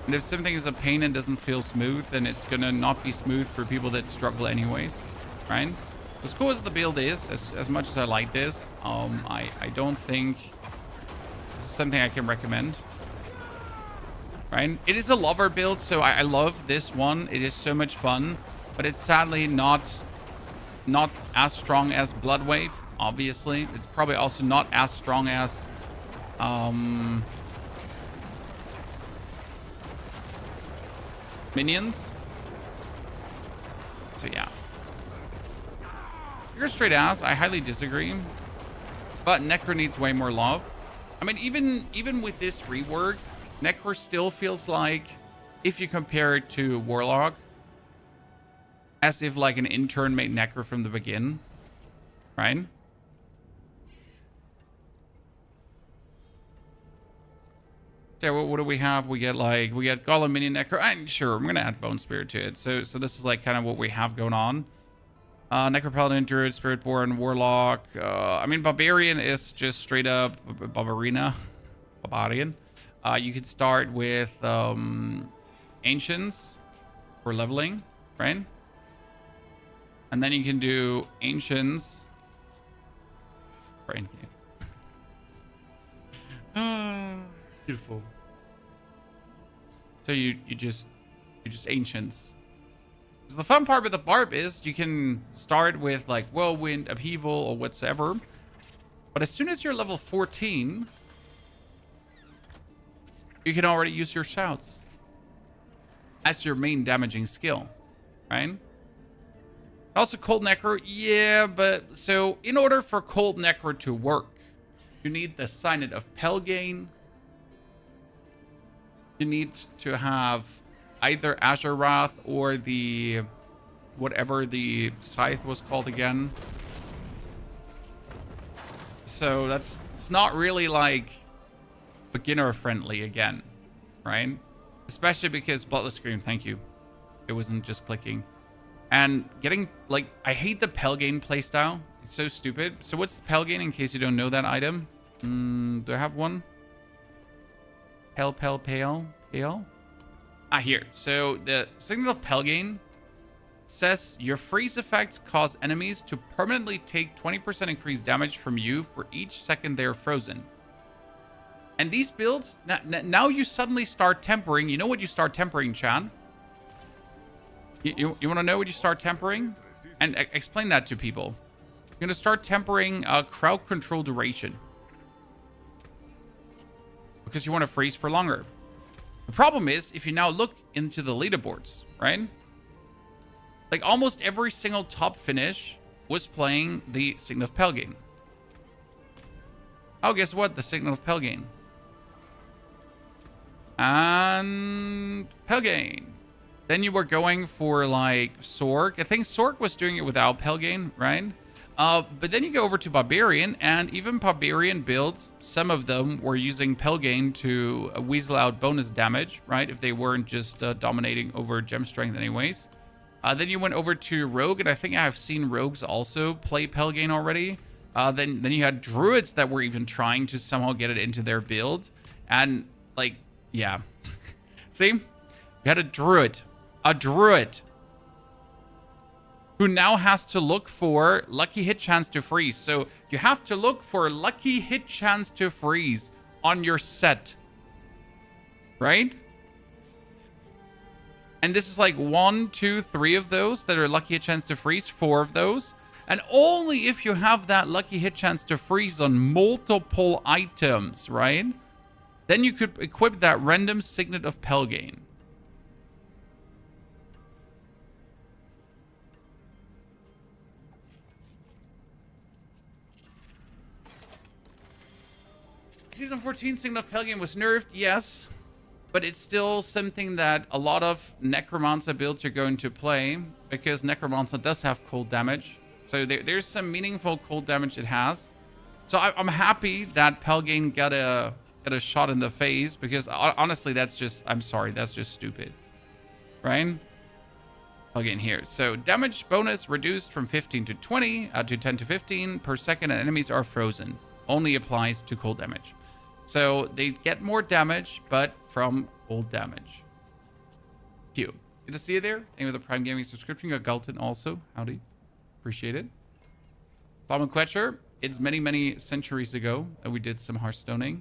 And if something is a pain and doesn't feel smooth, then it's gonna not be smooth for people that struggle anyways, right? As cool as the build is, as much as I like this, I don't think this is something I can recommend. Right? It is a lover build, so I love this one. It is so much fun, but it's sadly not as strong as Bloodwave, obviously. It's probably also not as strong as Minions. So yeah. You're straight ass. I highly disagree. But Necro needs way more love. I mean, even with this rework, Necro still feels like, if you compare it to Warlock, as if like an intern made Necro from the begin, right? So what do we have? We get Golem Minion Necro. Sure, I'm gonna add Bone Spirit to it. So this is like kind of what we have going on. Necro Paladin, Druid, Spiritborn, Warlock. I mean, Barbarian is just straight up Barbarian. You could start with Ancients for leveling, right? And then you can do Ancients for endgame. Beautiful. So you just Ancients. So the fun part with the Barb is you can start with like Whirlwind, Upheaval, or whatsoever. But as soon as you're level 14, you can already use your Shouts as your main damaging skill, right? Also Cold Necro, yeah, but so in order for Cold Necro to work, you need the Signet of Pelgain. You need to have either Azure Wrath or the whatever the scythe was called again. So it's not really like beginner friendly again, right? Especially because Bloodless Scream, thank you. It wasn't just clicking. And getting like, I hate the Pelgain playstyle. It's so stupid. So what's Pelgain in case you don't know that item? Do I have one? Pale. Here. So the Signet of Pelgain says your freeze effects cause enemies to permanently take 20% increased damage from you for each second they are frozen. And these builds, now you suddenly start tempering. You know what you start tempering, Chan? You want to know what you start tempering? And explain that to people. You're going to start tempering crowd control duration. Because you want to freeze for longer. The problem is, if you now look into the leaderboards, right? Like almost every single top finish was playing the Signet of Pelgain. Oh, guess what? The Signet of Pelgain. And Pelgain. Then you were going for like Sork. I think Sork was doing it without Pelgain, right? But then you go over to Barbarian, and even Barbarian builds, some of them were using Pelgain to weasel out bonus damage, right? If they weren't just dominating over gem strength anyways. Then you went over to Rogue, and I think I've seen Rogues also play Pelgain already. Then you had Druids that were even trying to somehow get it into their build. And, like, yeah. See? You had a Druid. A Druid. Who now has to look for lucky hit chance to freeze. So you have to look for lucky hit chance to freeze on your set. Right? And this is like 1, 2, 3 of those that are lucky hit chance to freeze, 4 of those. And only if you have that lucky hit chance to freeze on multiple items, right? Then you could equip that random Signet of Pelgain. Season 14 Signet of Pelgain was nerfed, yes. But it's still something that a lot of Necromancer builds are going to play, because Necromancer does have cold damage. So there's some meaningful cold damage it has. So I'm happy that Pelgain got a shot in the face, because honestly, that's just, I'm sorry, that's just stupid. Right? Pelgain here. So damage bonus reduced from 15 to 20, to 10 to 15 per second, and enemies are frozen. Only applies to cold damage. So they get more damage, but from cold damage. Cute. Good to see you there. Thank you for the Prime Gaming subscription. You got Galton also. Howdy. Appreciate it. Bomb and Quetcher. It's many, many centuries ago that we did some Hearthstoning.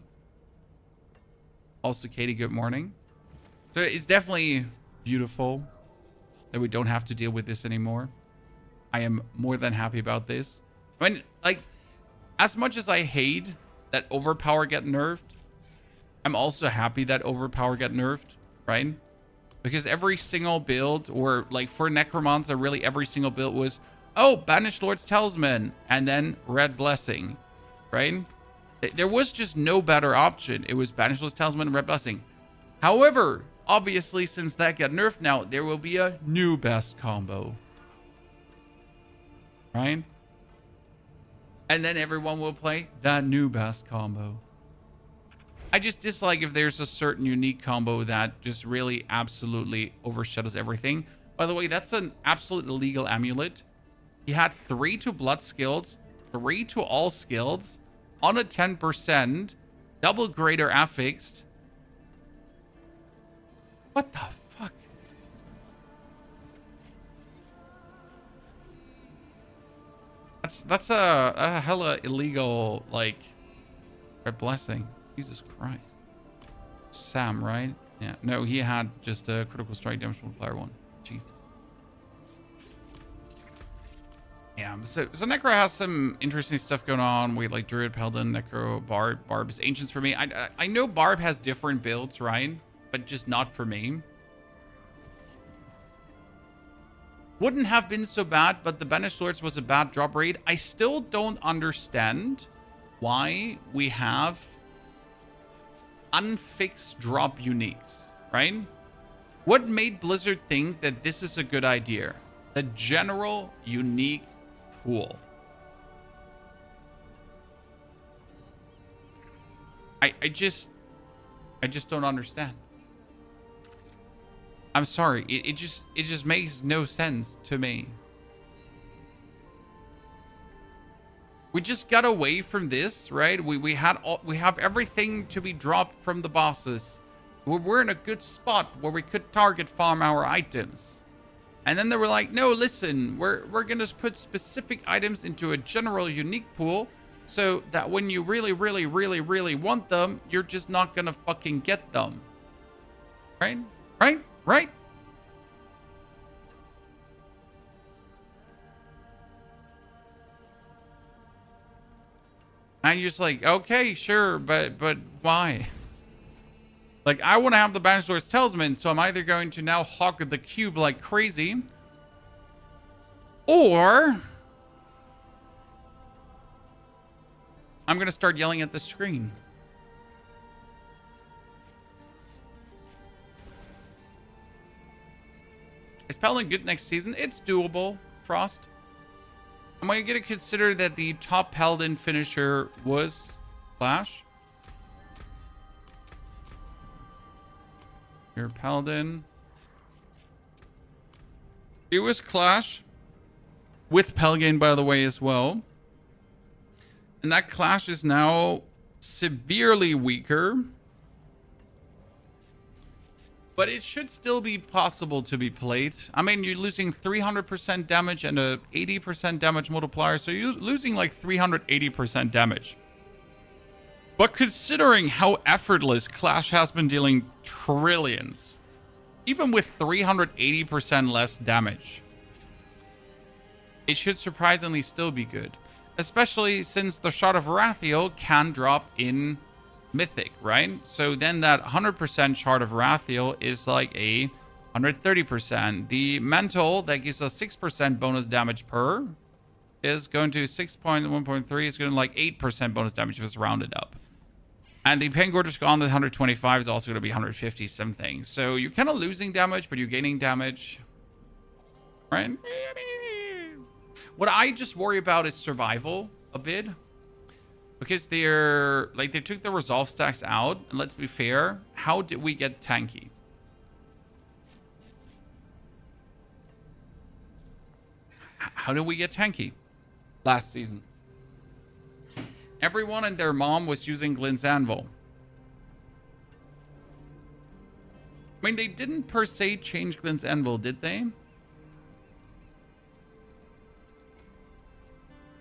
Also, Katie, good morning. So it's definitely beautiful that we don't have to deal with this anymore. I am more than happy about this. I mean, like, as much as I hate that Overpower get nerfed, I'm also happy that Overpower get nerfed, right? Because every single build, or like for Necromancer, really every single build was, oh, Banished Lord's Talisman, and then Red Blessing, right? There was just no better option. It was Banished Lord's Talisman and Red Blessing. However, obviously, since that got nerfed now, there will be a new best combo, right? And then everyone will play that new best combo. I just dislike if there's a certain unique combo that just really absolutely overshadows everything. By the way, that's an absolute illegal amulet. He had 3 to blood skills, 3 to all skills, on a 10%, double greater affixed. What the fuck? That's a hella illegal, like, Red Blessing. Jesus Christ. Sam, right? Yeah. No, he had just a critical strike damage multiplier 1. Jesus. Yeah, so Necro has some interesting stuff going on. We like Druid, Paladin, Necro, Barb. Barb is Ancients for me. I know Barb has different builds, right? But just not for me. Wouldn't have been so bad, but the Banished Lords was a bad drop rate. I still don't understand why we have unfixed drop uniques, right? What made Blizzard think that this is a good idea? The general unique pool. I just don't understand. I'm sorry. It just makes no sense to me. We just got away from this, right? We have everything to be dropped from the bosses. We're in a good spot where we could target farm our items. And then they were like, no, listen, we're gonna put specific items into a general unique pool so that when you really, really, really, really want them, you're just not gonna fucking get them. Right? Right? Right? And you're just like, okay, sure, but why? Like, I want to have the Banished Lord's Talisman, so I'm either going to now hog the cube like crazy, or I'm going to start yelling at the screen. Is Paladin good next season? It's doable, Frost. Am I going to consider that the top Paladin finisher was Flash? Your Paladin. It was Clash. With Pelgain, by the way, as well. And that Clash is now severely weaker. But it should still be possible to be played. I mean, you're losing 300% damage and a 80% damage multiplier. So you're losing like 380% damage. But considering how effortless Clash has been dealing trillions, even with 380% less damage, it should surprisingly still be good. Especially since the Shard of Rathiel can drop in Mythic, right? So then that 100% Shard of Rathiel is like a 130%. The Mantle that gives us 6% bonus damage per is going to 6.1.3 is going to like 8% bonus damage if it's rounded up. And the Pain Gorger's Gauntlet 125 is also going to be 150 something. So you're kind of losing damage, but you're gaining damage. Right? What I just worry about is survival a bit. Because they're like they took the resolve stacks out. And let's be fair, how did we get tanky? How did we get tanky last season? Everyone and their mom was using Glenn's Anvil. I mean, they didn't per se change Glenn's Anvil, did they?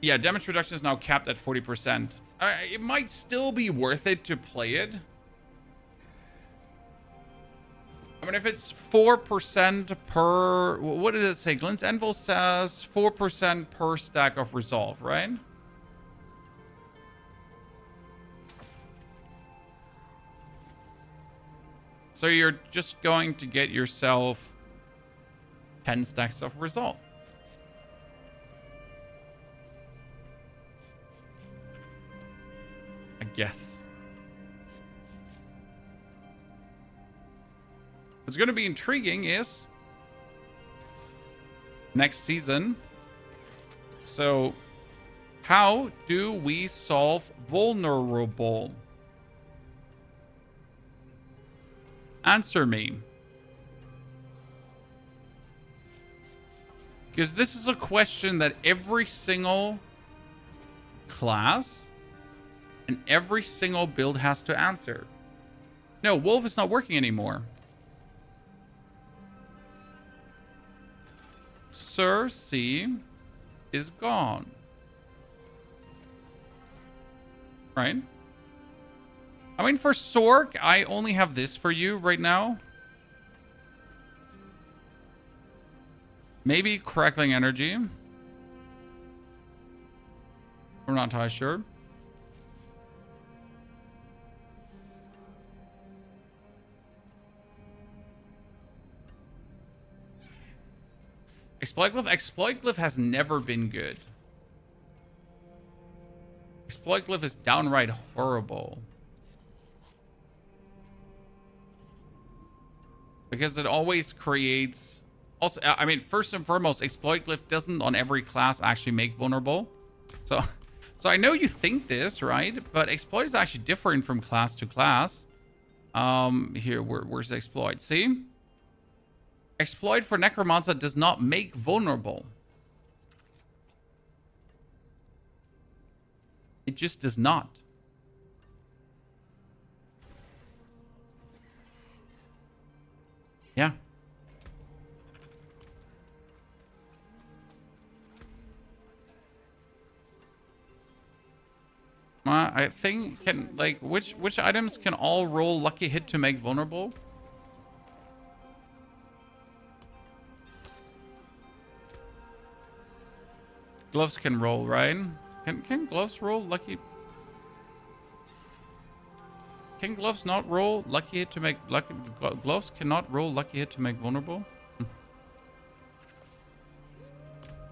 Yeah, damage reduction is now capped at 40%. It might still be worth it to play it. I mean, if it's 4% per... What did it say? Glenn's Anvil says 4% per stack of resolve, right? So you're just going to get yourself 10 stacks of resolve. I guess. What's going to be intriguing is next season. So how do we solve vulnerable? Answer me. Because this is a question that every single class and every single build has to answer. No, Wolf is not working anymore. Cersei is gone. Right? I mean, for Sork, I only have this for you right now. Maybe Crackling Energy. We're not entirely sure. Exploit Glyph has never been good. Exploit Glyph is downright horrible. Because it always creates... Also, I mean, first and foremost, Exploit Glyph doesn't on every class actually make vulnerable. So I know you think this, right? But Exploit is actually different from class to class. Here, where's the Exploit? See? Exploit for Necromancer does not make vulnerable. It just does not. Yeah. I think can like which items can all roll lucky hit to make vulnerable? Gloves can roll, right? Can gloves roll lucky? Can gloves not roll lucky hit to make lucky? Gloves cannot roll lucky hit to make vulnerable.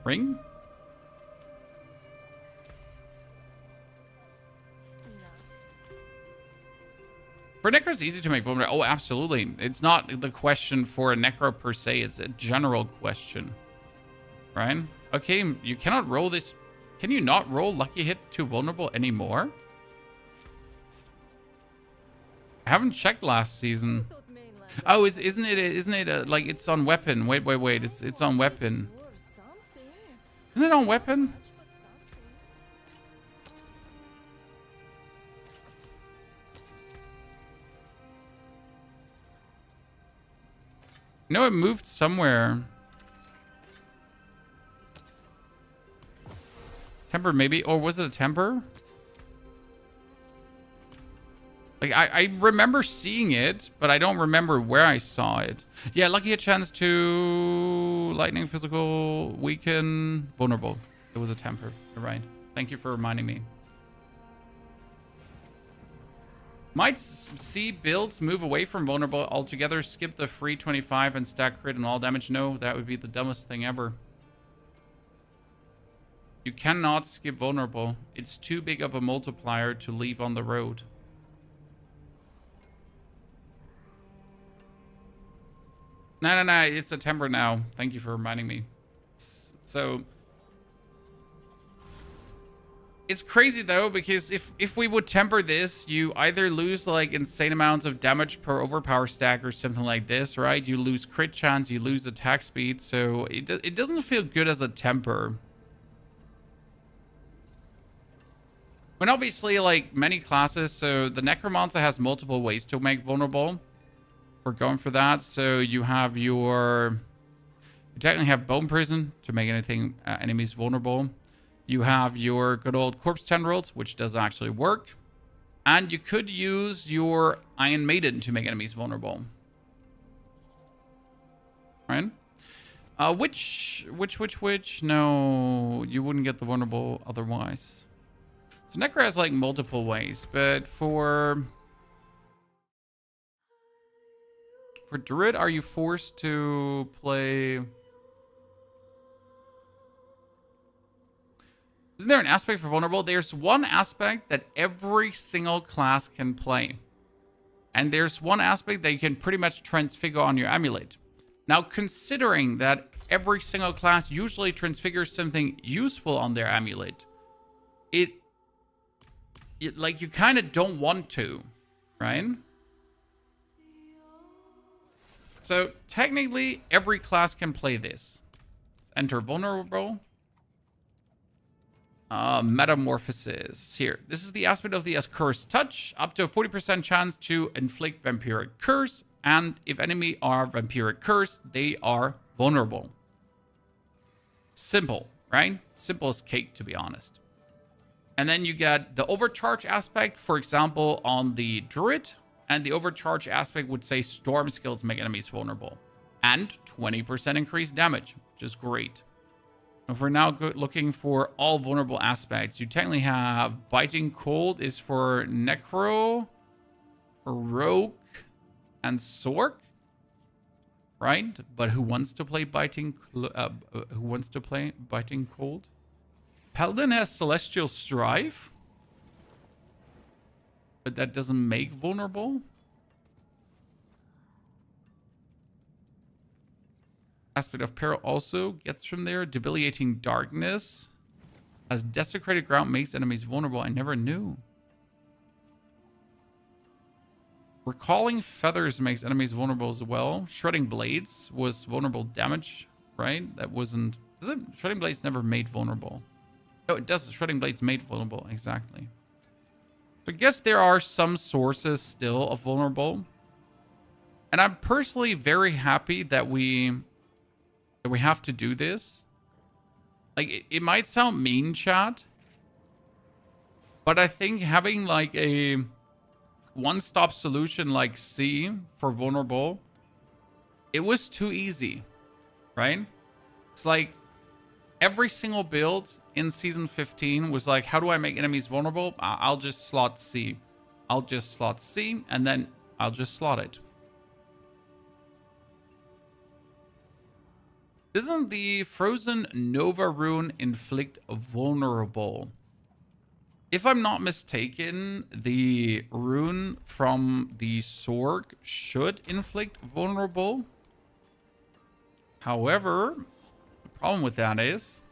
Ring? For Necro, it's easy to make vulnerable. Oh, absolutely. It's not the question for a Necro per se. It's a general question. Right? Okay, you cannot roll this. Can you not roll Lucky Hit to vulnerable anymore? I haven't checked last season. Oh, isn't it like it's on weapon? Wait. It's on weapon. Isn't it on weapon? No, it moved somewhere. Temper maybe, or was it a temper? Like I remember seeing it, but I don't remember where I saw it. Yeah, lucky hit chance to lightning, physical, weaken, vulnerable. It was a temper. You're right. Thank you for reminding me. Might see builds move away from vulnerable altogether, skip the free 25 and stack crit and all damage? No, that would be the dumbest thing ever. You cannot skip vulnerable. It's too big of a multiplier to leave on the road. No, it's September now. Thank you for reminding me. So it's crazy though, because if we would temper this, you either lose like insane amounts of damage per overpower stack or something like this, right? You lose crit chance, you lose attack speed, so it doesn't feel good as a temper. When obviously, like many classes, so the Necromancer has multiple ways to make vulnerable. We're going for that. So you have you technically have Bone Prison to make anything enemies vulnerable. You have your good old Corpse Tendrils, which does actually work. And you could use your Iron Maiden to make enemies vulnerable. Right? Which? No, you wouldn't get the vulnerable otherwise. So Necro has like multiple ways, but for Druid, are you forced to play? Isn't there an aspect for vulnerable? There's one aspect that every single class can play. And there's one aspect that you can pretty much transfigure on your amulet. Now, considering that every single class usually transfigures something useful on their amulet, it like you kind of don't want to, right? So technically, every class can play this. Let's enter vulnerable. Metamorphosis. Here. This is the aspect of the Accursed Touch. Up to a 40% chance to inflict Vampiric Curse. And if enemy are Vampiric Curse, they are vulnerable. Simple, right? Simple as cake, to be honest. And then you get the Overcharge aspect, for example, on the Druid. And the Overcharge aspect would say Storm skills make enemies vulnerable. And 20% increased damage, which is great. If we're now looking for all vulnerable aspects, you technically have Biting Cold is for Necro, Rogue, and Sork, right? But who wants to play Biting Cold? Paladin has Celestial Strife, but that doesn't make vulnerable. Aspect of Peril also gets from there. Debilitating Darkness. As Desecrated Ground makes enemies vulnerable. I never knew. Recalling Feathers makes enemies vulnerable as well. Shredding Blades was vulnerable damage, right? That wasn't... Is it? Shredding Blades never made vulnerable. No, it does. Shredding Blades made vulnerable. Exactly. So I guess there are some sources still of vulnerable. And I'm personally very happy that we have to do this. Like, it might sound mean, chat, but I think having like a one-stop solution like C for vulnerable, it was too easy, right? It's like every single build in season 15 was like, how do I make enemies vulnerable? I'll just slot C. I'll just slot C, and then I'll just slot it. Doesn't the Frozen Nova Rune inflict vulnerable? If I'm not mistaken, the rune from the Sorg should inflict vulnerable. However, the problem with that is...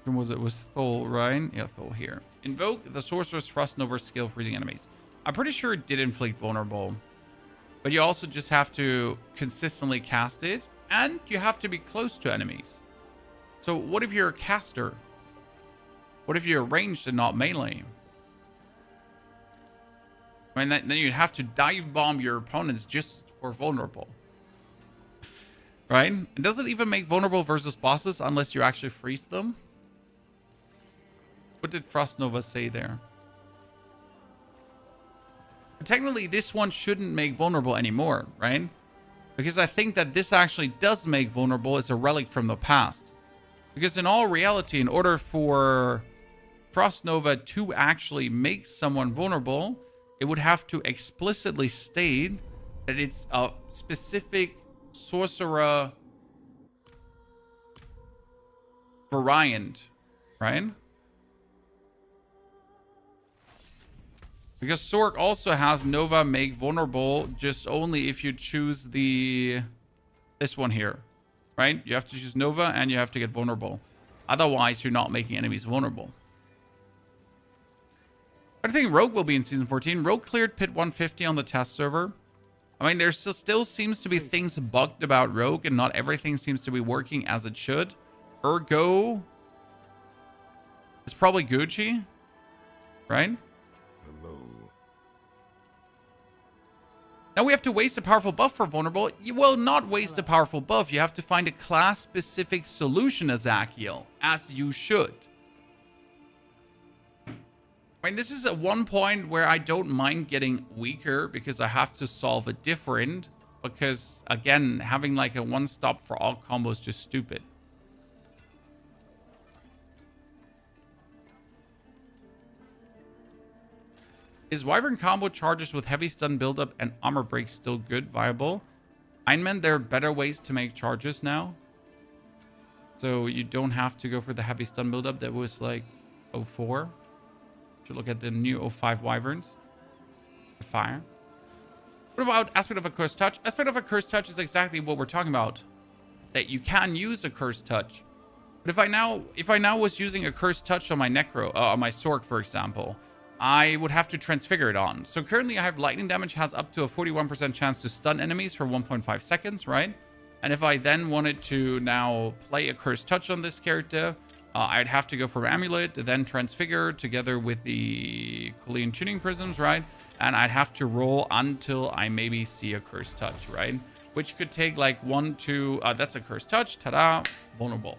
Was it was Thol, right? Yeah, Thol here. Invoke the Sorcerer's Frost Nova skill, freezing enemies. I'm pretty sure it did inflict vulnerable. But you also just have to consistently cast it. And you have to be close to enemies. So what if you're a caster? What if you're ranged and not melee? I mean, then you'd have to dive bomb your opponents just for vulnerable. Right? It doesn't even make vulnerable versus bosses unless you actually freeze them. What did Frost Nova say there? Technically, this one shouldn't make vulnerable anymore, right? Because I think that this actually does make vulnerable as a relic from the past. Because in all reality, in order for Frost Nova to actually make someone vulnerable, it would have to explicitly state that it's a specific sorcerer variant, right? Because Sorg also has Nova make vulnerable just only if you choose this one here, right? You have to choose Nova and you have to get vulnerable. Otherwise, you're not making enemies vulnerable. I think Rogue will be in Season 14. Rogue cleared Pit 150 on the test server. I mean, there still seems to be things bugged about Rogue and not everything seems to be working as it should. Ergo, it's probably Gucci, right? Now we have to waste a powerful buff for vulnerable. You will not waste a powerful buff. You have to find a class-specific solution, Ezekiel, as you should. I mean, this is at one point where I don't mind getting weaker because I have to solve it different. Because, again, having like a one-stop for all combo is just stupid. Is Wyvern combo charges with heavy stun buildup and armor break still good, viable? Ironman, there are better ways to make charges now. So you don't have to go for the heavy stun buildup that was like 04. Should look at the new 05 Wyverns. The fire. What about Aspect of a Cursed Touch? Aspect of a Cursed Touch is exactly what we're talking about. That you can use a Cursed Touch. But if I now was using a Cursed Touch on my Necro, on my Sorg, for example, I would have to transfigure it on. So currently I have lightning damage has up to a 41% chance to stun enemies for 1.5 seconds, right? And if I then wanted to now play a Cursed Touch on this character, I'd have to go for Amulet, then Transfigure together with the Kulian Tuning Prisms, right? And I'd have to roll until I maybe see a Cursed Touch, right? Which could take like 1, 2, that's a Cursed Touch, ta-da, vulnerable.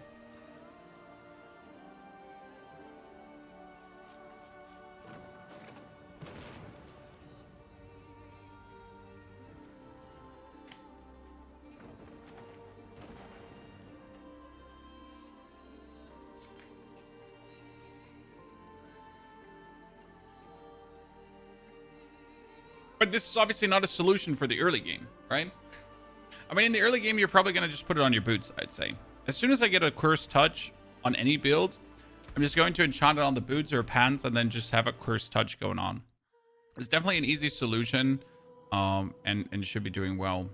But this is obviously not a solution for the early game, right? I mean, in the early game, you're probably going to just put it on your boots, I'd say. As soon as I get a Cursed Touch on any build, I'm just going to enchant it on the boots or pants and then just have a Cursed Touch going on. It's definitely an easy solution and should be doing well.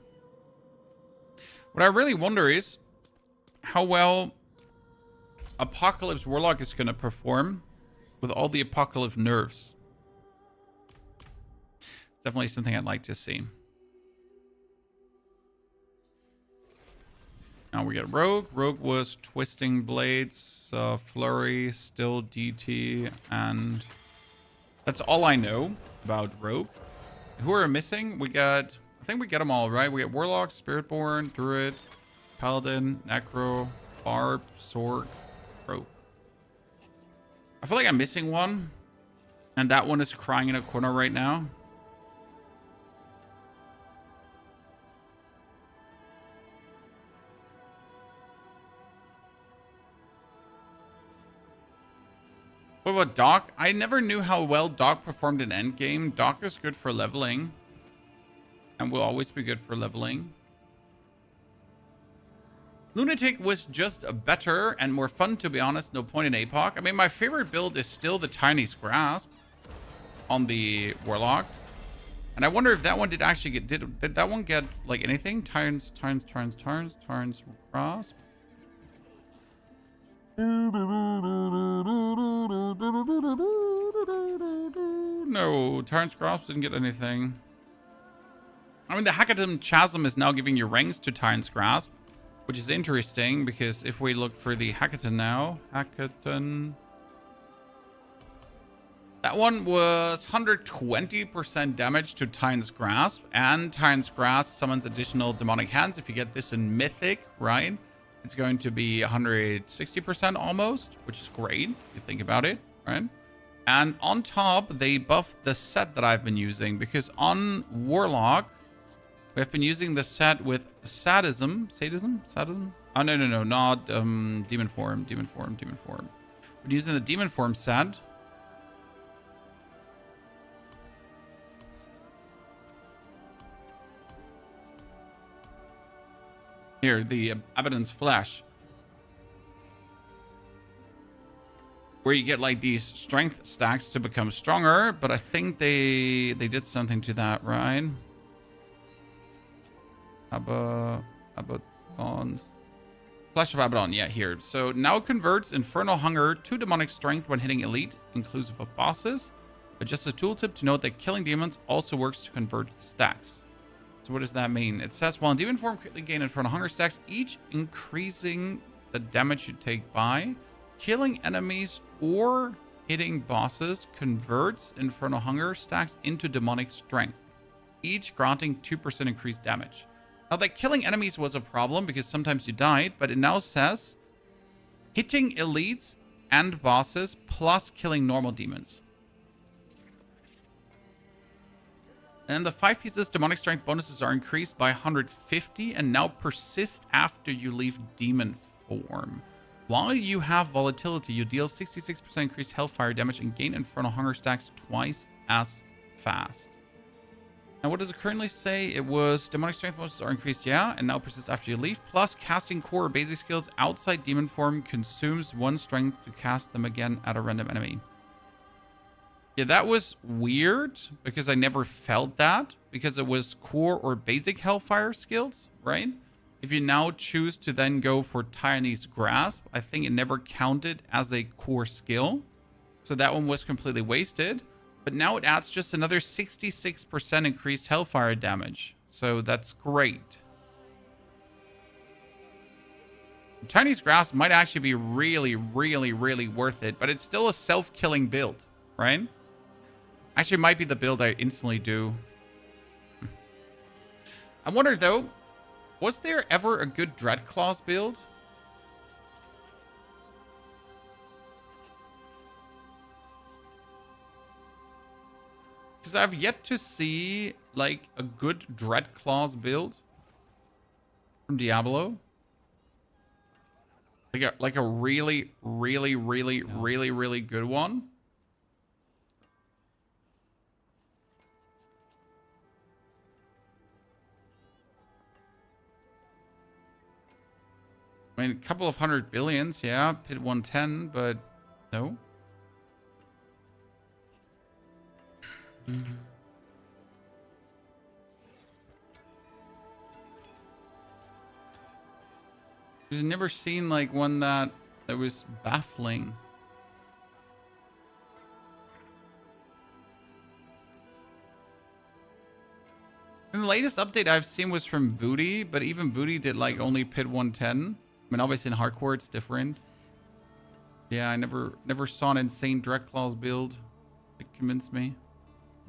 What I really wonder is how well Apocalypse Warlock is going to perform with all the Apocalypse nerfs. Definitely something I'd like to see. Now we got Rogue. Rogue was Twisting Blades, Flurry, still DT, and that's all I know about Rogue. Who are missing? We got, I think we get them all, right? We got Warlock, Spiritborn, Druid, Paladin, Necro, Barb, Sorg, Rogue. I feel like I'm missing one, and that one is crying in a corner right now. What about Doc? I never knew how well Doc performed in endgame. Doc is good for leveling. And will always be good for leveling. Lunatic was just better and more fun, to be honest. No point in APOC. I mean, my favorite build is still the Tiny's Grasp on the Warlock. And I wonder if that one did actually get... Did that one get, like, anything? Tarn's Grasp? No, Tarn's Grasp didn't get anything. I mean, the Hackathon Chasm is now giving you ranks to Tarn's Grasp, which is interesting because if we look for the Hackathon now, Hackathon, that one was 120% damage to Titan's Grasp, and Titan's Grasp summons additional demonic hands. If you get this in Mythic, right, it's going to be 160% almost, which is great if you think about it, right? And on top, they buffed the set that I've been using because on Warlock, we've been using the set with sadism. Oh, no, not demon form. We're using the demon form set. Here, the Abaddon's Flesh. Where you get like these strength stacks to become stronger, but I think they did something to that, right? Abaddon. Flesh of Abaddon, yeah, here. So now converts Infernal Hunger to Demonic Strength when hitting Elite, inclusive of bosses. But just a tooltip to note that killing demons also works to convert stacks. So what does that mean? It says, while in demon form, quickly gain Infernal Hunger stacks, each increasing the damage you take by killing enemies or hitting bosses converts Infernal Hunger stacks into Demonic Strength, each granting 2% increased damage. Now, that killing enemies was a problem because sometimes you died, but it now says hitting elites and bosses plus killing normal demons. And the 5 pieces demonic strength bonuses are increased by 150 and now persist after you leave demon form. While you have volatility, you deal 66% increased hellfire damage and gain infernal hunger stacks twice as fast. And what does it currently say? It was demonic strength bonuses are increased, yeah, and now persist after you leave. Plus, casting core or basic skills outside demon form consumes 1 strength to cast them again at a random enemy. Yeah, that was weird because I never felt that because it was core or basic hellfire skills, right? If you now choose to then go for Tiny's Grasp, I think it never counted as a core skill. So that one was completely wasted. But now it adds just another 66% increased hellfire damage. So that's great. Tiny's Grasp might actually be really, really, really worth it. But it's still a self-killing build, right? Actually, it might be the build I instantly do. I wonder, though, was there ever a good Dreadclaws build? Because I've yet to see, like, a good Dreadclaws build from Diablo. Like a really, really, really, really, really good one. I mean, a couple of 100 billions, yeah. Pit 110, but no. I've never seen like one that was baffling. And the latest update I've seen was from Voodie, but even Voodie did like only Pit 110. I mean, obviously in hardcore it's different. Yeah, I never saw an insane Dreadclaws build. It convinced me.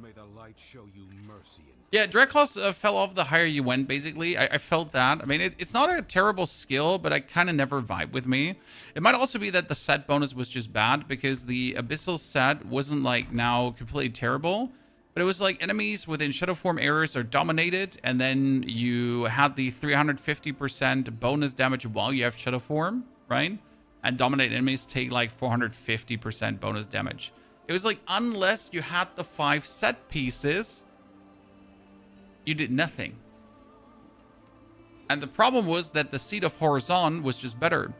May the light show you mercy. Yeah, Dreadclaws fell off the higher you went, basically. I felt that. I mean, it's not a terrible skill, but I kind of never vibe with me. It might also be that the set bonus was just bad because the Abyssal set wasn't like now completely terrible. But it was like enemies within Shadow Form areas are dominated, and then you had the 350% bonus damage while you have Shadow Form, right? And dominated enemies take like 450% bonus damage. It was like, unless you had the 5 set pieces, you did nothing. And the problem was that the Seed of Horizon was just better.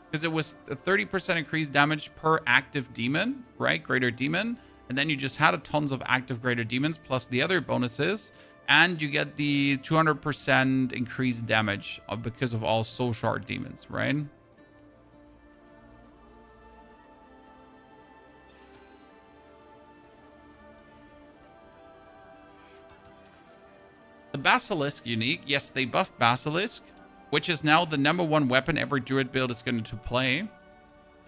Because it was a 30% increased damage per active demon, right? Greater demon. And then you just had a tons of active greater demons plus the other bonuses. And you get the 200% increased damage because of all soul shard demons, right? The Basilisk unique. Yes, they buffed Basilisk, which is now the #1 weapon every Druid build is going to play.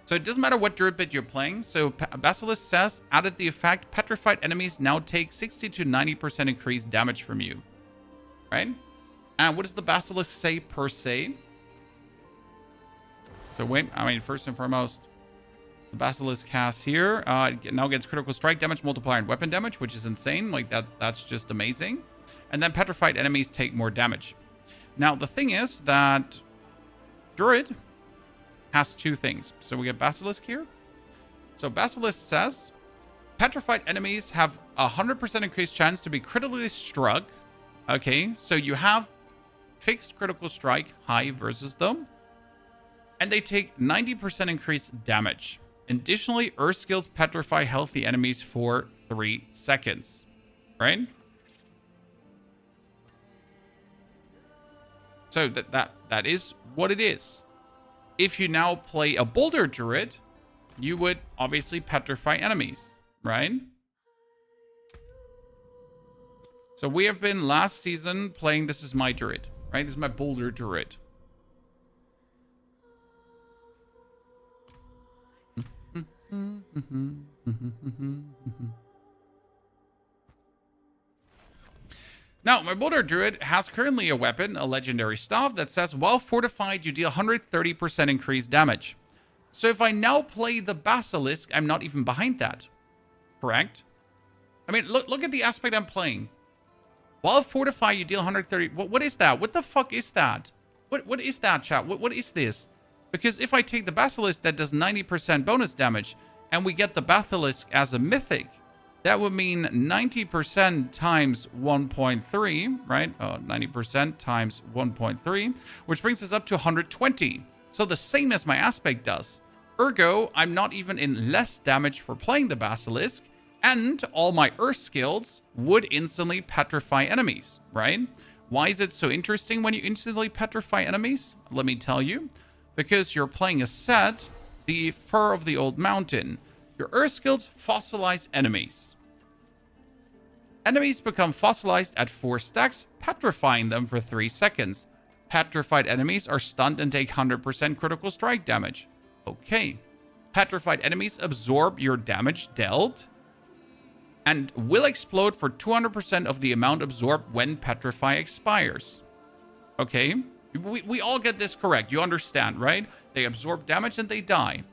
So it doesn't matter what Druid build you're playing. So Basilisk says, added the effect, petrified enemies now take 60 to 90% increased damage from you. Right? And what does the Basilisk say per se? So wait, first and foremost, the Basilisk cast here now gets critical strike damage, multiplier, and weapon damage, which is insane. Like that's just amazing. And then petrified enemies take more damage. Now, the thing is that Druid has two things. So we get Basilisk here. So Basilisk says, petrified enemies have a 100% increased chance to be critically struck. Okay, so you have fixed critical strike high versus them. And they take 90% increased damage. Additionally, Earth skills petrify healthy enemies for 3 seconds. Right? So that is what it is. If you now play a Boulder Druid, you would obviously petrify enemies, right? So we have been last season playing, this is my Druid, right? This is my Boulder Druid. Now, my Boulder Druid has currently a weapon, a legendary staff, that says, while fortified, you deal 130% increased damage. So if I now play the Basilisk, I'm not even behind that. Correct? I mean, look at the aspect I'm playing. While fortified, you deal 130... What is that? What the fuck is that? What is that, chat? What is this? Because if I take the Basilisk, that does 90% bonus damage, and we get the Basilisk as a mythic, that would mean 90% times 1.3, right? 90% times 1.3, which brings us up to 120. So the same as my aspect does. Ergo, I'm not even in less damage for playing the Basilisk, and all my Earth skills would instantly petrify enemies, right? Why is it so interesting when you instantly petrify enemies? Let me tell you. Because you're playing a set, the Fur of the Old Mountain. Your Earth skills fossilize enemies. Enemies become fossilized at 4 stacks, petrifying them for 3 seconds. Petrified enemies are stunned and take 100% critical strike damage. Okay. Petrified enemies absorb your damage dealt and will explode for 200% of the amount absorbed when Petrify expires. Okay. We all get this correct. You understand, right? They absorb damage and they die.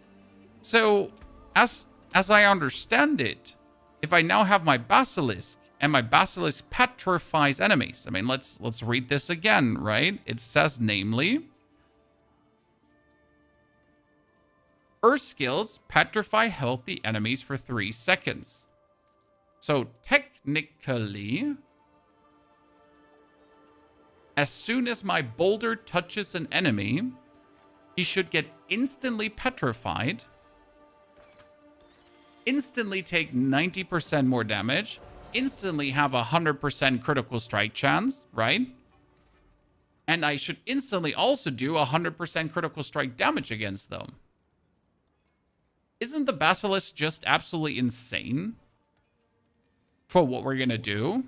So, as I understand it, if I now have my Basilisk, and my Basilisk petrifies enemies. I mean, let's read this again, right? It says, namely, Earth skills petrify healthy enemies for 3 seconds. So, technically, as soon as my boulder touches an enemy, he should get instantly petrified, instantly take 90% more damage, instantly have a 100% critical strike chance, right? And I should instantly also do 100% critical strike damage against them. Isn't the Basilisk just absolutely insane for what we're gonna do?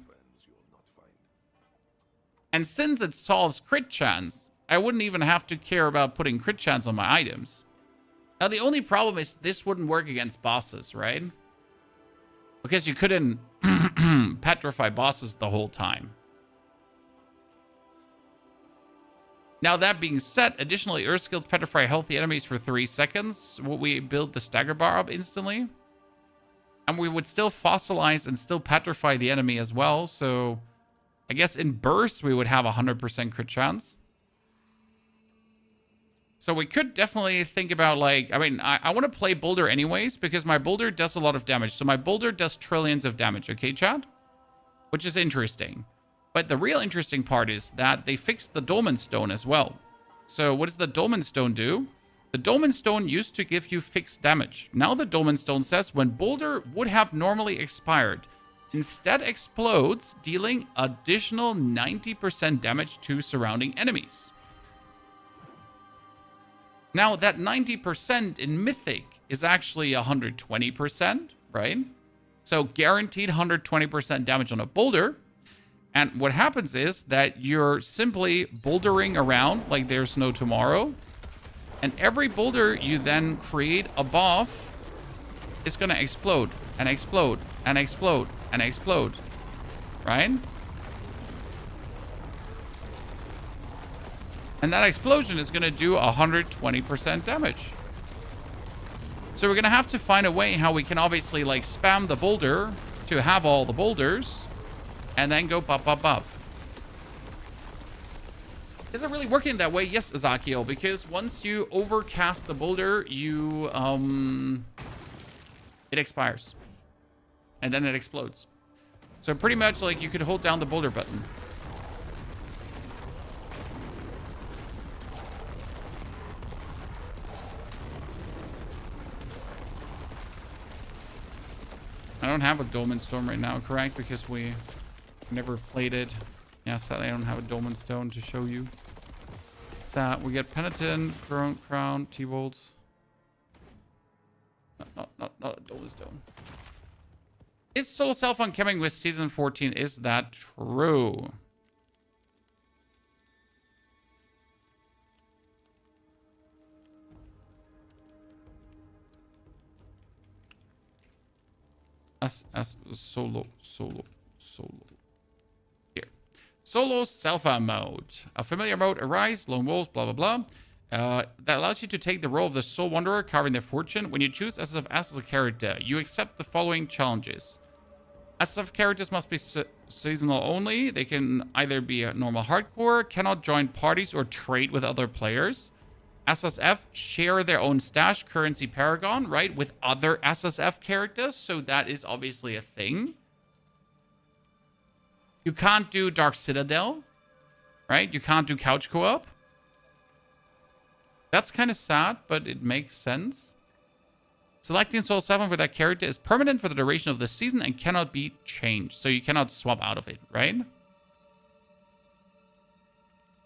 And since it solves crit chance, I wouldn't even have to care about putting crit chance on my items. Now, the only problem is this wouldn't work against bosses, right? Because you couldn't petrify bosses the whole time. Now, that being said, additionally, Earth skills petrify healthy enemies for 3 seconds. Will we build the stagger bar up instantly? And we would still fossilize and still petrify the enemy as well. So, I guess in bursts, we would have 100% crit chance. So we could definitely think about, like, I mean, I want to play Boulder anyways, because my Boulder does a lot of damage. So my Boulder does trillions of damage, okay, chat? Which is interesting. But the real interesting part is that they fixed the Dolmen Stone as well. So what does the Dolmen Stone do? The Dolmen Stone used to give you fixed damage. Now the Dolmen Stone says when boulder would have normally expired, instead explodes, dealing additional 90% damage to surrounding enemies. Now that 90% in Mythic is actually 120%, right? So guaranteed 120% damage on a boulder. And what happens is that you're simply bouldering around like there's no tomorrow. And every boulder you then create above is going to explode and explode and explode and explode, right? And that explosion is going to do 120% damage. So we're going to have to find a way how we can obviously like spam the boulder to have all the boulders and then go pop, pop, pop. Is it really working that way? Yes, Ezekiel, because once you overcast the boulder, you, it expires. And then it explodes. So pretty much like you could hold down the boulder button. I don't have a Dolmen Stone right now, correct? Because we never played it. Yeah, sadly I don't have a Dolmen Stone to show you. So we get Penitent, Crown, T-Bolts. Not a Dolmen Stone. Is Solo Self-On coming with Season 14? Is that true? Solo. Here. Solo Self-On mode. A familiar mode, Arise, Lone Wolves, blah, blah, blah. That allows you to take the role of the Soul Wanderer, carving their fortune. When you choose SSF as a character, you accept the following challenges. SSF characters must be seasonal only. They can either be a normal hardcore, cannot join parties or trade with other players. SSF share their own stash currency paragon, right, with other SSF characters. So that is obviously a thing. You can't do Dark Citadel, right? You can't do couch co-op. That's kind of sad, but it makes sense. Selecting Soul 7 for that character is permanent for the duration of the season and cannot be changed. So you cannot swap out of it, right?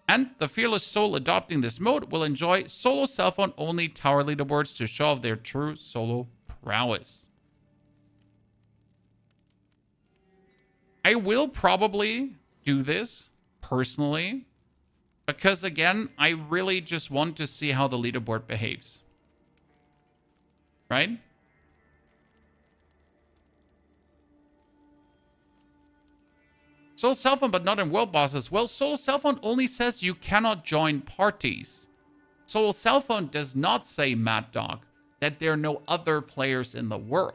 And the Fearless Soul adopting this mode will enjoy solo Self-On only tower leaderboards to show off their true solo prowess. I will probably do this personally because, again, I really just want to see how the leaderboard behaves. Right? Solo Self-On, but not in world bosses. Well, Solo Self-On only says you cannot join parties. Solo Self-On does not say, Mad Dog, that there are no other players in the world.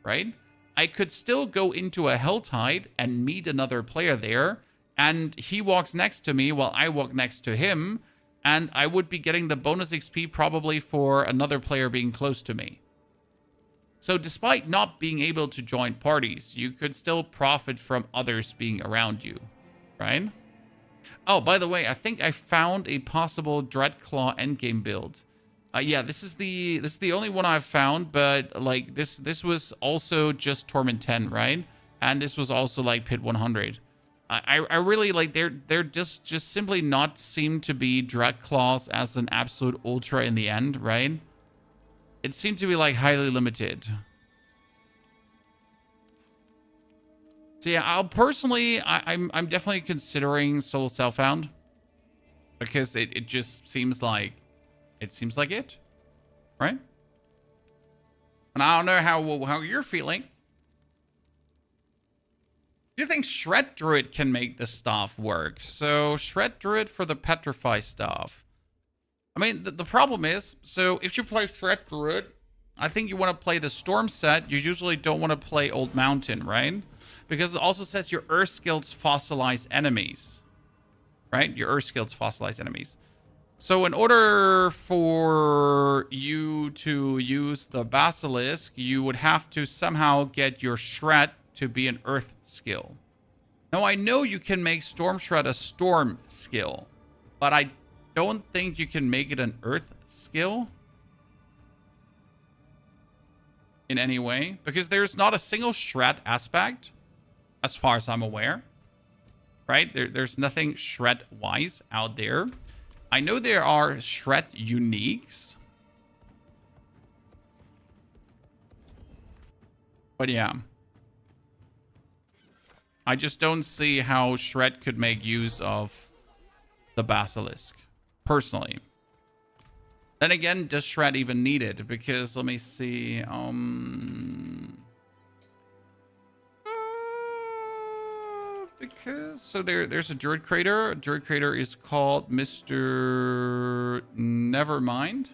Right? I could still go into a Helltide and meet another player there, and he walks next to me while I walk next to him, and I would be getting the bonus XP probably for another player being close to me. So despite not being able to join parties, you could still profit from others being around you, right? Oh, by the way, I think I found a possible Dreadclaw endgame build. Yeah, this is the only one I've found, but like this was also just Torment 10, right? And this was also like Pit 100. I really like they're just simply not seem to be Dreadclaws as an absolute ultra in the end, right? It seemed to be like highly limited. So yeah, I'll personally I'm definitely considering Solo Self-Found because it just seems like it, right? And I don't know how you're feeling. Do you think Shred Druid can make the staff work? So Shred Druid for the Petrify staff. I mean, the problem is, so if you play Shred Druid, I think you want to play the Storm set. You usually don't want to play Old Mountain, right? Because it also says your Earth skills fossilize enemies, right? Your Earth skills fossilize enemies. So in order for you to use the Basilisk, you would have to somehow get your Shred to be an Earth skill. Now, I know you can make Storm Shred a storm skill, but I don't think you can make it an earth skill in any way, because there's not a single shred aspect as far as I'm aware, right? There's nothing shred wise out there. I know there are shred uniques, but yeah, I just don't see how shred could make use of the basilisk personally. Then again, does shred even need it? Because let me see. Because so there's a Druid Crater. A Druid Crater is called Mr. Nevermind.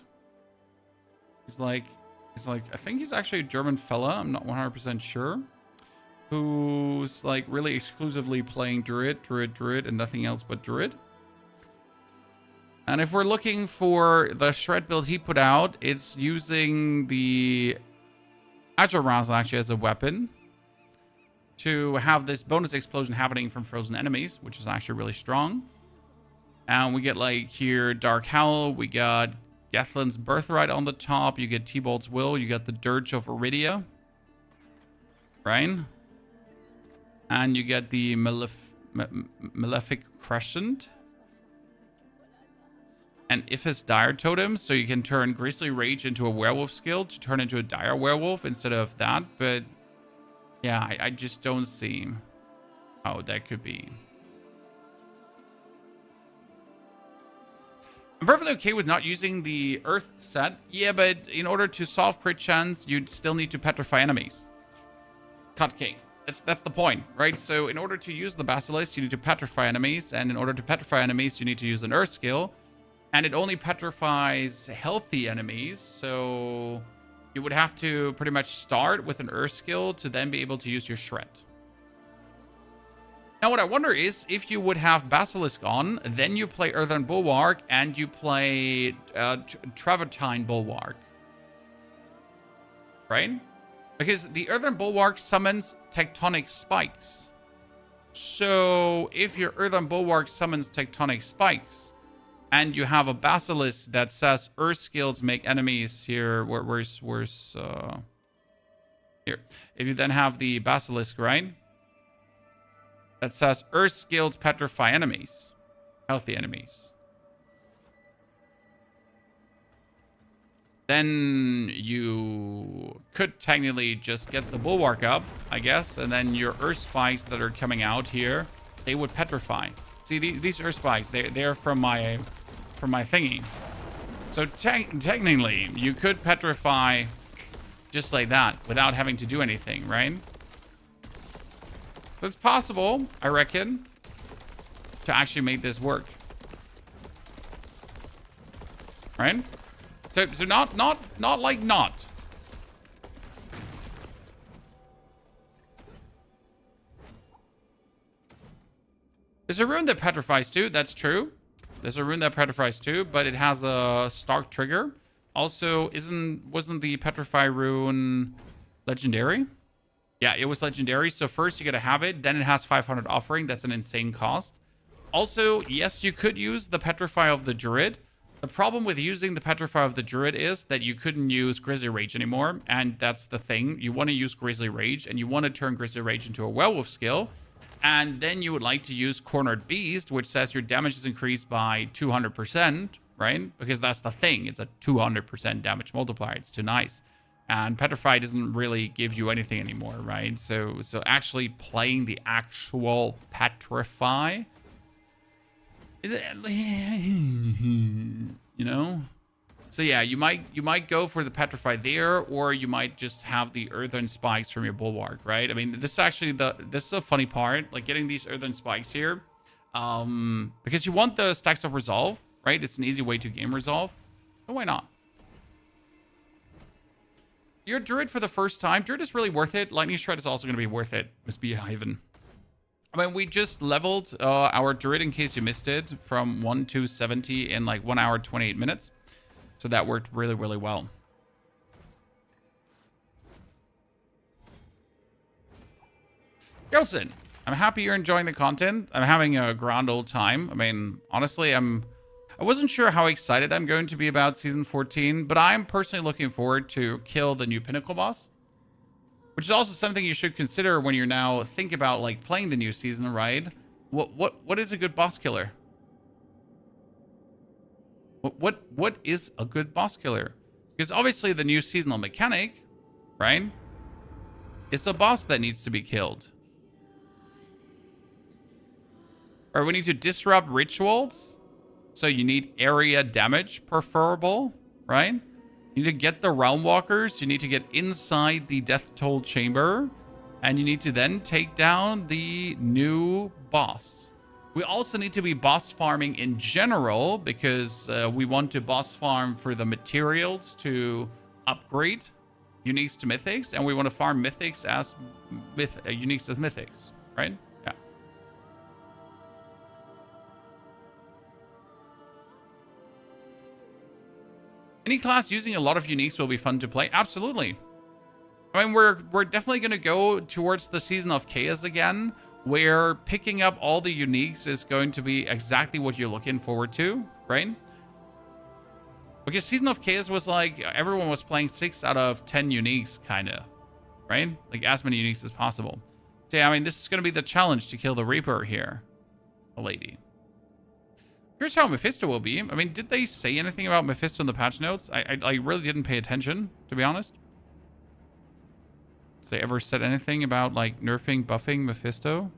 He's like I think he's actually a German fella. I'm not 100% sure. Who's like really exclusively playing Druid, and nothing else but Druid. And if we're looking for the shred build he put out, it's using the Agile Rousel actually as a weapon to have this bonus explosion happening from frozen enemies, which is actually really strong. And we get like here Dark Howl, we got Gethlin's Birthright on the top, you get T-Bolt's Will, you got the Dirge of Iridia, right? And you get the Malefic Crescent. And if his Dire Totem, so you can turn Grisly Rage into a werewolf skill to turn into a Dire Werewolf instead of that. But yeah, I just don't see how that could be. I'm perfectly okay with not using the Earth set. Yeah, but in order to solve crit chance, you'd still need to petrify enemies. Cut King. That's the point, right? So in order to use the Basilisk, you need to petrify enemies. And in order to petrify enemies, you need to use an Earth skill. And it only petrifies healthy enemies, so you would have to pretty much start with an Earth skill to then be able to use your Shred. Now, what I wonder is, if you would have Basilisk on, then you play Earthen Bulwark, and you play Travertine Bulwark. Right? Because the Earthen Bulwark summons Tectonic Spikes. So, if your Earthen Bulwark summons Tectonic Spikes, and you have a Basilisk that says Earth skills make enemies here. Where's here? If you then have the Basilisk, right? That says Earth skills petrify enemies. Healthy enemies. Then you could technically just get the Bulwark up, I guess. And then your Earth spikes that are coming out here, they would petrify. See, these Earth spikes, they're from my thingy. So technically, you could petrify just like that without having to do anything, right? So it's possible, I reckon, to actually make this work. Right? So not like not. There's a rune that petrifies too, that's true. There's a rune that petrifies too, but it has a Stark trigger. Also, wasn't the Petrify rune legendary? Yeah, it was legendary. So first you gotta have it, then it has 500 offering. That's an insane cost. Also, yes, you could use the Petrify of the Druid. The problem with using the Petrify of the Druid is that you couldn't use Grisly Rage anymore, and that's the thing. You want to use Grisly Rage, and you want to turn Grisly Rage into a werewolf skill. And then you would like to use Cornered Beast, which says your damage is increased by 200%, right? Because that's the thing. It's a 200% damage multiplier. It's too nice. And Petrify doesn't really give you anything anymore, right? So actually playing the actual Petrify, is it, you know? So yeah, you might go for the Petrify there, or you might just have the Earthen Spikes from your Bulwark, right? I mean, this is actually this is a funny part, like getting these Earthen Spikes here, because you want the stacks of Resolve, right? It's an easy way to game Resolve. But why not? You're a Druid for the first time. Druid is really worth it. Lightning Shred is also going to be worth it. Must be Ivan. I mean, we just leveled our Druid, in case you missed it, from 1 to 70 in like 1 hour, 28 minutes. So that worked really, really well. Gelson, I'm happy you're enjoying the content. I'm having a grand old time. I mean, honestly, I wasn't sure how excited I'm going to be about Season 14, but I'm personally looking forward to kill the new Pinnacle boss, which is also something you should consider when you're now thinking about, like, playing the new season, right? What is a good boss killer? What is a good boss killer? Because obviously the new seasonal mechanic, right? It's a boss that needs to be killed. Or we need to disrupt rituals. So you need area damage, preferable, right? You need to get the Realm Walkers. You need to get inside the Death Toll Chamber. And you need to then take down the new boss. We also need to be boss farming in general, because we want to boss farm for the materials to upgrade uniques to mythics. And we want to farm mythics as uniques as mythics, right? Yeah. Any class using a lot of uniques will be fun to play. Absolutely. I mean, we're definitely going to go towards the Season of Chaos again, where picking up all the uniques is going to be exactly what you're looking forward to, right? Because Season of Chaos was like, everyone was playing 6 out of 10 uniques, kind of, right? Like, as many uniques as possible. So, yeah, I mean, this is going to be the challenge to kill the Reaper here, a lady. Here's how Mephisto will be. I mean, did they say anything about Mephisto in the patch notes? I really didn't pay attention, to be honest. Has they ever said anything about, like, nerfing, buffing Mephisto?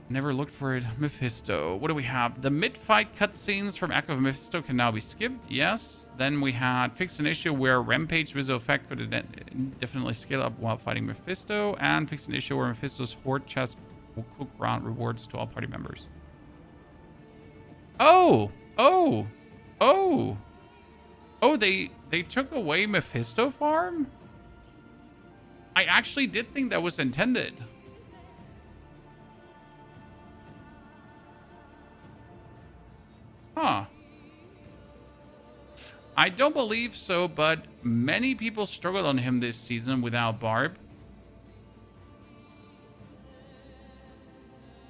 Never looked for it. Mephisto. What do we have? The mid-fight cutscenes from Echo of Mephisto can now be skipped. Yes. Then we had fixed an issue where Rampage visual effect could definitely scale up while fighting Mephisto. And fixed an issue where Mephisto's horde chest will cook round rewards to all party members. Oh! Oh! Oh! Oh, they took away Mephisto farm? I actually did think that was intended. Huh. I don't believe so, but many people struggled on him this season without Barb.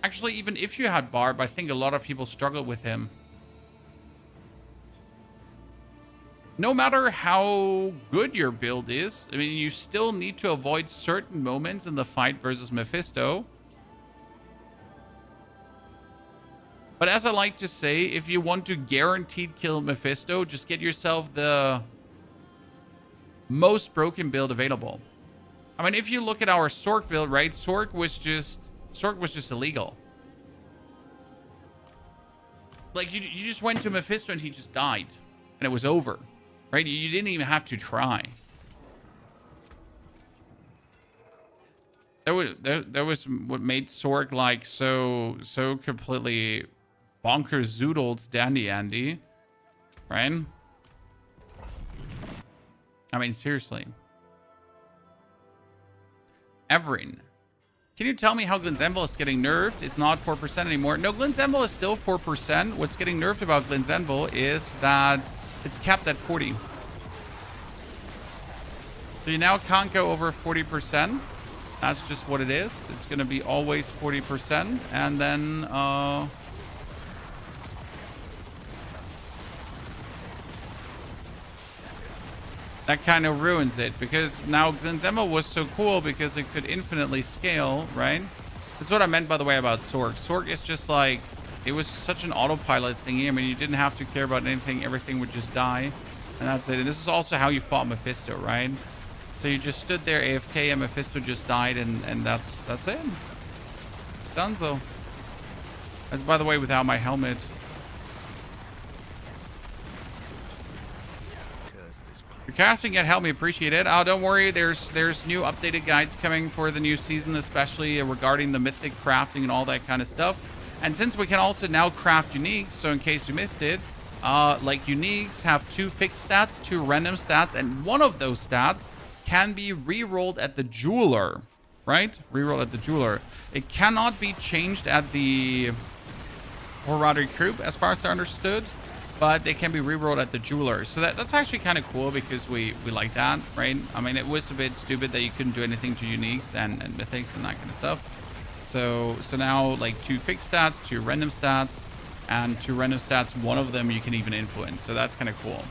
Actually, even if you had Barb, I think a lot of people struggled with him. No matter how good your build is, I mean, you still need to avoid certain moments in the fight versus Mephisto. But as I like to say, if you want to guaranteed kill Mephisto, just get yourself the most broken build available. I mean, if you look at our Sork build, right? Sork was just illegal. Like, you just went to Mephisto and he just died. And it was over. Right? You didn't even have to try. There was what made Sork like so completely bonkers zoodled Dandy Andy. Right? I mean, seriously. Everin. Can you tell me how Glenn's Envil is getting nerfed? It's not 4% anymore. No, Glenn's Envil is still 4%. What's getting nerfed about Glenn's Envil is that it's capped at 40. So you now can't go over 40%. That's just what it is. It's going to be always 40%. And then... that kind of ruins it. Because now Glenn's Envil was so cool because it could infinitely scale, right? That's what I meant, by the way, about Sork. Sork is just like... it was such an autopilot thingy. I mean, you didn't have to care about anything. Everything would just die. And that's it. And this is also how you fought Mephisto, right? So you just stood there AFK and Mephisto just died, and that's it. Dunzo. As, by the way, without my helmet. You're casting it, help me appreciate it. Oh, don't worry, there's new updated guides coming for the new season, especially regarding the mythic crafting and all that kind of stuff. And since we can also now craft uniques, so in case you missed it, like uniques have 2 fixed stats, 2 random stats, and one of those stats can be re-rolled at the jeweler, right? Re-rolled at the jeweler. It cannot be changed at the Horati Group, as far as I understood. but they can be rerolled at the jeweler. So that's actually kind of cool because we like that, right? I mean, it was a bit stupid that you couldn't do anything to uniques and mythics and that kind of stuff. So now like 2 fixed stats, 2 random stats, and 2 random stats. One of them you can even influence. So that's kind of cool.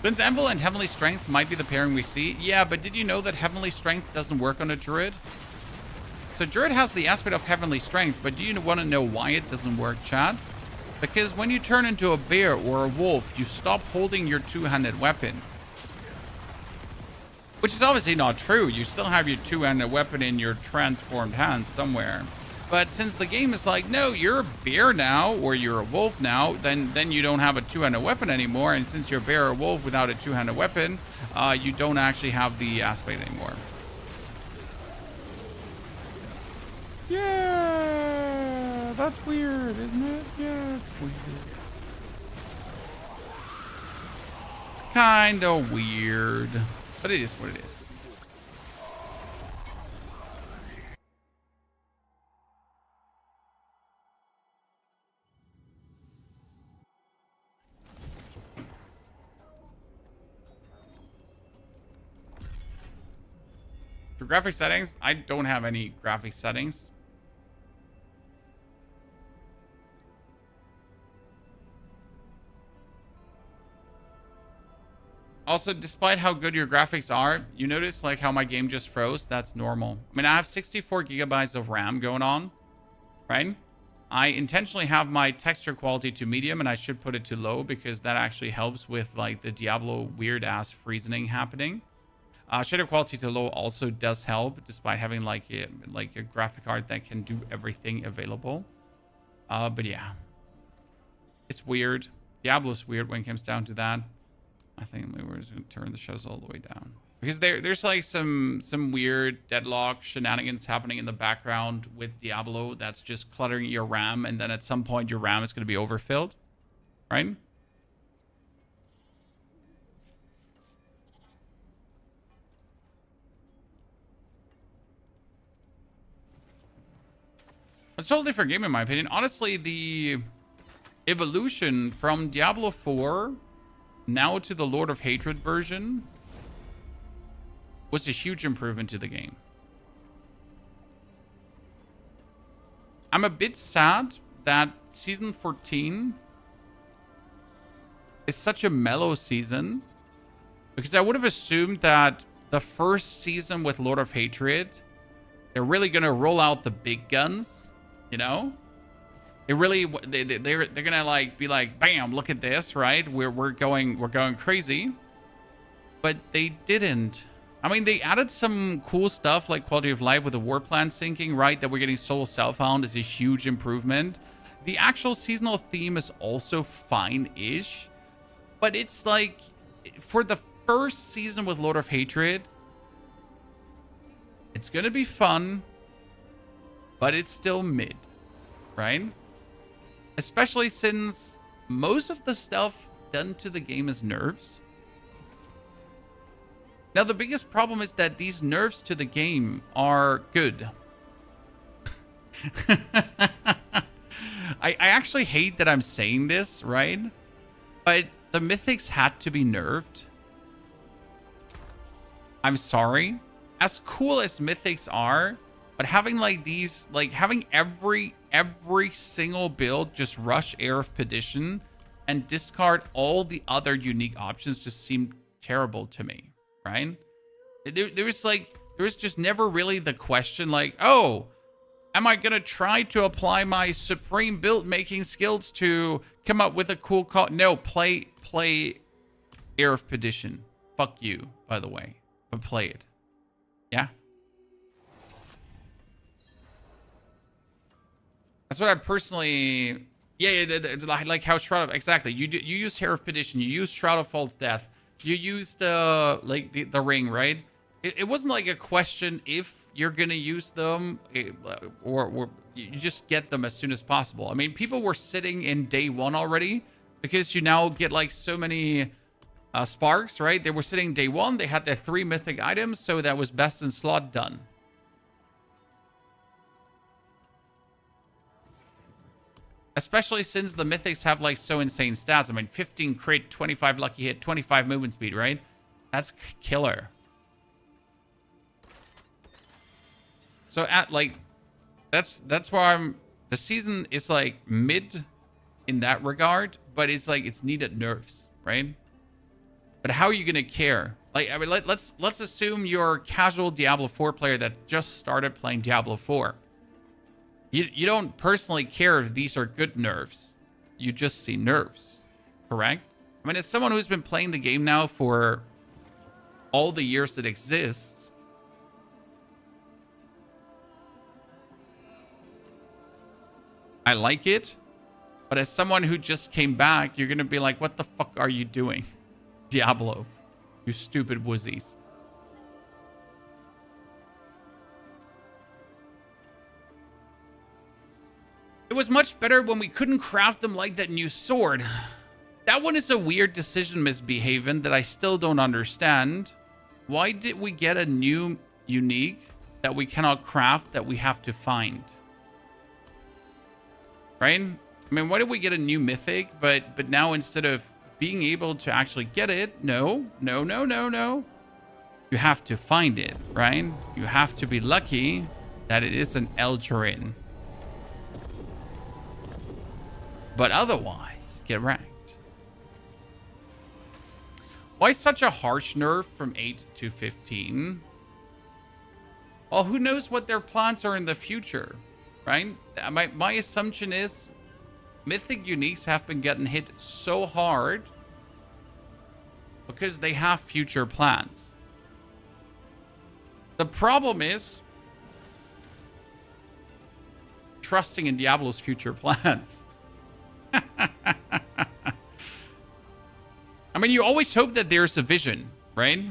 Lynn's Anvil and Heavenly Strength might be the pairing we see. Yeah, but did you know that Heavenly Strength doesn't work on a Druid? So Druid has the aspect of Heavenly Strength, but do you want to know why it doesn't work, Chad? Because when you turn into a bear or a wolf, you stop holding your 2-handed weapon. Which is obviously not true. You still have your 2-handed weapon in your transformed hands somewhere. But since the game is like, no, you're a bear now, or you're a wolf now, then you don't have a 2-handed weapon anymore. And since you're a bear or a wolf without a 2-handed weapon, you don't actually have the aspect anymore. Yeah, that's weird, isn't it? Yeah, it's weird. It's kind of weird, but it is what it is. For graphic settings, I don't have any graphic settings. Also, despite how good your graphics are, you notice like how my game just froze. That's normal. I mean, I have 64 gigabytes of RAM going on, right? I intentionally have my texture quality to medium, and I should put it to low because that actually helps with like the Diablo weird ass freezing happening. Shader quality to low also does help, despite having like a graphic card that can do everything available. But yeah, it's weird. Diablo's weird when it comes down to that. I think we were just gonna turn the shows all the way down because there's like some weird deadlock shenanigans happening in the background with Diablo that's just cluttering your RAM, and then at some point your RAM is going to be overfilled, right? It's a totally different game in my opinion. Honestly, the evolution from Diablo 4 now to the Lord of Hatred version was a huge improvement to the game. I'm a bit sad that season 14 is such a mellow season, because I would have assumed that the first season with Lord of Hatred, they're really gonna roll out the big guns, you know? It really, they're gonna like be like, bam, look at this, right? We're going crazy, but they didn't. I mean, they added some cool stuff like quality of life with the war plan syncing, right? That we're getting solo self-found is a huge improvement. The actual seasonal theme is also fine-ish, but it's like for the first season with Lord of Hatred, it's gonna be fun, but it's still mid, right? Especially since most of the stuff done to the game is nerfs. Now, the biggest problem is that these nerfs to the game are good. I actually hate that I'm saying this, right? But the mythics had to be nerfed. I'm sorry. As cool as mythics are, but having like these, like having every single build just rush Air of Perdition and discard all the other unique options just seemed terrible to me, right? There was just never really the question like, oh, am I gonna try to apply my supreme build making skills to come up with a cool call? No, play Air of Perdition. Fuck you, by the way, but play it. Yeah. That's what I personally, like how Shroud of, exactly. You use Hair of Perdition, you use Shroud of False Death, you used the ring, right? It wasn't like a question if you're gonna use them, or you just get them as soon as possible. I mean, people were sitting in day one already because you now get like so many sparks, right? They were sitting day one. They had their 3 mythic items, so that was best in slot done. Especially since the mythics have like so insane stats. I mean, 15 crit, 25 lucky hit, 25 movement speed, right? That's killer. So at like, that's why the season is like mid in that regard, but it's like it's needed nerfs, right? But how are you gonna care? Like, I mean, let's assume you're a casual Diablo 4 player that just started playing Diablo 4. You don't personally care if these are good nerfs. You just see nerfs, correct? I mean, as someone who's been playing the game now for all the years it exists, I like it. But as someone who just came back, you're going to be like, what the fuck are you doing? Diablo, you stupid wussies. It was much better when we couldn't craft them like that new sword. That one is a weird decision, Miss Behaven, that I still don't understand. Why did we get a new unique that we cannot craft that we have to find? Right? I mean, why did we get a new mythic, but now instead of being able to actually get it, no. You have to find it, right? You have to be lucky that it is an Elturin. But otherwise, get wrecked. Why such a harsh nerf from 8 to 15? Well, who knows what their plans are in the future, right? My assumption is mythic uniques have been getting hit so hard because they have future plans. The problem is trusting in Diablo's future plans. I mean, you always hope that there's a vision, right?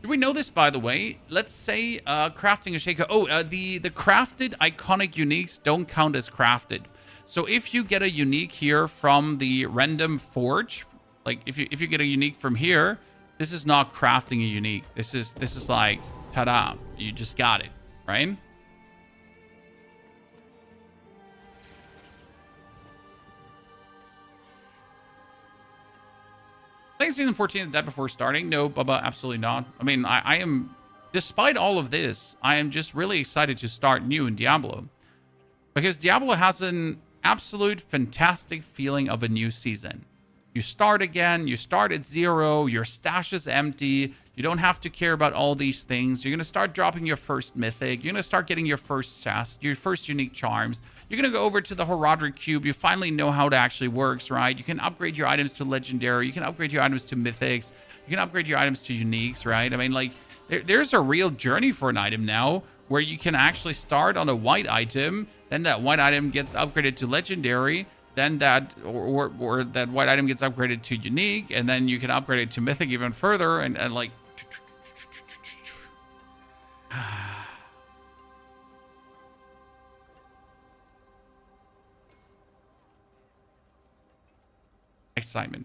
Do we know this, by the way? Let's say crafting a shaker. Oh, the crafted iconic uniques don't count as crafted. So if you get a unique here from the random forge, like if you get a unique from here, this is not crafting a unique. This is like, ta-da, you just got it, right? I think season 14 is dead before starting. No, Bubba, absolutely not. I mean, I am, despite all of this, I am just really excited to start new in Diablo. Because Diablo has an absolute fantastic feeling of a new season. You start again, you start at 0, your stash is empty, you don't have to care about all these things. You're going to start dropping your first mythic, you're going to start getting your first chest, your first unique charms. You're going to go over to the Horadric Cube, you finally know how it actually works, right? You can upgrade your items to legendary, you can upgrade your items to mythics, you can upgrade your items to uniques, right? I mean, like, there's a real journey for an item now where you can actually start on a white item, then that white item gets upgraded to legendary, then that or that white item gets upgraded to unique, and then you can upgrade it to mythic even further, and like excitement.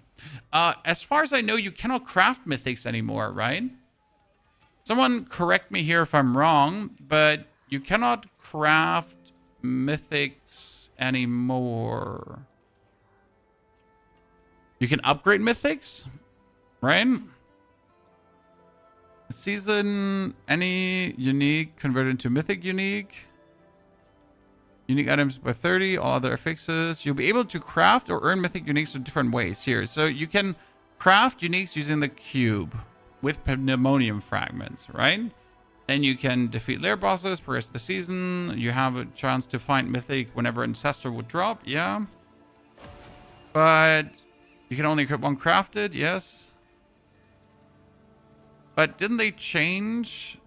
As far as I know, you cannot craft mythics anymore, right? Someone correct me here if I'm wrong, but you cannot craft mythics anymore. You can upgrade mythics, right? Season, any unique converted into mythic unique. Unique items by 30, all other affixes. You'll be able to craft or earn mythic uniques in different ways here. So you can craft uniques using the cube with pneumonium fragments, right? Then you can defeat lair bosses, progress the season. You have a chance to find mythic whenever ancestor would drop, yeah. But you can only equip one crafted, yes. But didn't they change?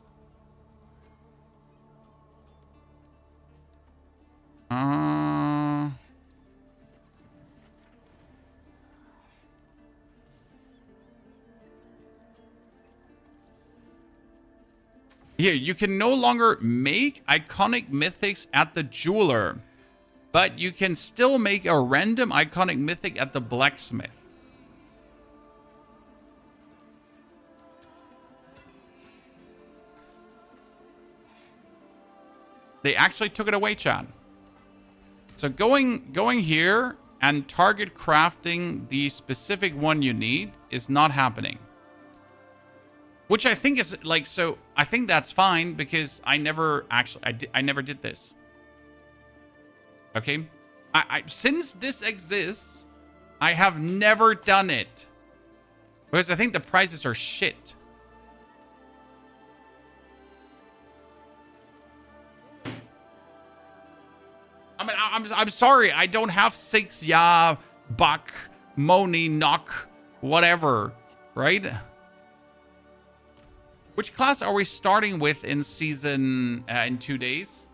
Here, you can no longer make iconic mythics at the jeweler, but you can still make a random iconic mythic at the blacksmith. They actually took it away, chat. So going here and target crafting the specific one you need is not happening. Which I think is like, so I think that's fine because I never actually, I never did this. Okay. Since this exists, I have never done it. Because I think the prices are shit. I mean, I'm sorry. I don't have 6 ya, buck, money, knock, whatever, right? Which class are we starting with in season, in 2 days?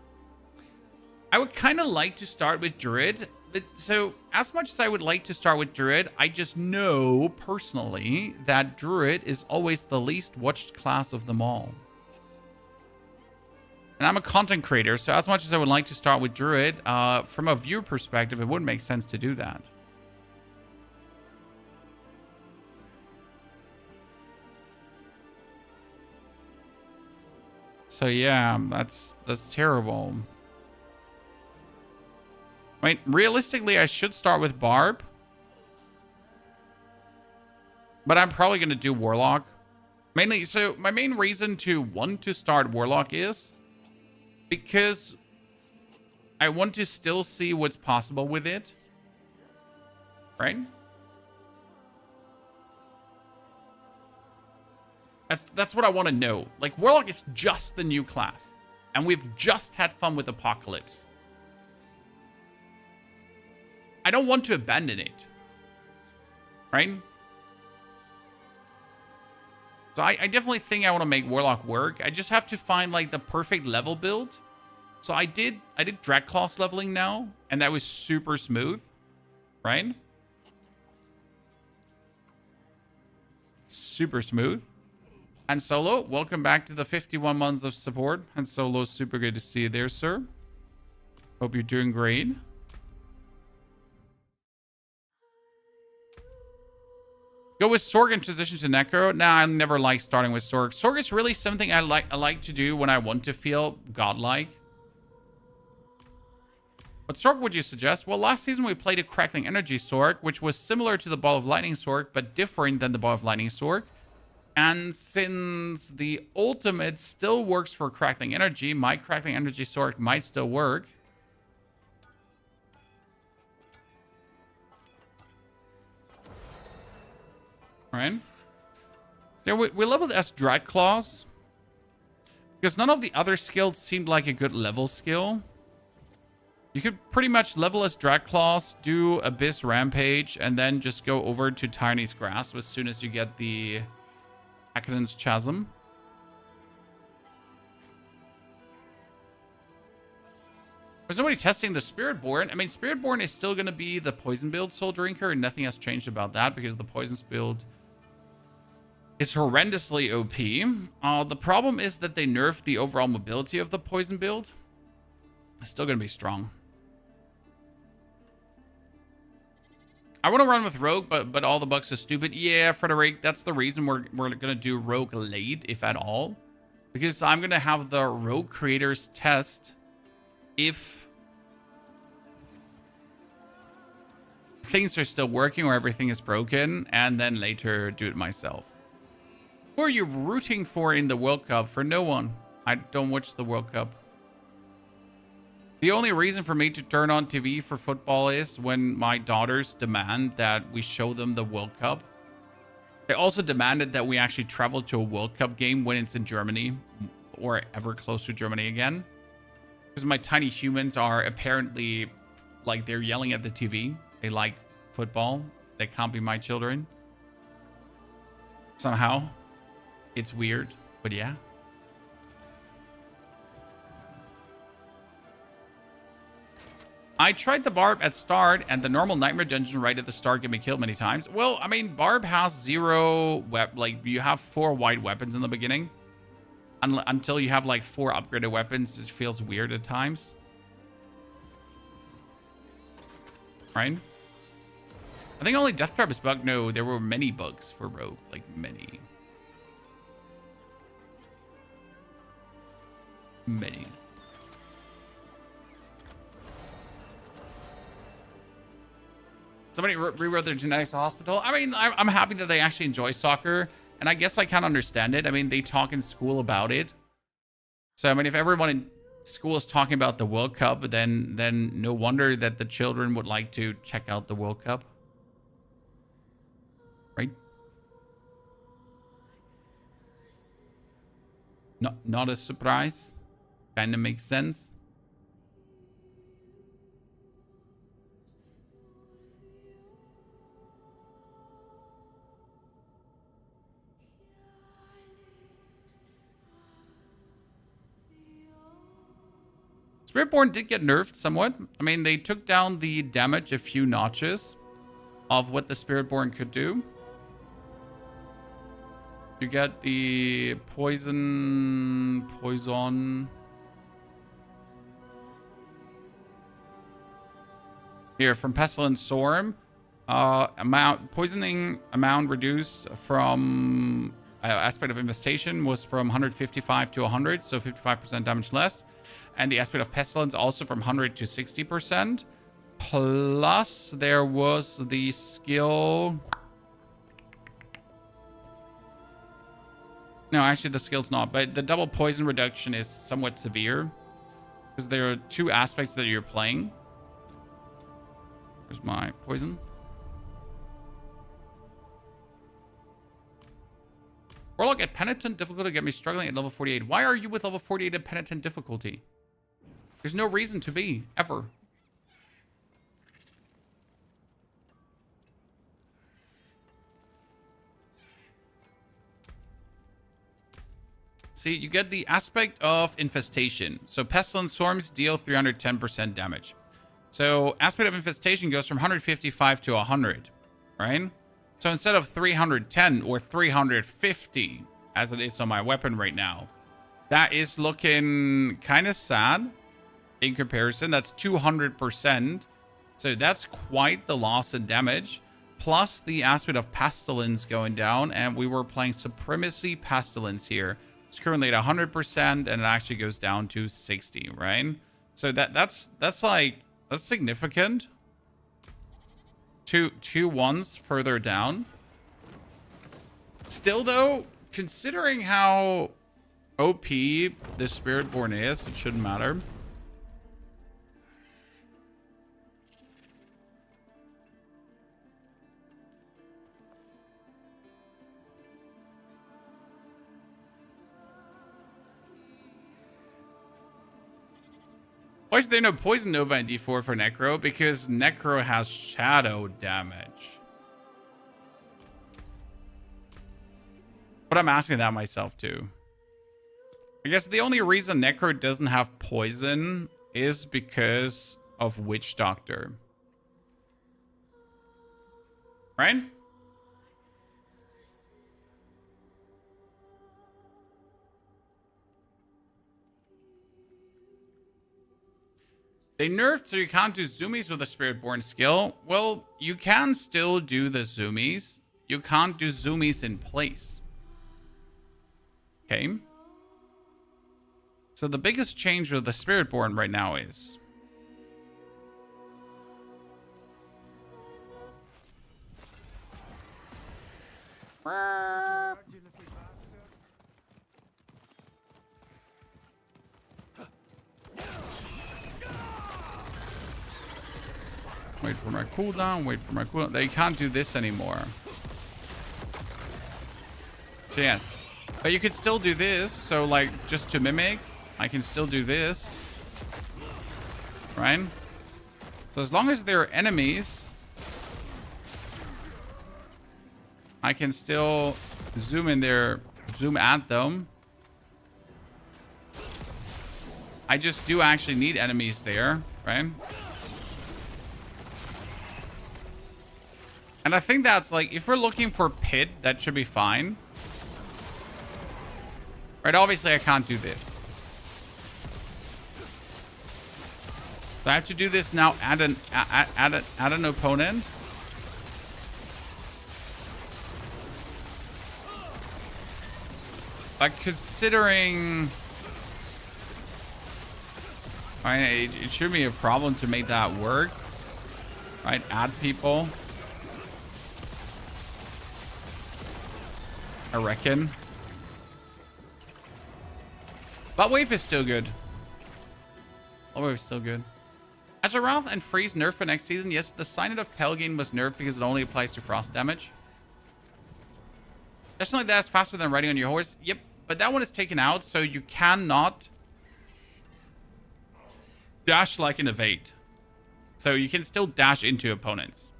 I would kind of like to start with Druid. But so as much as I would like to start with Druid, I just know personally that Druid is always the least watched class of them all. And I'm a content creator, so as much as I would like to start with Druid, from a viewer perspective, it wouldn't make sense to do that. So yeah, that's terrible. I mean, realistically, I should start with Barb. But I'm probably going to do Warlock. Mainly, so my main reason to want to start Warlock is because I want to still see what's possible with it. Right? That's what I want to know. Like, Warlock is just the new class. And we've just had fun with Apocalypse. I don't want to abandon it. Right? So I definitely think I want to make Warlock work. I just have to find like the perfect level build. So I did Drag Class leveling now, and that was super smooth, right? Super smooth. And Solo, welcome back to the 51 months of support. And Solo, super good to see you there, sir. Hope you're doing great. Go with Sorg and transition to Necro. Nah, I never like starting with Sorg. Sorg is really something I like to do when I want to feel godlike. What Sorg would you suggest? Well, last season we played a Crackling Energy Sorg, which was similar to the Ball of Lightning Sorg, but different than the Ball of Lightning Sorg. And since the ultimate still works for Crackling Energy, my Crackling Energy Sorg might still work. Right? There we leveled as Drag Claws. Because none of the other skills seemed like a good level skill. You could pretty much level as Drag Claws, do Abyss Rampage, and then just go over to Tiny's Grasp as soon as you get the Akadan's Chasm. There's nobody testing the Spiritborn. I mean, Spiritborn is still going to be the poison build Soul Drinker, and nothing has changed about that because the poisons build is horrendously OP. The problem is that they nerfed the overall mobility of the poison build. It's still going to be strong. I want to run with Rogue, but all the bugs are stupid. Yeah, Frederick, that's the reason we're going to do Rogue late, if at all. Because I'm going to have the Rogue creators test if things are still working or everything is broken, and then later do it myself. Who are you rooting for in the World Cup? For no one. I don't watch the World Cup. The only reason for me to turn on TV for football is when my daughters demand that we show them the World Cup. They also demanded that we actually travel to a World Cup game when it's in Germany or ever close to Germany again. Because my tiny humans are apparently, like, they're yelling at the TV. They like football. They can't be my children. Somehow. It's weird, but yeah. I tried the Barb at start, and the normal Nightmare Dungeon right at the start get me killed many times. Well, I mean, Barb has 0 like, you have 4 white weapons in the beginning. Until you have, like, 4 upgraded weapons, it feels weird at times. Right? I think only Death Trap is bugged. No, there were many bugs for Rogue. Like, many. Many. Somebody rewrote their genetics to hospital. I mean, I'm happy that they actually enjoy soccer. And I guess I can't understand it. I mean, they talk in school about it. So, I mean, if everyone in school is talking about the World Cup, then no wonder that the children would like to check out the World Cup. Right? Not a surprise. Kind of makes sense. Spiritborn did get nerfed somewhat. I mean, they took down the damage a few notches of what the Spiritborn could do. You get the poison. Here, from Pestilence Storm. Poisoning amount reduced from aspect of infestation was from 155 to 100, so 55% damage less. And the aspect of pestilence also from 100 to 60%. Plus, there was the skill. No, actually, the skill's not. But the double poison reduction is somewhat severe. Because there are two aspects that you're playing. There's my poison. Warlock at Penitent difficulty get me struggling at level 48. Why are you with level 48 at Penitent difficulty? There's no reason to be, ever. See, you get the aspect of infestation. So Pestilence Storms deal 310% damage. So aspect of infestation goes from 155 to 100, right? So instead of 310 or 350, as it is on my weapon right now, that is looking kind of sad in comparison. That's 200%. So that's quite the loss in damage. Plus the aspect of Pestilence going down. And we were playing Supremacy Pestilence here. It's currently at 100% and it actually goes down to 60, right? So that's significant. Two ones further down. Still though, considering how OP this Spiritborn is, it shouldn't matter. Why is there no Poison Nova in D4 for Necro? Because Necro has shadow damage. But I'm asking that myself too. I guess the only reason Necro doesn't have poison is because of Witch Doctor. Right? They nerfed so you can't do zoomies with a Spiritborn skill. Well, you can still do the zoomies. You can't do zoomies in place. Okay. So the biggest change with the Spiritborn right now is... Wait for my cooldown, wait for my cooldown. They can't do this anymore. So yes. But you could still do this. So like, just to mimic, I can still do this. Right? So as long as they're enemies, I can still zoom in there, zoom at them. I just do actually need enemies there, right? And I think that's like, if we're looking for pit, that should be fine. Right, obviously I can't do this. So I have to do this now at an opponent. But considering... Right, it shouldn't be a problem to make that work. Right, add people. I reckon. But wave is still good. Wave is still good. Azeroth and Freeze nerfed for next season. Yes, the Signet of Pelgin was nerfed because it only applies to frost damage. Definitely that's faster than riding on your horse. Yep, but that one is taken out, so you cannot dash like an evade. So you can still dash into opponents,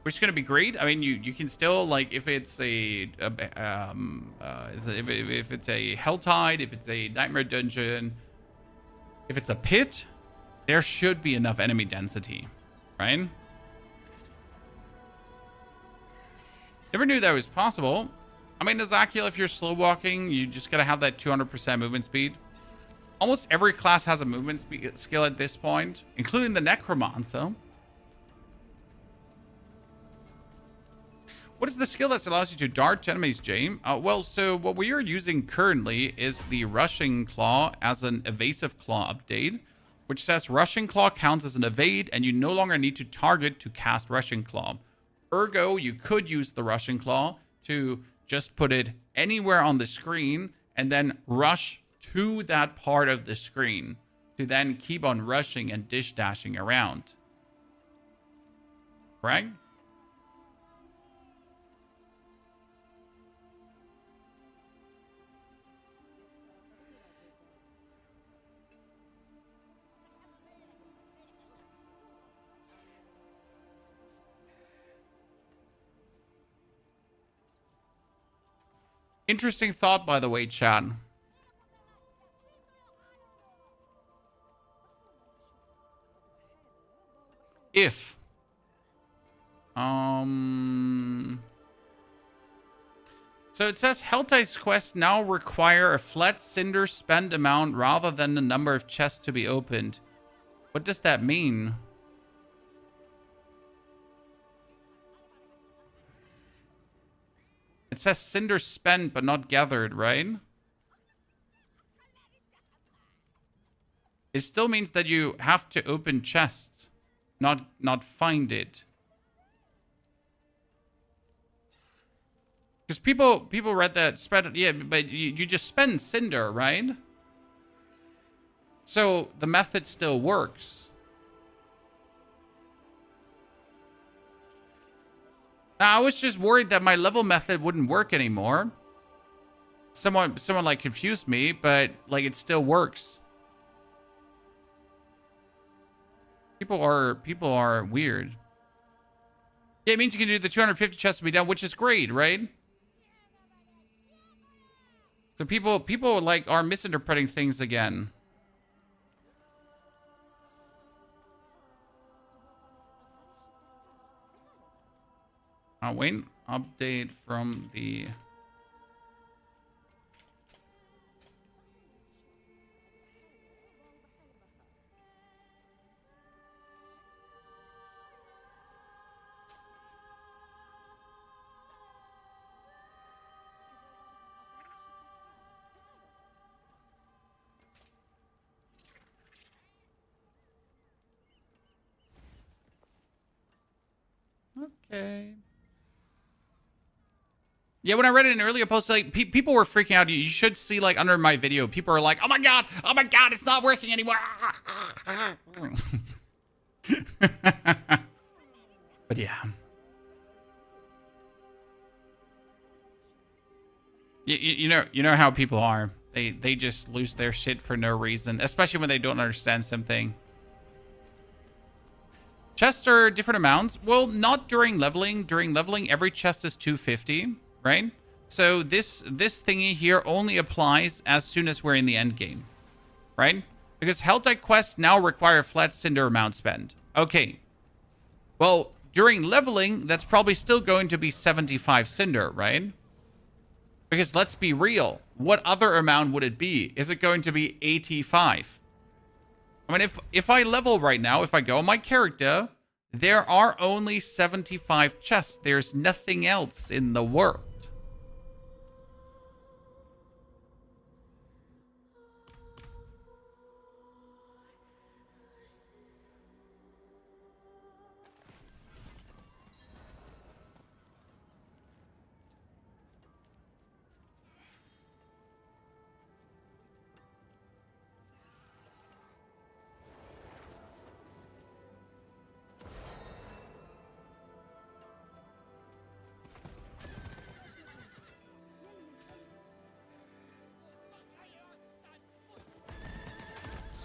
which is going to be great. I mean, you can still, like, if it's if it's a Helltide, if it's a Nightmare Dungeon, if it's a pit, there should be enough enemy density, right? Never knew that was possible. I mean, Ezekiel, if you're slow walking, you just got to have that 200% movement speed. Almost every class has a movement skill at this point, including the Necromancer. What is the skill that allows you to dart to enemies, James? Well, so what we are using currently is the Rushing Claw as an evasive claw update, which says Rushing Claw counts as an evade, and you no longer need to target to cast Rushing Claw. Ergo, you could use the Rushing Claw to just put it anywhere on the screen and then rush to that part of the screen to then keep on rushing and dish dashing around. Right? Interesting thought, by the way, Chad. If so it says Helltide's quests now require a flat cinder spend amount rather than the number of chests to be opened. What does that mean? It says cinder spent but not gathered, right? It still means that you have to open chests, not find it. Because people read that spread, yeah, but you just spend cinder, right? So the method still works. Now, I was just worried that my level method wouldn't work anymore. Someone like confused me, but like it still works. People are weird. Yeah, it means you can do the 250 chests to be done, which is great, right? So people like are misinterpreting things again. Wait, update from the... Okay. Yeah, when I read it in an earlier post, like people were freaking out. You should see, like, under my video, people are like, "Oh my god, it's not working anymore." But yeah, you know how people are. They just lose their shit for no reason, especially when they don't understand something. Chests are different amounts. Well, not during leveling. During leveling, every chest is 250, right? So this thingy here only applies as soon as we're in the end game, right? Because Helltide quests now require flat cinder amount spend. Okay. Well, during leveling, that's probably still going to be 75 cinder, right? Because let's be real. What other amount would it be? Is it going to be 85? I mean, if I level right now, if I go on my character, there are only 75 chests. There's nothing else in the world.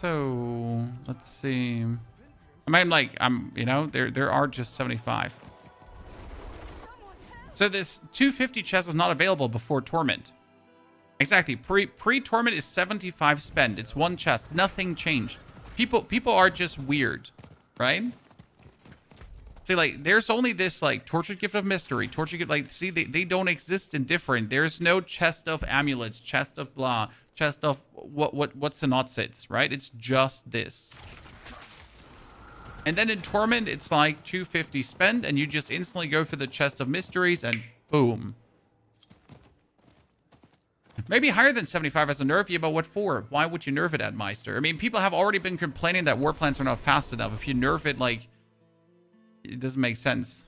So let's see. I mean, like, you know, there are just 75. So this 250 chest is not available before Torment. Exactly. Pre-Torment is 75 spend. It's one chest. Nothing changed. People are just weird, right? See, like, there's only this, like, Tortured Gift of Mystery. Tortured Gift, like, see, they don't exist in different. There's no chest of amulets, chest of blah, chest of what's the not sits, right? It's just this. And then in Torment, it's like 250 spend, and you just instantly go for the chest of mysteries, and boom. Maybe higher than 75 as a nerf, yeah, but what for? Why would you nerf it at Meister? I mean, people have already been complaining that war plans are not fast enough. If you nerf it, like, it doesn't make sense.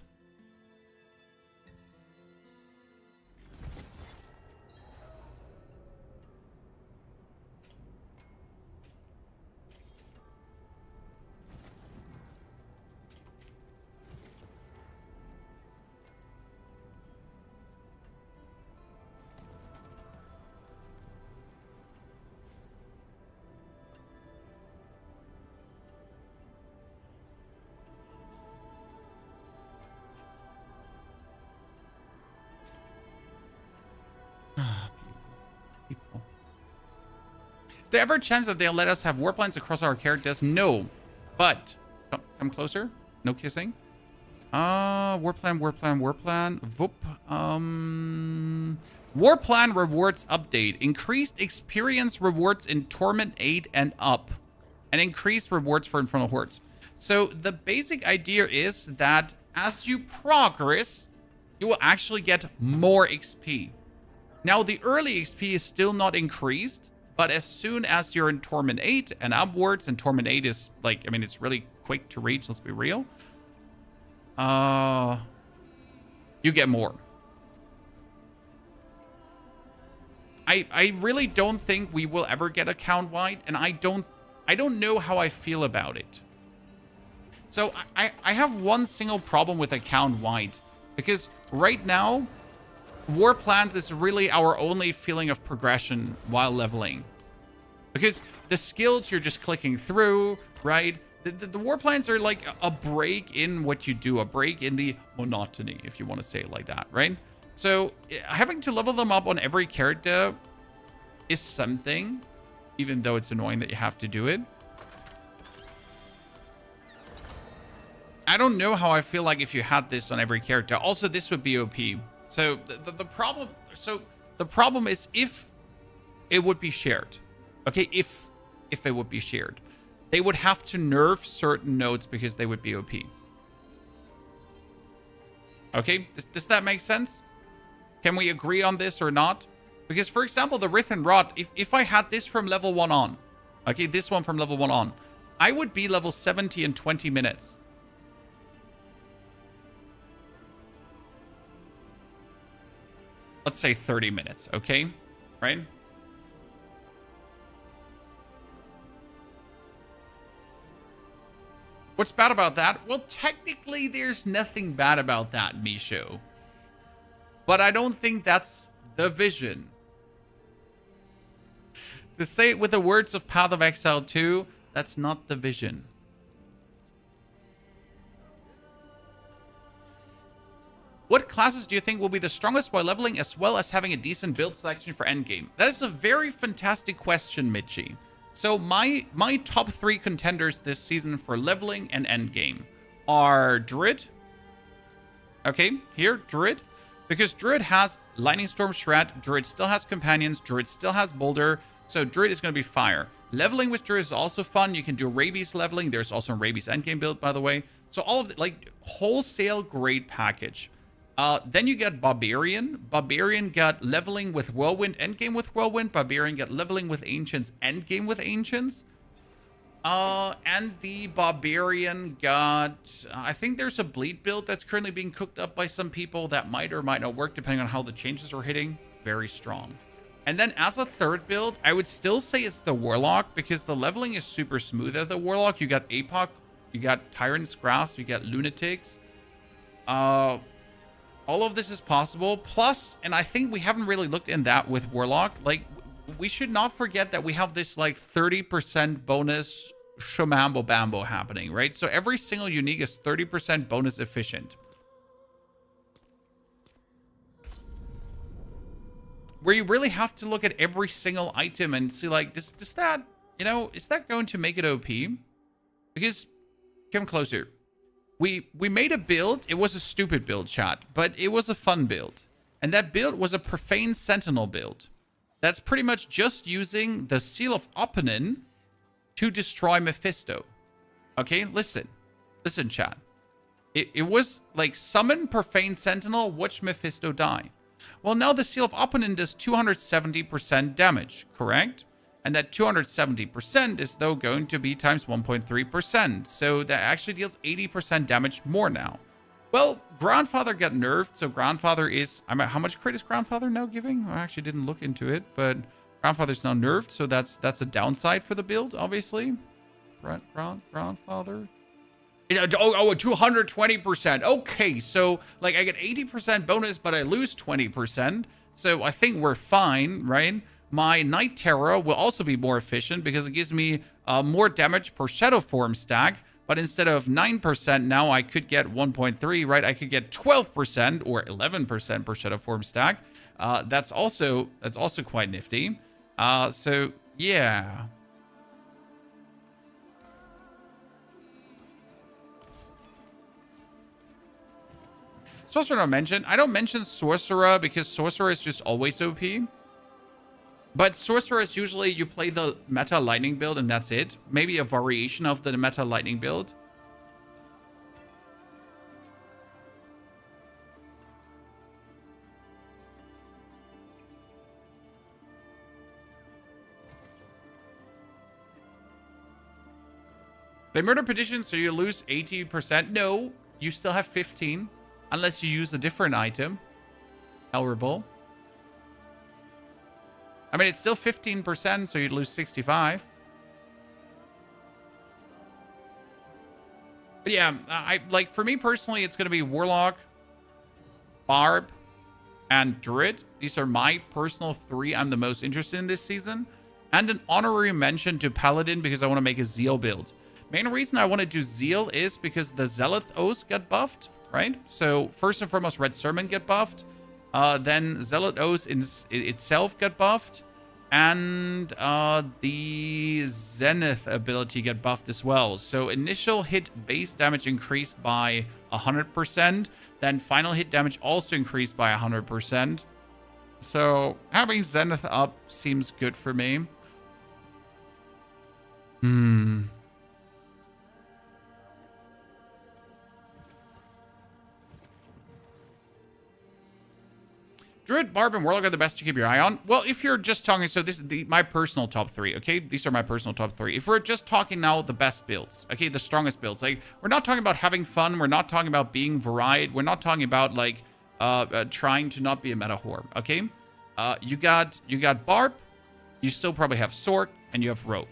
People. Is there ever a chance that they'll let us have war plans across our characters? No. But come closer. No kissing. War plan. Voop. War plan rewards update. Increased experience rewards in Torment 8 and up. And increased rewards for Infernal Hordes. So the basic idea is that as you progress, you will actually get more XP. Now, the early XP is still not increased, but as soon as you're in Torment 8 and upwards, and Torment 8 is, like, I mean, it's really quick to reach, let's be real. You get more. I really don't think we will ever get account wide, and I don't know how I feel about it. So I have one single problem with account wide, because right now, war plans is really our only feeling of progression while leveling. Because the skills you're just clicking through, right? The war plans are like a break in what you do, a break in the monotony, if you want to say it like that, right? So having to level them up on every character is something, even though it's annoying that you have to do it. I don't know how I feel like if you had this on every character. Also, this would be OP. So the problem is if it would be shared. Okay, if it would be shared. They would have to nerf certain nodes because they would be OP. Okay, does that make sense? Can we agree on this or not? Because, for example, the Wraith and Rot, if I had this from level 1 on, okay, this one from level 1 on, I would be level 70 in 20 minutes. Let's say 30 minutes, okay? Right? What's bad about that? Well, technically, there's nothing bad about that, Misho. But I don't think that's the vision. To say it with the words of Path of Exile 2, that's not the vision. What classes do you think will be the strongest while leveling, as well as having a decent build selection for endgame? That is a very fantastic question, Mitchie. So my top 3 contenders this season for leveling and endgame are Druid. Okay, here, Druid. Because Druid has Lightning Storm Shred, Druid still has Companions, Druid still has Boulder, so Druid is going to be fire. Leveling with Druid is also fun. You can do Rabies leveling. There's also a Rabies endgame build, by the way. So all of the, like, wholesale great package. Then you get Barbarian. Barbarian got leveling with Whirlwind, endgame with Whirlwind. Barbarian got leveling with Ancients, endgame with Ancients. And the Barbarian got... I think there's a Bleed build that's currently being cooked up by some people that might or might not work depending on how the changes are hitting. Very strong. And then as a third build, I would still say it's the Warlock because the leveling is super smooth at the Warlock. You got APOC, you got Tyrant's Grasp, you got Lunatics. All of this is possible. Plus, and I think we haven't really looked in that with Warlock, like we should not forget that we have this like 30% bonus shamambo bambo happening, right? So every single unique is 30% bonus efficient. Where you really have to look at every single item and see like, does that, you know, is that going to make it OP? Because, come closer. We made a build. It was a stupid build, chat, but it was a fun build. And that build was a Profane Sentinel build. That's pretty much just using the Seal of Oponin to destroy Mephisto. Okay, listen. Listen, chat. It was like summon Profane Sentinel, watch Mephisto die. Well, now the Seal of Oponin does 270% damage, correct? And that 270% is, though, going to be times 1.3%. So that actually deals 80% damage more now. Well, Grandfather got nerfed, so Grandfather is... how much crit is Grandfather now giving? I actually didn't look into it, but Grandfather's now nerfed, so that's a downside for the build, obviously. Grandfather... Oh, 220%. Okay, so like I get 80% bonus, but I lose 20%. So I think we're fine, right? My Night Terror will also be more efficient because it gives me more damage per Shadow Form stack. But instead of 9%, now I could get 1.3, right? I could get 12% or 11% per Shadow Form stack. That's also quite nifty. So yeah. Sorcerer not mentioned. I don't mention Sorcerer because Sorcerer is just always OP. But Sorcerer is usually you play the meta lightning build and that's it. Maybe a variation of the meta lightning build. They murder petition, so you lose 80%. No, you still have 15. Unless you use a different item. Horrible. I mean, it's still 15%, so you'd lose 65. But yeah, like for me personally, it's going to be Warlock, Barb, and Druid. These are my personal 3 I'm the most interested in this season. And an honorary mention to Paladin because I want to make a Zeal build. Main reason I want to do Zeal is because the Zealoth Oaths got buffed. Right? So first and foremost, Red Sermon get buffed. Then Zealot Oath itself get buffed. And the Zenith ability get buffed as well. So initial hit base damage increased by 100%. Then final hit damage also increased by 100%. So having Zenith up seems good for me. Druid, Barb, and Warlock are the best to keep your eye on. Well, if you're just talking, so this is my personal top 3, okay? These are my personal top 3. If we're just talking now the best builds, okay, the strongest builds, like we're not talking about having fun, we're not talking about being varied, we're not talking about like trying to not be a meta whore, okay? You got Barb, you still probably have Sork, and you have Rogue.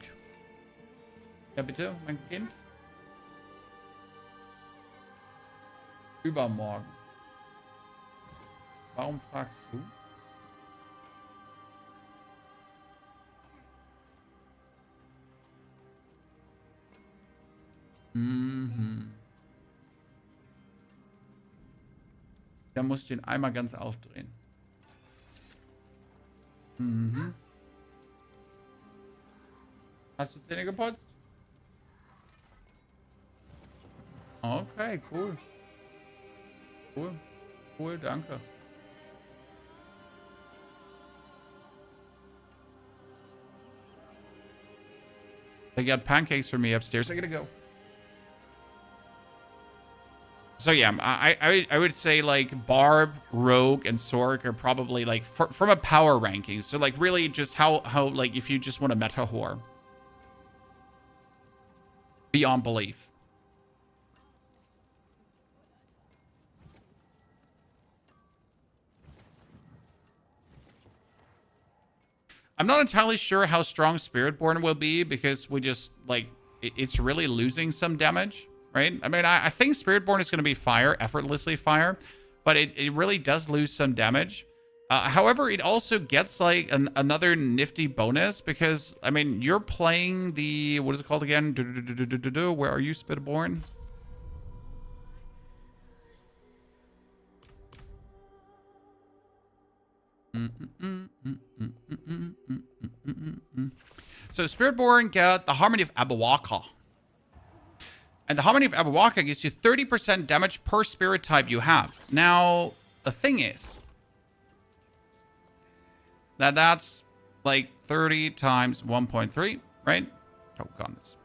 Ja, bitte, mein Kind. Übermorgen. Warum fragst du? Da musst du ihn einmal ganz aufdrehen. Hast du Zähne geputzt? Okay, cool. Cool, danke. They got pancakes for me upstairs. I gotta go. So yeah, I would say like Barb, Rogue, and Sork are probably like from a power ranking. So like really just how like if you just want a meta whore. Beyond belief. I'm not entirely sure how strong Spiritborn will be because we just, like, it's really losing some damage, right? I mean, I think Spiritborn is going to be fire, effortlessly fire, but it really does lose some damage. However, it also gets like another nifty bonus because, I mean, you're playing the, what is it called again? Where are you, Spitborn? So Spiritborn get the Harmony of Abawaka. And the Harmony of Abawaka gives you 30% damage per spirit type you have. Now, the thing is that that's like 30 times 1.3, right? Oh, goodness.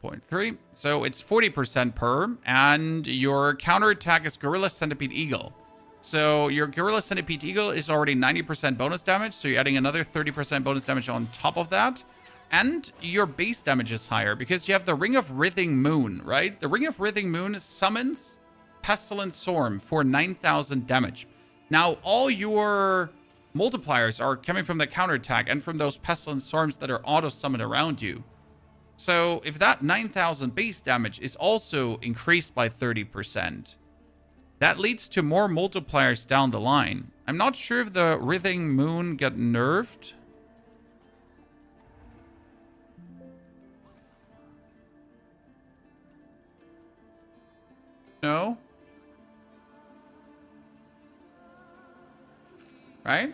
0.3. So it's 40% per, and your counterattack is Gorilla Centipede Eagle. So your Gorilla Centipede Eagle is already 90% bonus damage, so you're adding another 30% bonus damage on top of that. And your base damage is higher because you have the Ring of Writhing Moon, right? The Ring of Writhing Moon summons Pestilent Storm for 9,000 damage. Now, all your multipliers are coming from the counterattack and from those Pestilent Storms that are auto-summoned around you. So if that 9,000 base damage is also increased by 30%, that leads to more multipliers down the line. I'm not sure if the Writhing Moon got nerfed. No? Right?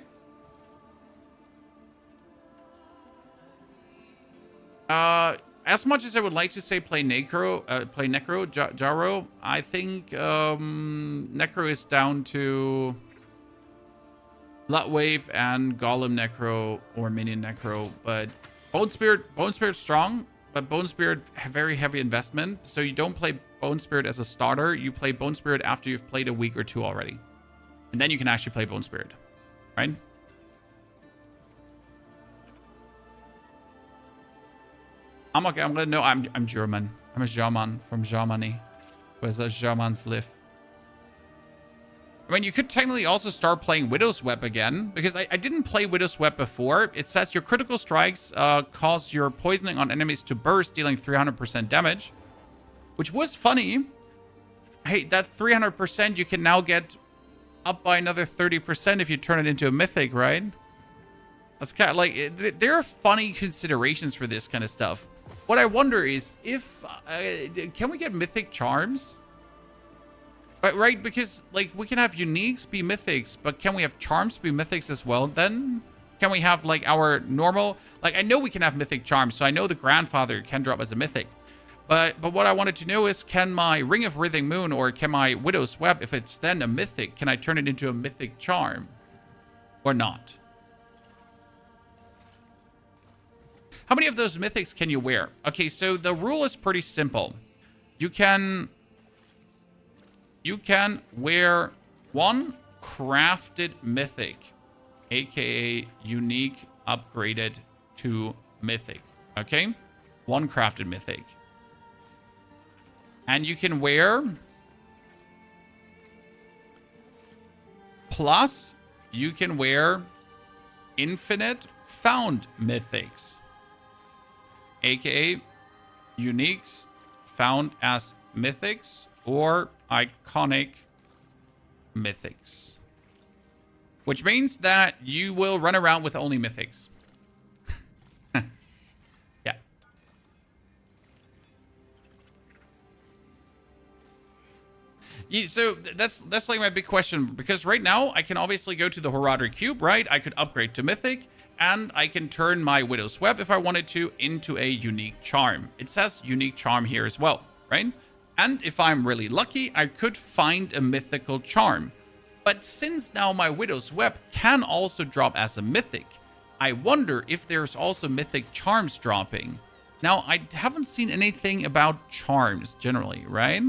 As much as I would like to say play Necro, Jaro, I think Necro is down to Bloodwave and Golem Necro or Minion Necro, but Bone Spirit strong, but Bone Spirit very heavy investment. So you don't play Bone Spirit as a starter. You play Bone Spirit after you've played a week or two already, and then you can actually play Bone Spirit, right? I'm okay. I'm gonna know. I'm German. I'm a German from Germany, where the Germans live. I mean, you could technically also start playing Widow's Web again, because I didn't play Widow's Web before. It says your critical strikes cause your poisoning on enemies to burst, dealing 300% damage, which was funny. Hey, that 300% you can now get up by another 30% if you turn it into a mythic, right? That's kind of like, there are funny considerations for this kind of stuff. What I wonder is if, can we get mythic charms? Right, because like we can have uniques be mythics, but can we have charms be mythics as well then? Can we have like our normal, like I know we can have mythic charms, so I know the grandfather can drop as a mythic. But what I wanted to know is, can my Ring of Writhing Moon or can my Widow's Web, if it's then a mythic, can I turn it into a mythic charm or not? How many of those mythics can you wear? Okay, so the rule is pretty simple. You can wear one crafted mythic, aka unique upgraded to mythic. Okay? One crafted mythic. And you can wear plus you can wear infinite found mythics, aka uniques found as mythics or iconic mythics, which means that you will run around with only mythics. Yeah, so that's like my big question, because right now I can obviously go to the Horadric Cube, right? I could upgrade to mythic, and I can turn my Widow's Web, if I wanted to, into a unique charm. It says unique charm here as well, right? And if I'm really lucky, I could find a mythical charm. But since now my Widow's Web can also drop as a mythic, I wonder if there's also mythic charms dropping. Now, I haven't seen anything about charms generally, right?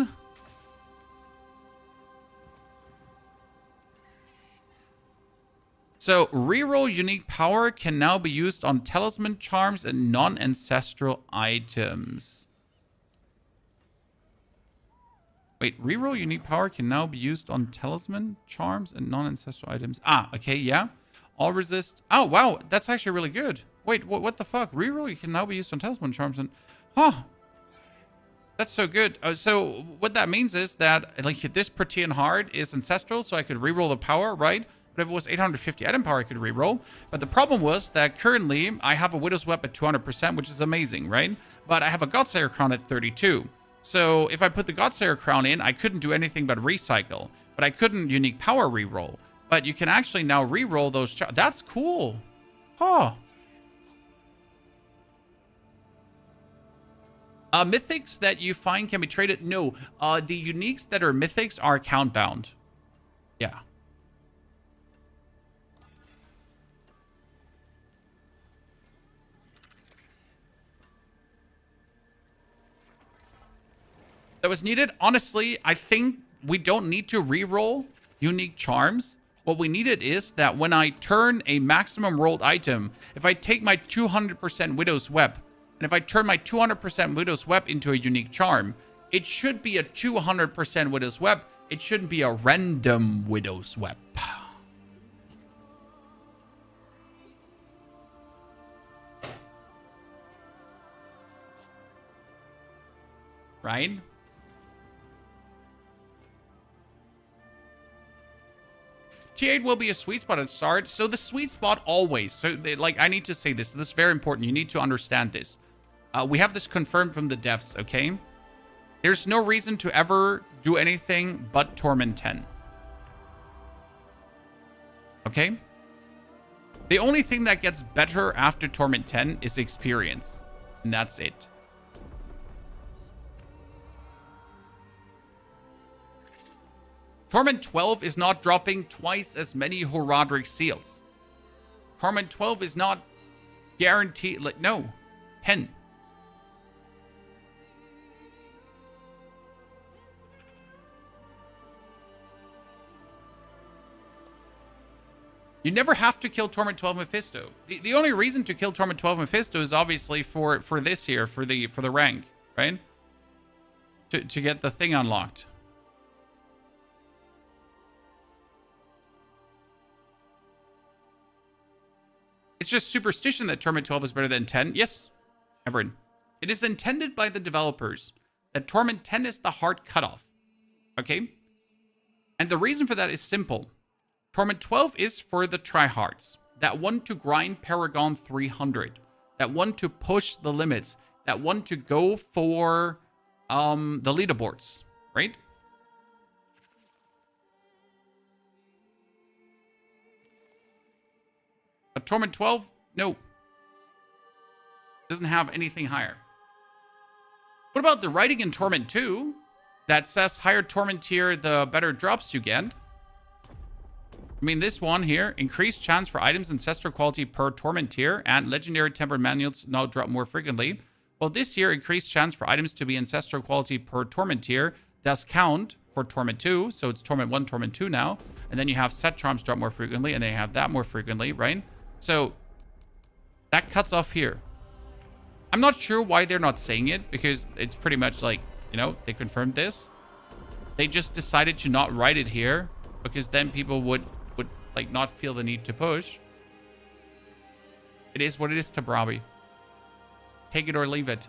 So, reroll unique power can now be used on talisman charms and non-ancestral items. Wait, reroll unique power can now be used on talisman charms and non-ancestral items. Ah, okay, yeah. All resist. Oh, wow, that's actually really good. Wait, what the fuck? Reroll can now be used on talisman charms and... Huh. That's so good. So what that means is that like this Protean Heart is ancestral, so I could reroll the power, right? But if it was 850 item power, I could reroll. But the problem was that currently I have a Widow's Weapon at 200%, which is amazing, right? But I have a Godslayer Crown at 32. So if I put the Godslayer Crown in, I couldn't do anything but recycle. But I couldn't unique power reroll. But you can actually now reroll those. That's cool. Huh. Mythics that you find can be traded? No. The uniques that are mythics are account bound. Yeah. That was needed. Honestly, I think we don't need to re-roll unique charms. What we needed is that when I turn a maximum rolled item, if I take my 200% Widow's Web, and if I turn my 200% Widow's Web into a unique charm, it should be a 200% Widow's Web. It shouldn't be a random Widow's Web. Right? T8 will be a sweet spot at start. So the sweet spot always. So like I need to say this. This is very important. You need to understand this. We have this confirmed from the devs, okay? There's no reason to ever do anything but Torment 10. Okay? The only thing that gets better after Torment 10 is experience. And that's it. Torment 12 is not dropping twice as many Horadric seals. Torment 12 is not guaranteed. Like, no. 10. You never have to kill Torment 12 Mephisto. The only reason to kill Torment 12 Mephisto is obviously for this here, for the rank, right? To get the thing unlocked. It's just superstition that Torment 12 is better than 10. Yes, Everin. It is intended by the developers that Torment 10 is the hard cutoff. Okay? And the reason for that is simple. Torment 12 is for the tryhards. That want to grind Paragon 300. That want to push the limits. That want to go for the leaderboards. Right? But Torment 12, no. Doesn't have anything higher. What about the writing in Torment 2 that says higher Torment tier, the better drops you get? I mean, this one here, increased chance for items ancestral quality per Torment tier, and legendary tempered manuals now drop more frequently. Well, this here, increased chance for items to be ancestral quality per Torment tier does count for Torment 2, so it's Torment 1, Torment 2 now. And then you have set charms drop more frequently, and then you have that more frequently, right? So that cuts off here. I'm not sure why they're not saying it, because it's pretty much like, you know, they confirmed this. They just decided to not write it here, because then people would like not feel the need to push. It is what it is, Tabrabi. Take it or leave it.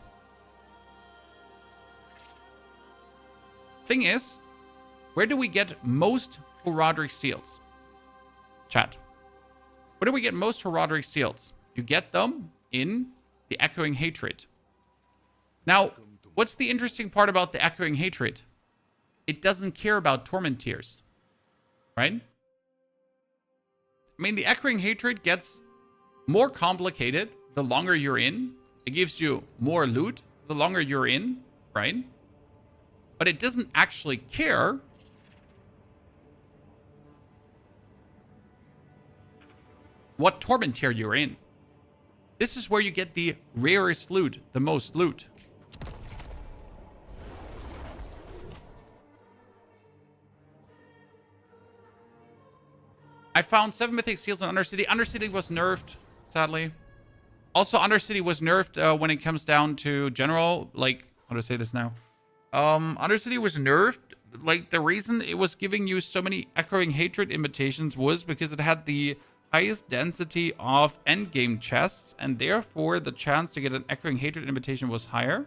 Thing is, where do we get most Horadric seals? Chat. Where do we get most Horadric seals? You get them in the Echoing Hatred. Now, what's the interesting part about the Echoing Hatred? It doesn't care about Torment tiers. Right? I mean, the Echoing Hatred gets more complicated the longer you're in. It gives you more loot the longer you're in, right? But it doesn't actually care what Torment tier you're in. This is where you get the rarest loot, the most loot. I found 7 mythic seals in Undercity. Undercity was nerfed, sadly. Also, Undercity was nerfed when it comes down to general, like, how do I say this now? Undercity was nerfed. Like, the reason it was giving you so many Echoing Hatred invitations was because it had the highest density of endgame chests, and therefore the chance to get an Echoing Hatred invitation was higher.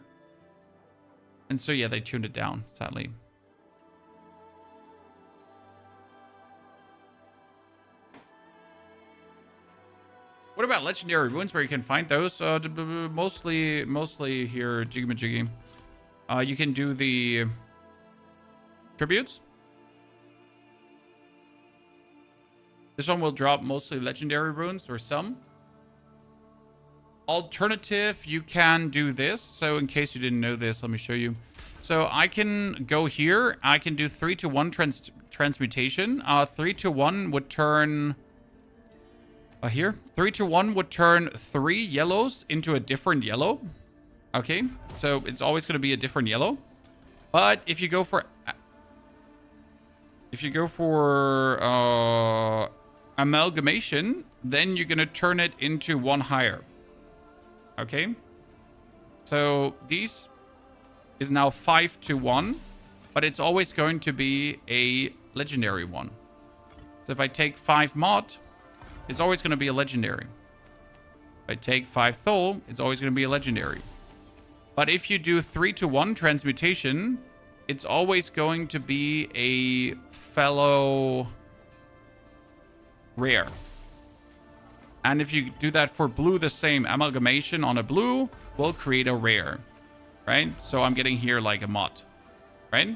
And so, yeah, they tuned it down, sadly. What about legendary runes where you can find those? Mostly here, Jiggy. You can do the tributes. This one will drop mostly legendary runes or some. Alternative, you can do this. So in case you didn't know this, let me show you. So I can go here. I can do 3-to-1 transmutation. 3-to-1 would turn... here. 3-to-1 would turn 3 yellows into a different yellow. Okay, so it's always going to be a different yellow. But if you go for... amalgamation, then you're going to turn it into 1 higher. Okay, so these is now 5-to-1, but it's always going to be a legendary one. So if I take 5 mod, it's always going to be a legendary. If I take 5 Thol, it's always going to be a legendary. But if you do 3-to-1 transmutation, it's always going to be a fellow rare. And if you do that for blue, the same amalgamation on a blue will create a rare, right? So I'm getting here like a mod, right?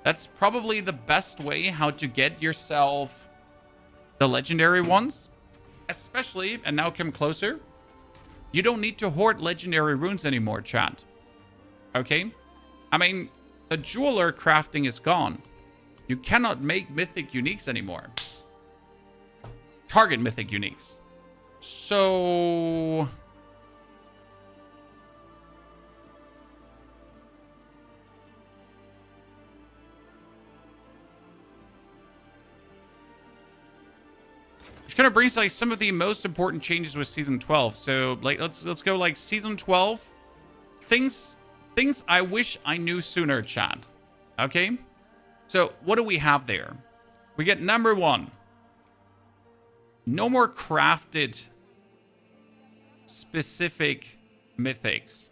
That's probably the best way how to get yourself the legendary ones, especially, and now come closer, you don't need to hoard legendary runes anymore, chat. Okay? I mean, the jeweler crafting is gone. You cannot make mythic uniques anymore. Target mythic uniques. So... which kind of brings like some of the most important changes with season 12. So like let's go like season 12. Things I wish I knew sooner, chat. Okay? So what do we have there? We get number 1. No more crafted specific mythics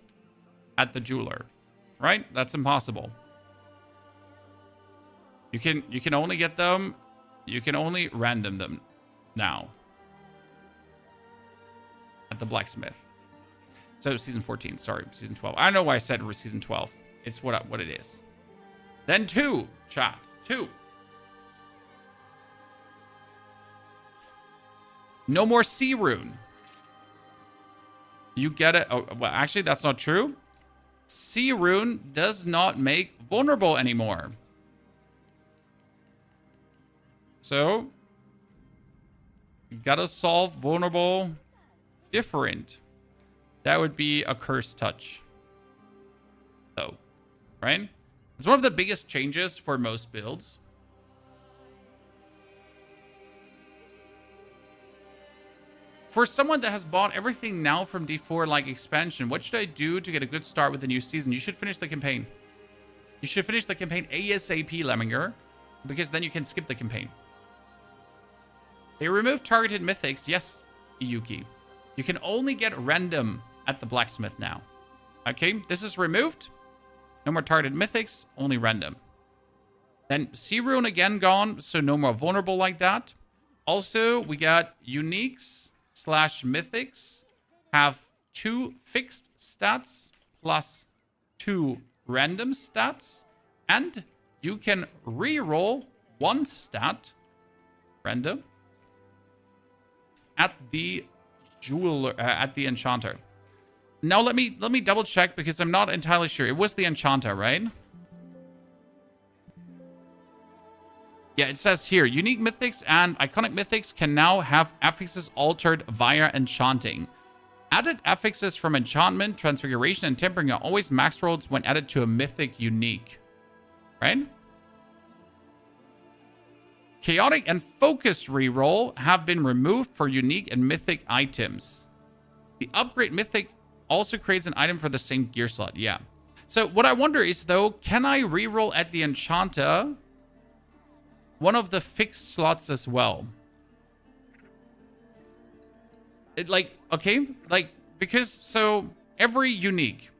at the jeweler, right? That's impossible. You can only get them. You can only random them now at the blacksmith. So season 14, sorry, season 12. I don't know why I said season 12. It's what it is. Then 2, chat, 2. No more sea rune. You get it. Oh, well, actually, that's not true. Sea rune does not make vulnerable anymore. So, you gotta solve vulnerable different. That would be a curse touch. Though, right? It's one of the biggest changes for most builds. For someone that has bought everything now from D4 like expansion, what should I do to get a good start with the new season? You should finish the campaign. You should finish the campaign ASAP, Lemminger, because then you can skip the campaign. They removed targeted mythics. Yes, Iyuki. You can only get random at the blacksmith now. Okay, this is removed. No more targeted mythics, only random. Then Sea Rune again gone, so no more vulnerable like that. Also, we got uniques / mythics have 2 fixed stats plus 2 random stats, and you can re-roll 1 stat random at the jeweler, at the enchanter. Now let me double check because I'm not entirely sure. It was the enchanter, right? Yeah, it says here, unique mythics and iconic mythics can now have affixes altered via enchanting. Added affixes from enchantment, transfiguration, and tempering are always max rolls when added to a mythic unique. Right? Chaotic and focused reroll have been removed for unique and mythic items. The upgrade mythic also creates an item for the same gear slot. Yeah. So what I wonder is, though, can I reroll at the enchanter one of the fixed slots as well? It like, okay, like, because so Every unique.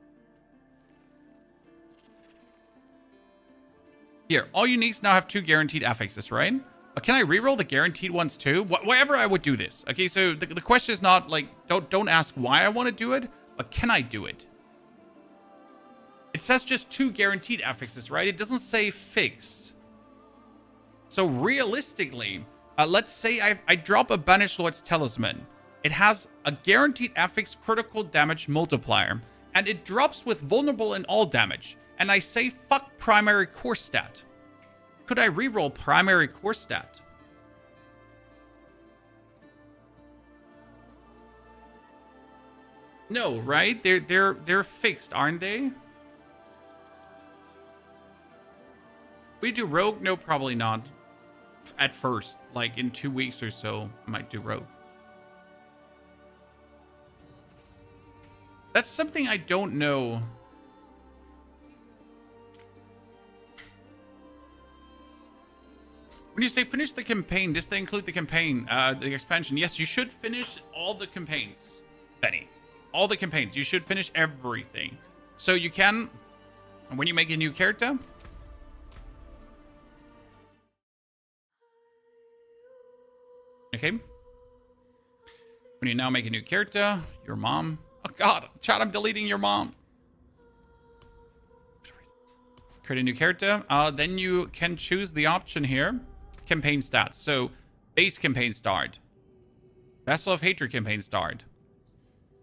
Here, all uniques now have 2 guaranteed affixes, right? But can I reroll the guaranteed ones too? Whatever I would do this. Okay, so the question is not like, don't ask why I want to do it, but can I do it? It says just 2 guaranteed affixes, right? It doesn't say fixed. So realistically, let's say I drop a Banished Lord's Talisman. It has a guaranteed affix critical damage multiplier, and it drops with vulnerable and all damage. And I say, fuck primary core stat. Could I reroll primary core stat? No, right? They're fixed, aren't they? We do rogue? No, probably not. At first, like in 2 weeks or so, I might do rogue. That's something I don't know. When you say finish the campaign, does that include the campaign, the expansion? Yes, you should finish all the campaigns, Benny. All the campaigns. You should finish everything. So you can, when you make a new character, okay. When you now make a new character, your mom. Oh God, chat, I'm deleting your mom. Create a new character. Then you can choose the option here. Campaign stats. So base campaign start, Vessel of Hatred campaign start,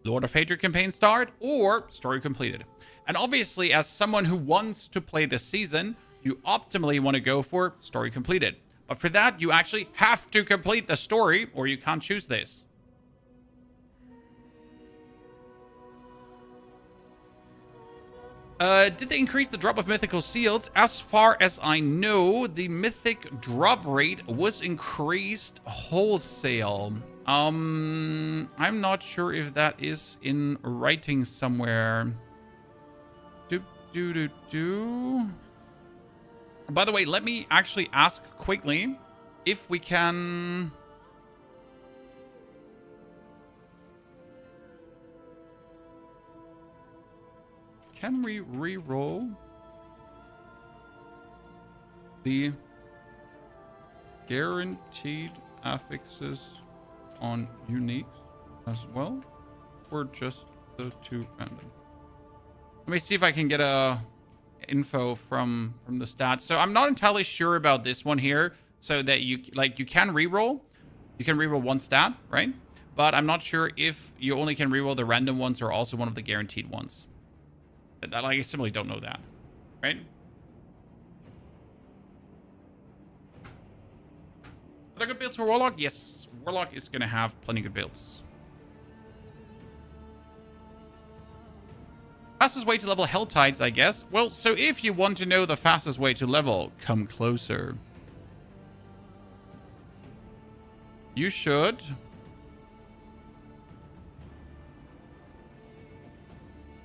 Lord of Hatred campaign start, or story completed. And obviously, as someone who wants to play this season, you optimally want to go for story completed. But for that, you actually have to complete the story, or you can't choose this. Did they increase the drop of mythical seals? As far as I know, the mythic drop rate was increased wholesale. I'm not sure if that is in writing somewhere. By the way, let me actually ask quickly if we can... Can we re-roll the guaranteed affixes on uniques as well, or just the 2 random? Let me see if I can get a info from the stats. So I'm not entirely sure about this one here. So that you can re-roll. You can re-roll 1 stat, right? But I'm not sure if you only can re-roll the random ones or also one of the guaranteed ones. I simply don't know that, right? Are there good builds for Warlock? Yes, Warlock is going to have plenty good builds. Fastest way to level Hell Tides, I guess. Well, so if you want to know the fastest way to level, come closer. You should...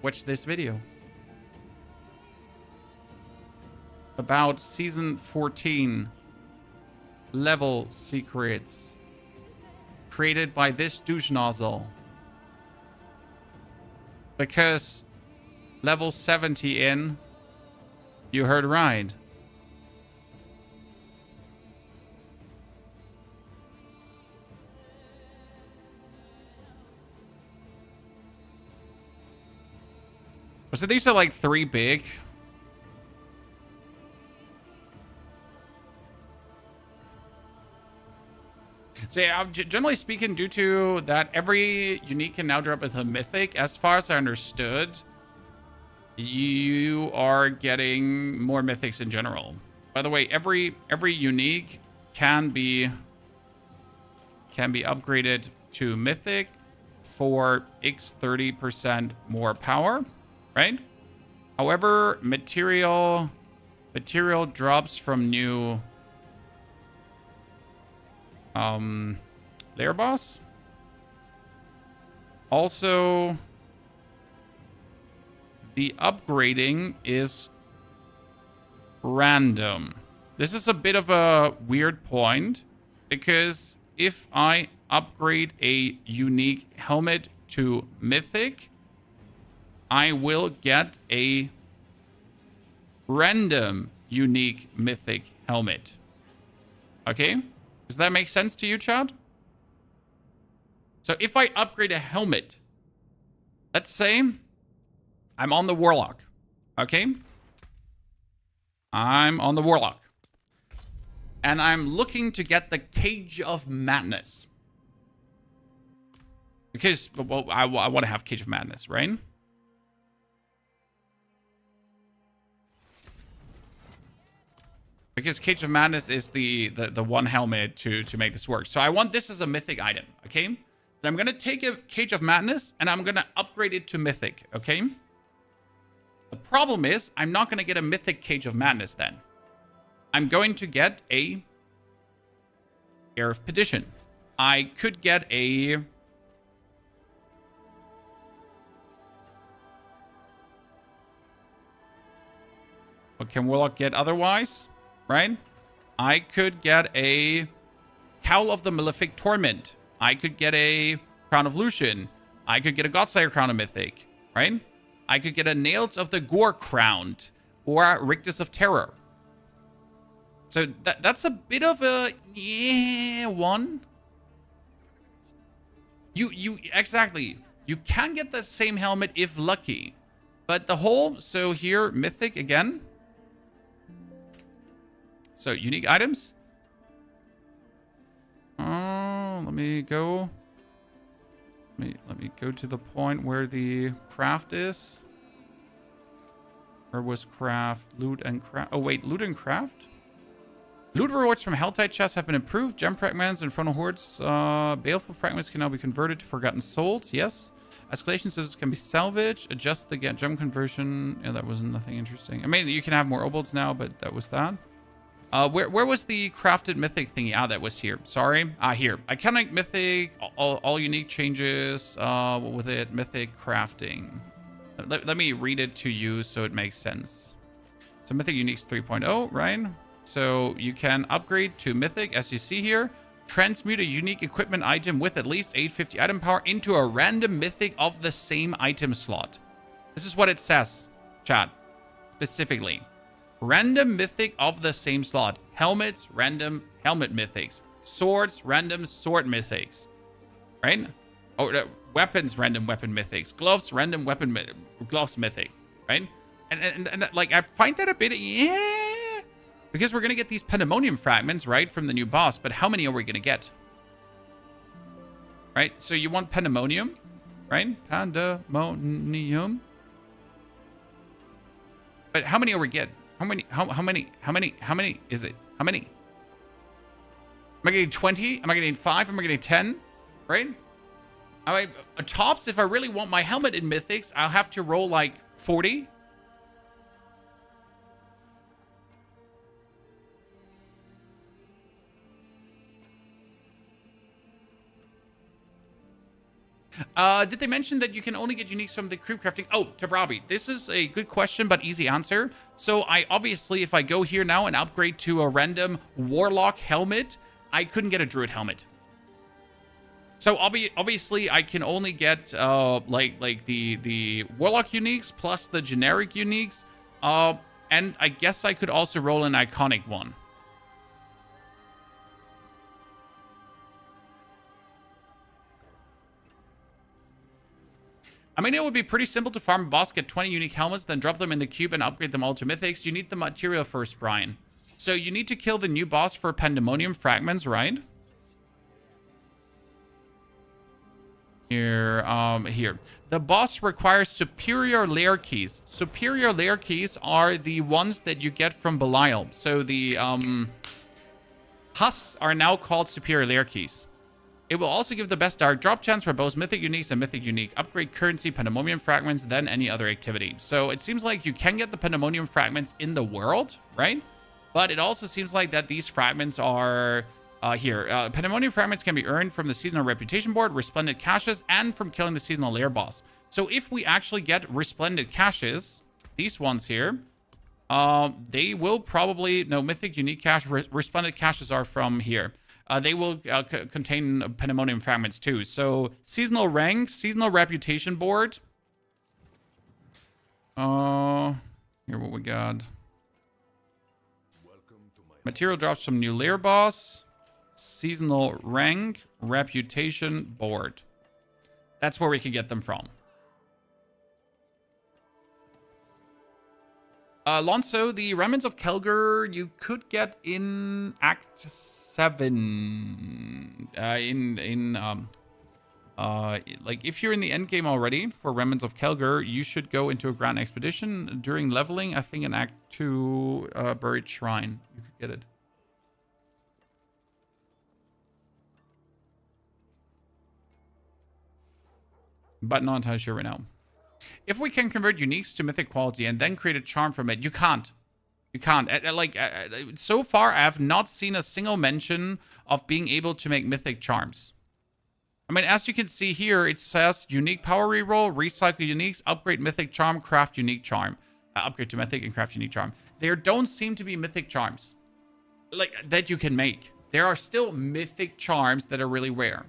watch this video. About Season 14 level secrets created by this douche nozzle. Because level 70 in, you heard right. So these are like 3 big. So yeah, generally speaking, due to that, every unique can now drop with a mythic. As far as I understood, you are getting more mythics in general. By the way, every unique can be upgraded to mythic for X 30% more power, right? However, material drops from new layer boss. Also, the upgrading is random. This is a bit of a weird point, because if I upgrade a unique helmet to mythic, I will get a random unique mythic helmet. Okay? Does that make sense to you, Chad? So if I upgrade a helmet, let's say I'm on the Warlock. Okay? I'm on the Warlock. And I'm looking to get the Cage of Madness. Because, well, I want to have Cage of Madness, right? Because Cage of Madness is the one helmet to make this work. So I want this as a mythic item, okay? And I'm going to take a Cage of Madness and I'm going to upgrade it to mythic, okay? The problem is I'm not going to get a mythic Cage of Madness then. I'm going to get a Air of Petition. I could get a... What can Warlock get otherwise? Right? I could get a Cowl of the Malefic Torment. I could get a Crown of Lucian. I could get a Godslayer Crown of Mythic. Right? I could get a Nails of the Gore Crown or Rictus of Terror. So that's a bit of a one. You exactly. You can get the same helmet if lucky. But the whole, so here, mythic again. So unique items. Oh, let me go. Let me go to the point where the craft is. Where was craft? Loot and craft. Oh wait, loot and craft. Loot rewards from Helltide chests have been improved. Gem fragments and Infernal Hordes. Baleful fragments can now be converted to Forgotten Souls. Yes. Escalation scissors can be salvaged. Adjust the gem conversion. Yeah, that was nothing interesting. I mean, you can have more obols now, but that was that. Where was the crafted mythic thingy? Ah, that was here. Sorry. Ah, here. Iconic mythic. All unique changes. What was it? Mythic crafting. Let me read it to you so it makes sense. So mythic uniques 3.0, right? So you can upgrade to mythic as you see here. Transmute a unique equipment item with at least 850 item power into a random mythic of the same item slot. This is what it says, chat. Specifically. Random mythic of the same slot. Helmets, random helmet mythics. Swords, random sword mythics. Right? Oh, weapons, random weapon mythics. Gloves, random weapon gloves mythic. Right? And like, I find that a bit, yeah. Because we're going to get these Pandemonium fragments, right, from the new boss. But how many are we going to get? Right? So you want Pandemonium, right? Pandemonium. But how many are we getting? How many is it? How many? Am I getting 20? Am I getting 5? Am I getting 10? Right? Tops, if I really want my helmet in Mythics, I'll have to roll like 40. Did they mention that you can only get uniques from the crew crafting? Oh, Tabrabi, this is a good question, but easy answer. So I obviously, if I go here now and upgrade to a random Warlock helmet, I couldn't get a Druid helmet. So obviously, I can only get like the Warlock uniques plus the generic uniques, and I guess I could also roll an iconic one. I mean, it would be pretty simple to farm a boss, get 20 unique helmets, then drop them in the cube and upgrade them all to mythics. You need the material first, Brian. So you need to kill the new boss for Pandemonium fragments, right? Here. The boss requires superior lair keys. Superior lair keys are the ones that you get from Belial. So the husks are now called superior lair keys. It will also give the best dark drop chance for both mythic uniques and mythic unique. Upgrade currency, Pandemonium fragments, then any other activity. So it seems like you can get the Pandemonium fragments in the world, right? But it also seems like that these fragments are here. Pandemonium fragments can be earned from the seasonal reputation board, resplendent caches, and from killing the seasonal lair boss. So if we actually get resplendent caches, these ones here, they will probably, no, mythic unique cache, resplendent caches are from here. They will contain Pandemonium fragments too. So seasonal rank, seasonal reputation board. Here what we got. Welcome to my Material drops from new layer boss. Seasonal rank. Reputation board. That's where we can get them from. Lonzo, the Remnants of Kelgar you could get in Act 7. Like if you're in the end game already for Remnants of Kelgar, you should go into a Grand Expedition during leveling. I think in Act 2, Buried Shrine, you could get it. But not entirely sure right now. If we can convert uniques to mythic quality and then create a charm from it, you can't. You can't. So far, I have not seen a single mention of being able to make mythic charms. I mean, as you can see here, it says unique power reroll, recycle uniques, upgrade mythic charm, craft unique charm. Upgrade to mythic and craft unique charm. There don't seem to be mythic charms like that you can make. There are still mythic charms that are really rare.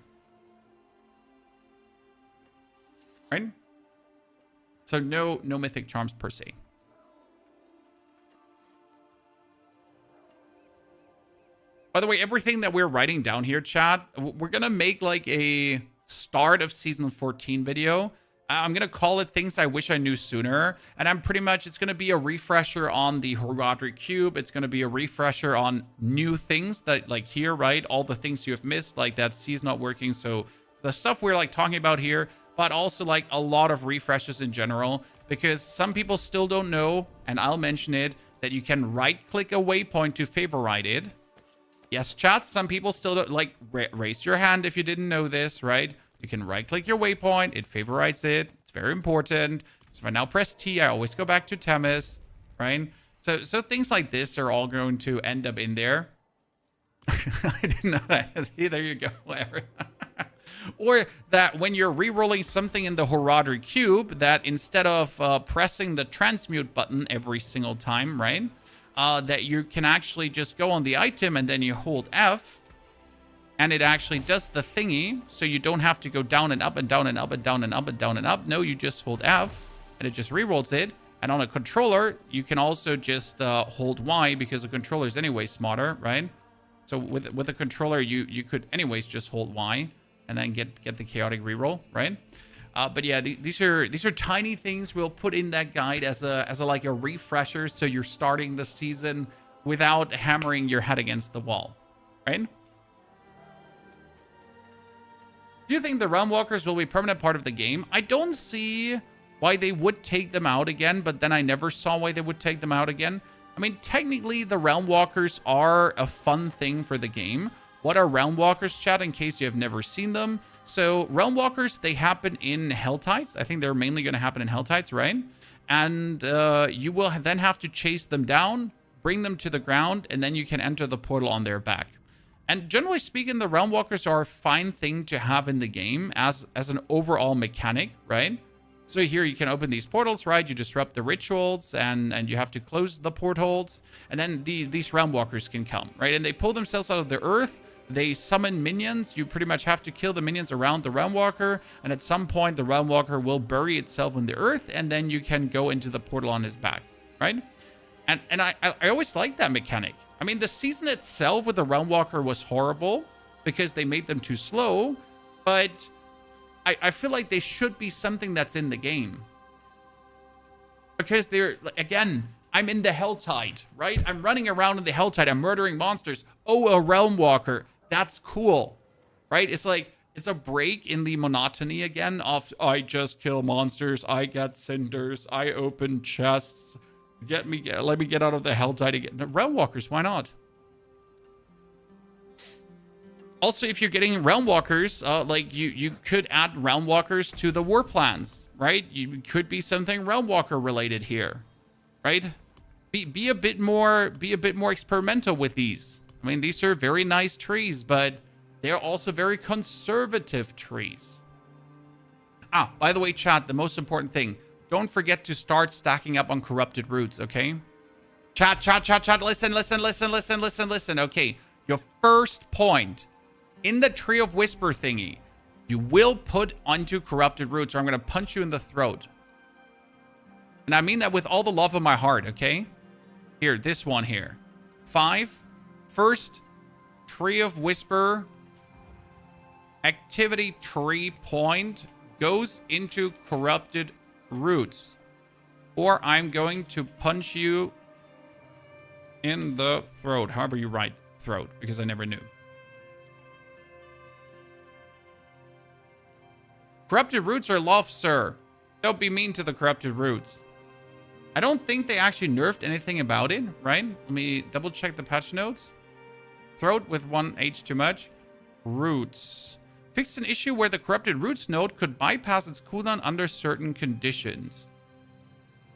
Right? So no mythic charms per se. By the way, everything that we're writing down here, chat, we're going to make like a start of season 14 video. I'm going to call it things I wish I knew sooner. And it's going to be a refresher on the Horadric Cube. It's going to be a refresher on new things that like here, right? All the things you have missed, like that C is not working. So the stuff we're like talking about here, but also like a lot of refreshes in general, because some people still don't know, and I'll mention it, that you can right-click a waypoint to favorite it. Yes, chat, some people still don't, like, raise your hand if you didn't know this, right? You can right-click your waypoint, it favorites it, it's very important. So if I now press T, I always go back to Temis, right? So things like this are all going to end up in there. I didn't know that. See, there you go. Whatever. Or that when you're re-rolling something in the Horadric Cube, that instead of pressing the transmute button every single time, right? That you can actually just go on the item and then you hold F, and it actually does the thingy, so you don't have to go down and up and down and up and down and up and down and up. No, you just hold F, and it just re-rolls it. And on a controller, you can also just hold Y, because the controller is anyway smarter, right? So with a controller, you could anyways just hold Y and then get the chaotic reroll, right? But yeah, these are tiny things we'll put in that guide as a like a refresher, so you're starting the season without hammering your head against the wall, right? Do you think the Realm Walkers will be a permanent part of the game? I don't see why they would take them out again, but then I never saw why they would take them out again. I mean, technically, the Realm Walkers are a fun thing for the game. What are Realm Walkers, chat, in case you have never seen them? So Realm Walkers, they happen in Helltides. I think they're mainly going to happen in Helltides, right? And you will then have to chase them down, bring them to the ground, and then you can enter the portal on their back. And generally speaking, the Realm Walkers are a fine thing to have in the game as an overall mechanic, right? So here you can open these portals, right? You disrupt the rituals and you have to close the portholes. And then these Realm Walkers can come, right? And they pull themselves out of the earth. They summon minions. You pretty much have to kill the minions around the Realm Walker. And at some point, the Realm Walker will bury itself in the earth. And then you can go into the portal on his back, right? And I always liked that mechanic. I mean, the season itself with the Realm Walker was horrible because they made them too slow. But I feel like they should be something that's in the game. Because they're, again, I'm in the Helltide, right? I'm running around in the Helltide. I'm murdering monsters. Oh, a Realm Walker. That's cool, right? It's like, it's a break in the monotony again of, I just kill monsters. I get cinders. I open chests. Let me get out of the Helltide again. Realm Walkers, why not? Also, if you're getting Realm Walkers, like you could add Realm Walkers to the war plans, right? You could be something Realm Walker related here, right? Be a bit more experimental with these. I mean, these are very nice trees, but they're also very conservative trees. Ah, by the way, chat, the most important thing, don't forget to start stacking up on corrupted roots, okay? Chat, listen. Okay, your first point in the Tree of Whisper thingy, you will put onto corrupted roots, or I'm going to punch you in the throat. And I mean that with all the love of my heart, okay? Here, this one here. 5. First Tree of Whisper activity tree point goes into corrupted roots. Or I'm going to punch you in the throat. However you write throat, because I never knew. Corrupted roots are love, sir. Don't be mean to the corrupted roots. I don't think they actually nerfed anything about it, right? Let me double check the patch notes. Throat with 1 H too much. Roots. Fixed an issue where the corrupted roots node could bypass its cooldown under certain conditions.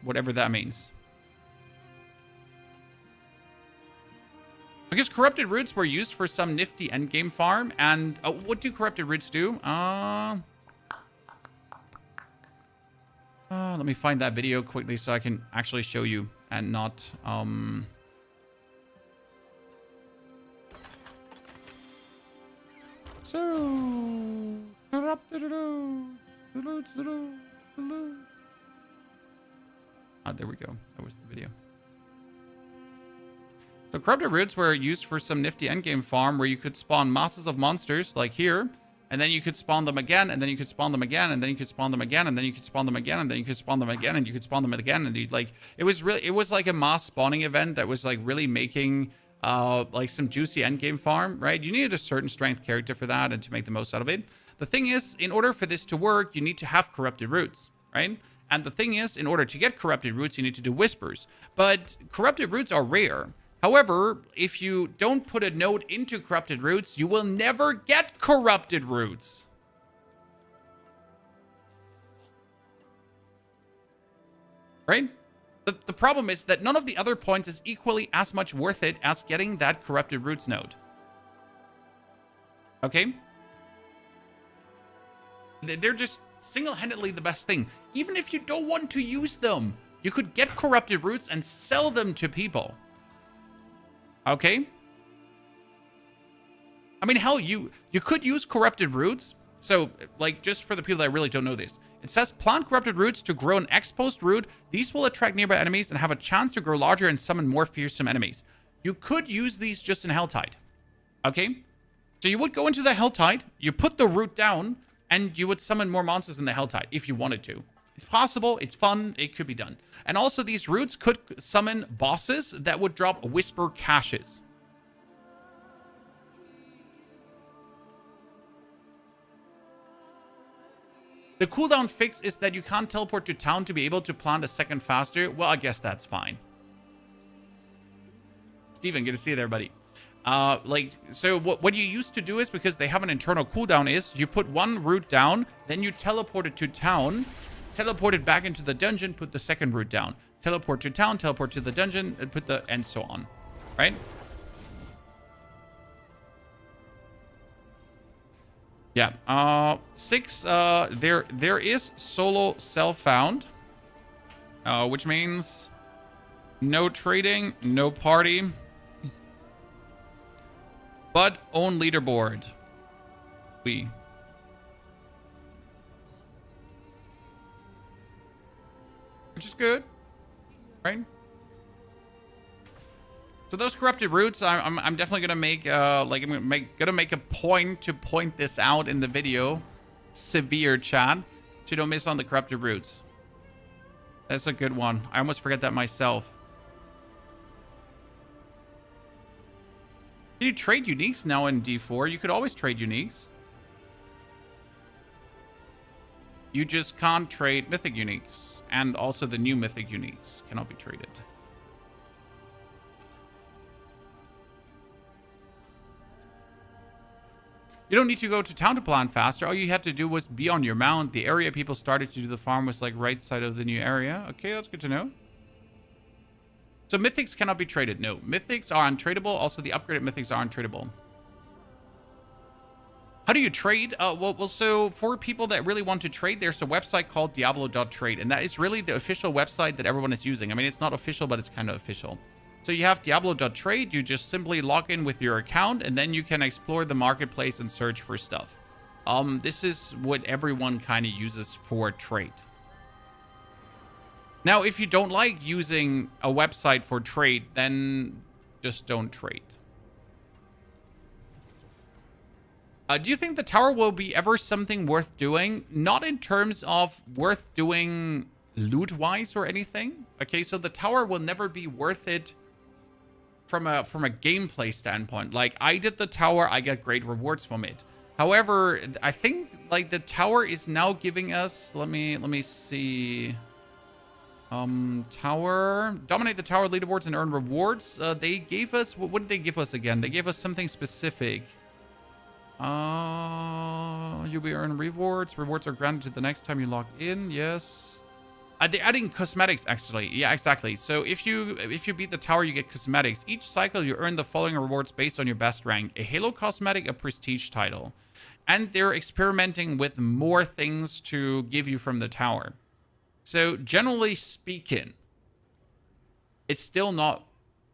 Whatever that means. Because corrupted roots were used for some nifty endgame farm. And what do corrupted roots do? Let me find that video quickly so I can actually show you and not... So... there we go. That was the video. So corrupted roots were used for some nifty endgame farm where you could spawn masses of monsters, like here, and then you could spawn them again, and then you could spawn them again, and then you could spawn them again, and then you could spawn them again, and then you could spawn them again, and you could spawn them again, and you'd like it was like a mass spawning event that was like really making like some juicy endgame farm, right? You needed a certain strength character for that and to make the most out of it. The thing is, in order for this to work, you need to have corrupted roots, right? And the thing is, in order to get corrupted roots, you need to do whispers. But corrupted roots are rare. However, if you don't put a node into corrupted roots, you will never get corrupted roots. Right? The problem is that none of the other points is equally as much worth it as getting that corrupted roots node. Okay? They're just single-handedly the best thing. Even if you don't want to use them, you could get corrupted roots and sell them to people. Okay? I mean, hell, you could use corrupted roots. So, like, just for the people that really don't know this. It says, plant corrupted roots to grow an exposed root. These will attract nearby enemies and have a chance to grow larger and summon more fearsome enemies. You could use these just in Helltide. Okay? So you would go into the Helltide, you put the root down, and you would summon more monsters in the Helltide if you wanted to. It's possible, it's fun, it could be done. And also these roots could summon bosses that would drop whisper caches. The cooldown fix is that you can't teleport to town to be able to plant a second faster. Well, I guess that's fine. Steven, good to see you there, buddy. So what you used to do is, because they have an internal cooldown, is you put one root down, then you teleport it to town, teleport it back into the dungeon, put the second root down. Teleport to town, teleport to the dungeon, and put the... and so on. Right? Yeah. 6, there is solo self-found. Which means no trading, no party. But own leaderboard. Which is good, right? So those corrupted roots, I'm definitely gonna make I'm gonna make a point to point this out in the video, severe chat, so you don't miss on the corrupted roots. That's a good one. I almost forget that myself. Can you trade uniques now in D4? You could always trade uniques. You just can't trade mythic uniques. And also the new mythic uniques cannot be traded. You don't need to go to town to plant faster. All you had to do was be on your mount. The area people started to do the farm was like right side of the new area. Okay, that's good to know. So mythics cannot be traded. No, mythics are untradeable. Also, the upgraded mythics are untradeable. How do you trade? Well, so for people that really want to trade, there's a website called Diablo.trade, and that is really the official website that everyone is using. I mean, it's not official, but it's kind of official. So you have Diablo.trade. You just simply log in with your account, and then you can explore the marketplace and search for stuff. This is what everyone kind of uses for trade. Now, if you don't like using a website for trade, then just don't trade. Do you think the tower will be ever something worth doing? Not in terms of worth doing loot-wise or anything. Okay, so the tower will never be worth it from a gameplay standpoint. Like, I did the tower, I get great rewards from it. However, I think like the tower is now giving us, let me see. Tower, dominate the tower leaderboards and earn rewards. They gave us, what did they give us again? They gave us something specific. You'll be earning rewards. Rewards are granted to the next time you log in. Yes. They're adding cosmetics, actually. Yeah, exactly. So if you beat the tower, you get cosmetics. Each cycle, you earn the following rewards based on your best rank: a Halo cosmetic, a prestige title. And they're experimenting with more things to give you from the tower. So generally speaking, it's still not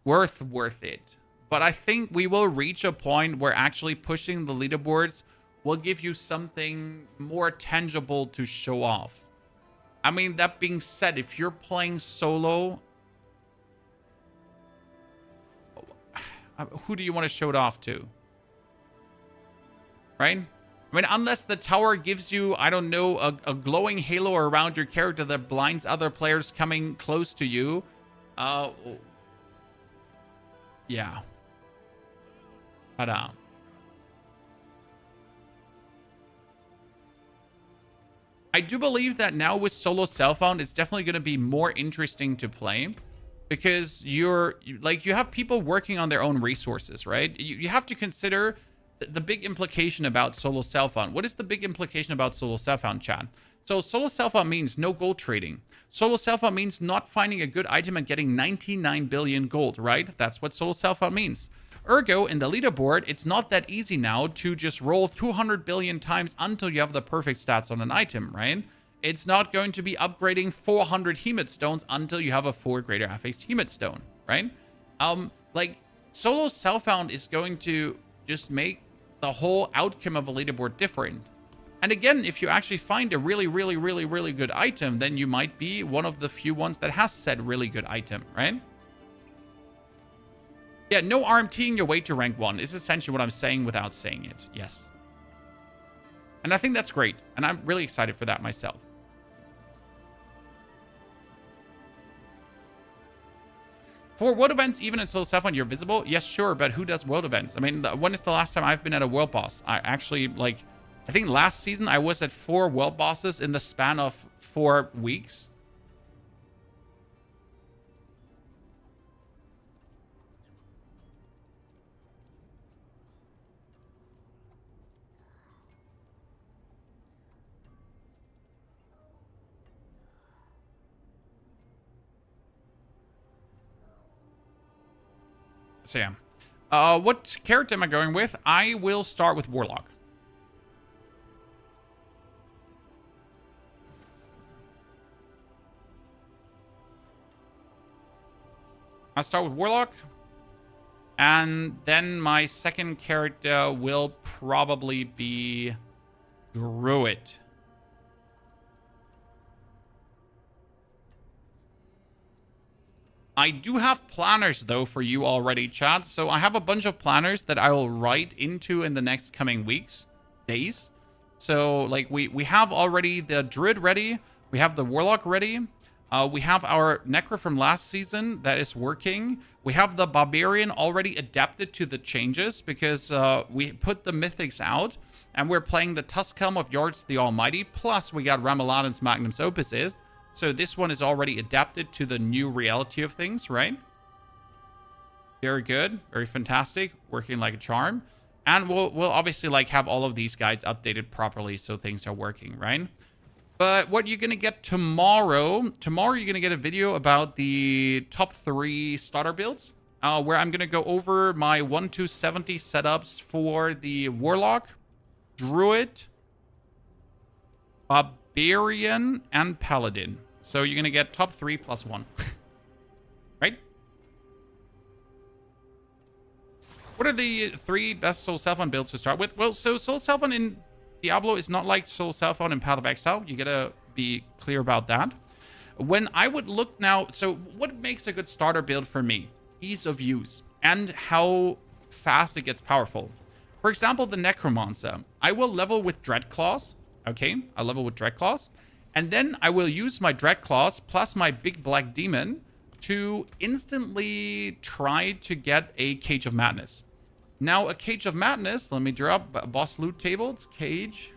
worth it. But I think we will reach a point where actually pushing the leaderboards will give you something more tangible to show off. I mean, that being said, if you're playing solo, who do you want to show it off to? Right? I mean, unless the tower gives you, I don't know, a glowing halo around your character that blinds other players coming close to you. Yeah. Ta-da. I do believe that now with solo self-found, it's definitely going to be more interesting to play because you have people working on their own resources, right? You have to consider the big implication about solo self-found. What is the big implication about solo self-found, chat? So solo self-found means no gold trading. Solo self-found means not finding a good item and getting 99 billion gold, right? That's what solo self-found means. Ergo, in the leaderboard, it's not that easy now to just roll 200 billion times until you have the perfect stats on an item, right? It's not going to be upgrading 400 Hemid stones until you have a 4 greater FA's Hemid stone, right? Like, solo self-found is going to just make the whole outcome of a leaderboard different. And again, if you actually find a really good item, then you might be one of the few ones that has said really good item, right? Yeah, no RMTing your way to rank 1 is essentially what I'm saying without saying it. Yes. And I think that's great. And I'm really excited for that myself. For world events, even in solo self-found, you're visible? Yes, sure, but who does world events? I mean, when is the last time I've been at a world boss? I actually, like, I think last season I was at 4 world bosses in the span of 4 weeks. So yeah. What character am I going with? I will start with Warlock. I'll start with Warlock. And then my second character will probably be Druid. I do have planners, though, for you already, chat. So I have a bunch of planners that I will write into in the next coming weeks, days. So, like, we have already the Druid ready. We have the Warlock ready. We have our Necro from last season that is working. We have the Barbarian already adapted to the changes because we put the Mythics out. And we're playing the Tuskhelm of Yards the Almighty. Plus, we got Ramaladin's Magnum's Opuses. So this one is already adapted to the new reality of things, right? Very good. Very fantastic. Working like a charm. And we'll obviously like have all of these guides updated properly so things are working, right? But what you're going to get tomorrow you're going to get a video about the top 3 starter builds. Where I'm going to go over my 1-70 setups for the Warlock, Druid, Barbarian, and Paladin. So you're going to get top 3 plus 1. Right? What are the 3 best Soul Self-Found builds to start with? Well, so Soul Self-Found in Diablo is not like Soul Self-Found in Path of Exile. You got to be clear about that. When I would look now, so what makes a good starter build for me? Ease of use and how fast it gets powerful. For example, the Necromancer. I will level with Dreadclaws. Okay, I level with Dreadclaws. And then I will use my Dreadclaws plus my Big Black Demon to instantly try to get a Cage of Madness. Now, a Cage of Madness, let me drop boss loot tables. Cage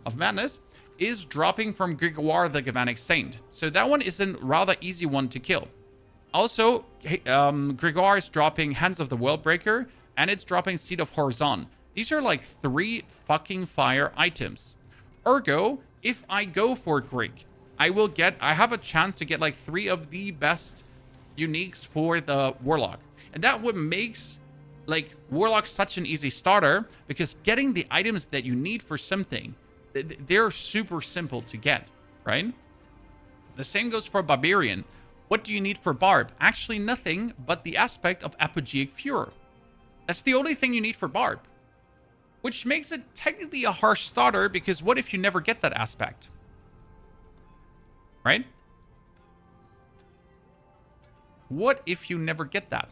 of Madness is dropping from Gregor the Galvanic Saint. So that one is a rather easy one to kill. Also, Gregor is dropping Hands of the Worldbreaker, and it's dropping Seed of Horizon. These are like 3 fucking fire items. Ergo, if I go for Grig, I have a chance to get like 3 of the best uniques for the Warlock. And that what makes like Warlock such an easy starter, because getting the items that you need for something, they're super simple to get, right? The same goes for Barbarian. What do you need for Barb? Actually nothing but the aspect of Apogeic Furor. That's the only thing you need for Barb. Which makes it technically a harsh starter, because what if you never get that aspect? Right? What if you never get that?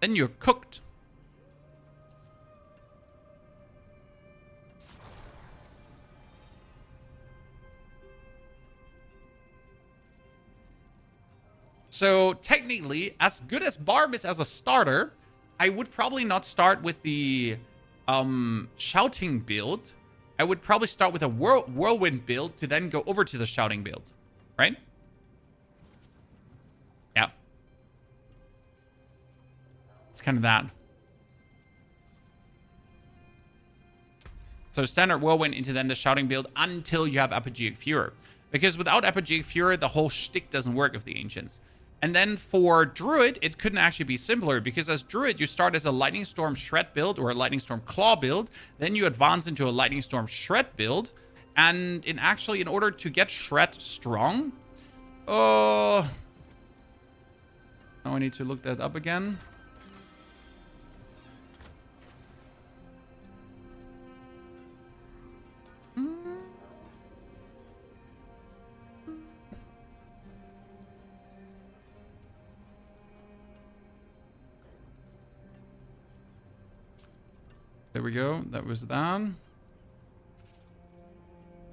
Then you're cooked. So technically, as good as Barb is as a starter, I would probably not start with the shouting build. I would probably start with a whirlwind build to then go over to the shouting build, right? Yeah. It's kind of that. So standard whirlwind into then the shouting build until you have Apogeic Furor. Because without Apogeic Furor, the whole shtick doesn't work of the Ancients. And then for Druid, it couldn't actually be simpler, because as Druid, you start as a Lightning Storm Shred build or a Lightning Storm Claw build. Then you advance into a Lightning Storm Shred build. And in order to get Shred strong... now I need to look that up again. There we go. That was that.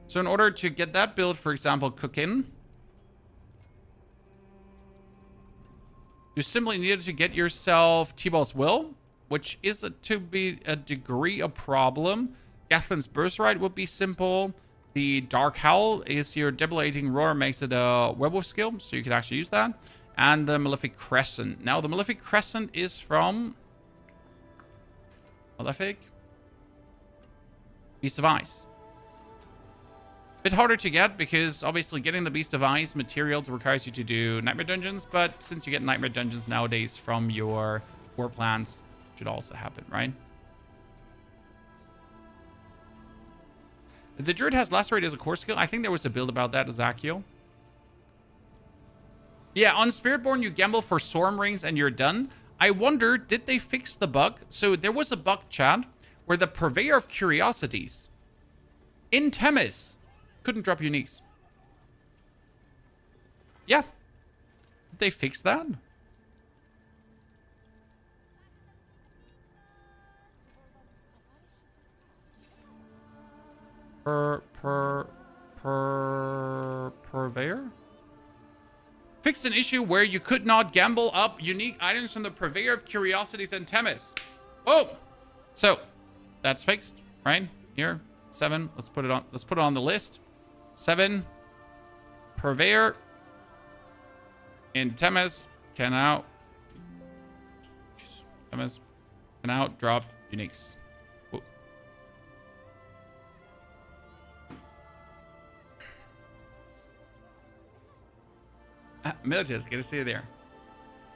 So in order to get that build, for example, cooking, you simply needed to get yourself T-Bolt's Will, which is to be a degree a problem. Gathlin's Birthright would be simple. The Dark Howl is your debilitating roar, makes it a werewolf skill, so you can actually use that. And the Malefic Crescent. Now, the Malefic Crescent is from Malefic Beast of Ice. Bit harder to get, because obviously getting the Beast of Ice materials requires you to do Nightmare Dungeons, but since you get Nightmare Dungeons nowadays from your war plans, it should also happen, right? The Druid has Lacerate as a core skill. I think there was a build about that, Ezekiel. Yeah, on Spiritborn, you gamble for Storm Rings and you're done. I wonder, did they fix the bug? So there was a bug, chat, where the Purveyor of Curiosities in Themis couldn't drop uniques. Yeah. Did they fix that? Purveyor? Fixed an issue where you could not gamble up unique items from the Purveyor of Curiosities in Themis. Oh! So, that's fixed, right? Here, 7. Let's put it on the list. 7. Purveyor in Themis can now drop uniques. Whoa. Militants, good to see you there.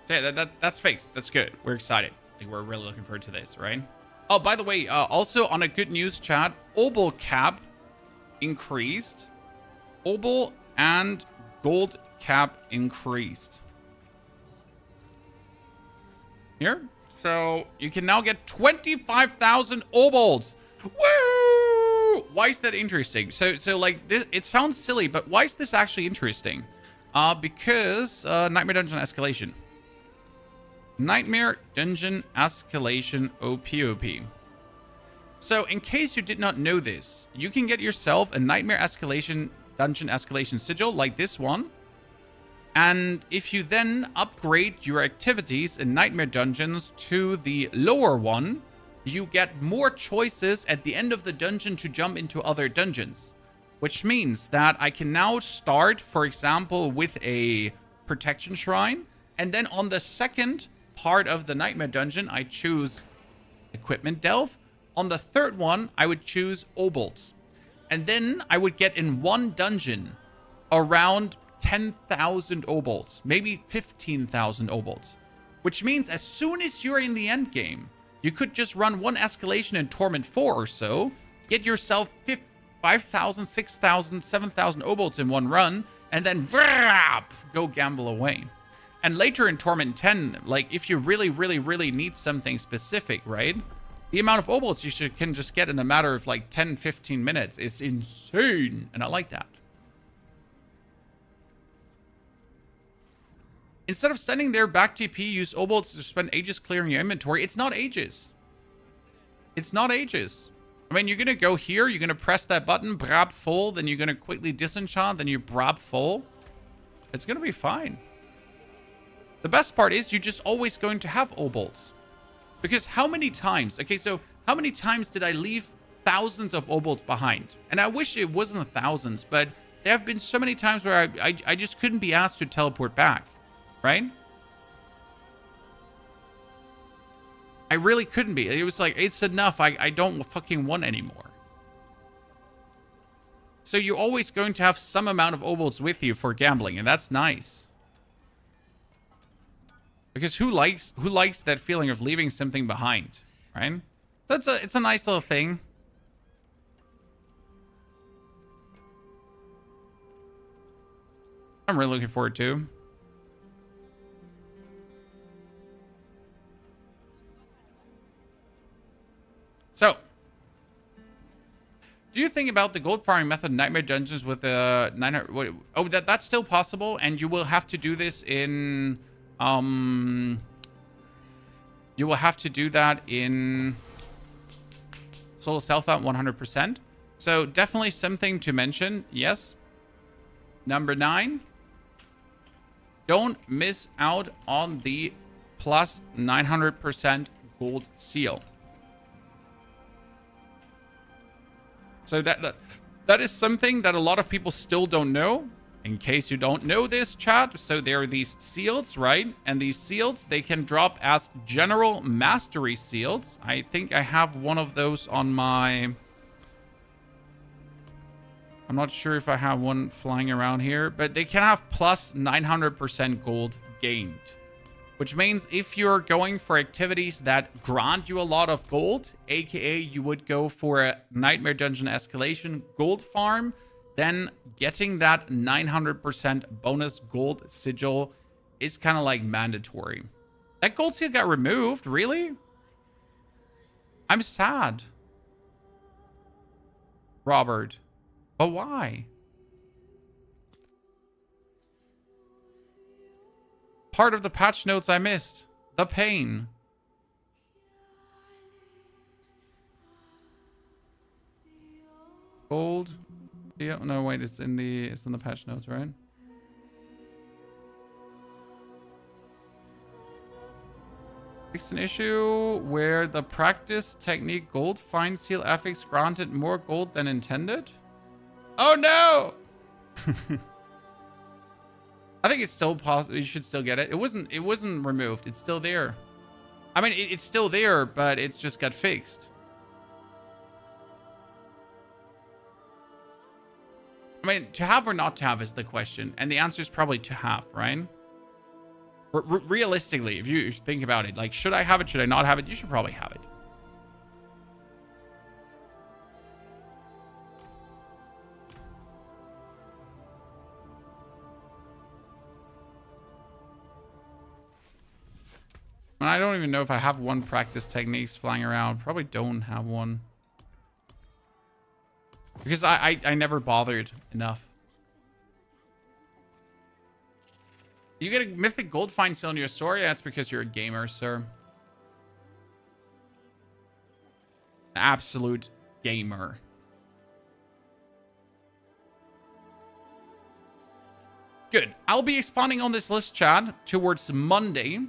So yeah, that's fixed. That's good. We're excited. Like, we're really looking forward to this, right? Oh, by the way, also on a good news, chat, Obol cap increased. Obol and gold cap increased. Here. So you can now get 25,000 Obols. Woo! why is that interesting? So like this, it sounds silly, but why is this actually interesting? Because Nightmare Dungeon Escalation. Nightmare Dungeon Escalation OPOP. So in case you did not know this, you can get yourself a Nightmare Escalation Dungeon Escalation sigil like this one. And if you then upgrade your activities in Nightmare Dungeons to the lower one, you get more choices at the end of the dungeon to jump into other dungeons. Which means that I can now start, for example, with a Protection Shrine. And then on the second part of the Nightmare Dungeon, I choose Equipment Delve. On the third one, I would choose Obolts. And then I would get in one dungeon around 10,000 Obolts, maybe 15,000 Obolts. Which means as soon as you're in the end game, you could just run one escalation in Torment 4 or so, get yourself 5,000, 6,000, 7,000 Obolts in one run, and then go gamble away. And later in Torment 10, like if you really, really, really need something specific, right? The amount of Obolts you can just get in a matter of like 10, 15 minutes is insane. And I like that. Instead of standing there, back TP, use Obolts to spend ages clearing your inventory. It's not ages. It's not ages. I mean, you're going to go here. You're going to press that button, brab full. Then you're going to quickly disenchant. Then you brab full. It's going to be fine. The best part is you're just always going to have Obolts. Because how many times... Okay, so how many times did I leave thousands of Obolts behind? And I wish it wasn't thousands, but there have been so many times where I just couldn't be asked to teleport back. Right? I really couldn't be. It was like, it's enough. I don't fucking want anymore. So you're always going to have some amount of Obolts with you for gambling, and that's nice. Because who likes that feeling of leaving something behind, right? It's a nice little thing. I'm really looking forward to. So, do you think about the gold farming method in Nightmare Dungeons with the 900? Oh, that's still possible, and you will have to do this in you will have to do that in Solo Self-Out 100%. So definitely something to mention. Yes. Number 9. Don't miss out on the plus 900% gold seal. So that is something that a lot of people still don't know. In case you don't know this, chat, so there are these seals, right? And these seals, they can drop as general mastery seals. I think I have one of those on my... I'm not sure if I have one flying around here, but they can have plus 900% gold gained. Which means if you're going for activities that grant you a lot of gold, aka you would go for a Nightmare Dungeon Escalation gold farm, then getting that 900% bonus gold sigil is kind of like mandatory. That gold seal got removed, really? I'm sad. Robert. But why? Part of the patch notes I missed. The pain. Gold. Yeah, no, wait, it's in the patch notes, right? Fixed an issue where the practice technique gold find seal affix granted more gold than intended. Oh no! I think it's still possible. You should still get it. It wasn't removed. It's still there. I mean, it's still there, but it's just got fixed. I mean, to have or not to have is the question. And the answer is probably to have, right? Realistically, if you think about it, like, should I have it? Should I not have it? You should probably have it. And I don't even know if I have one practice techniques flying around. Probably don't have one. Because I never bothered enough. You get a mythic gold find still in your story? That's because you're a gamer, sir. Absolute gamer. Good. I'll be expanding on this list, chat, towards Monday.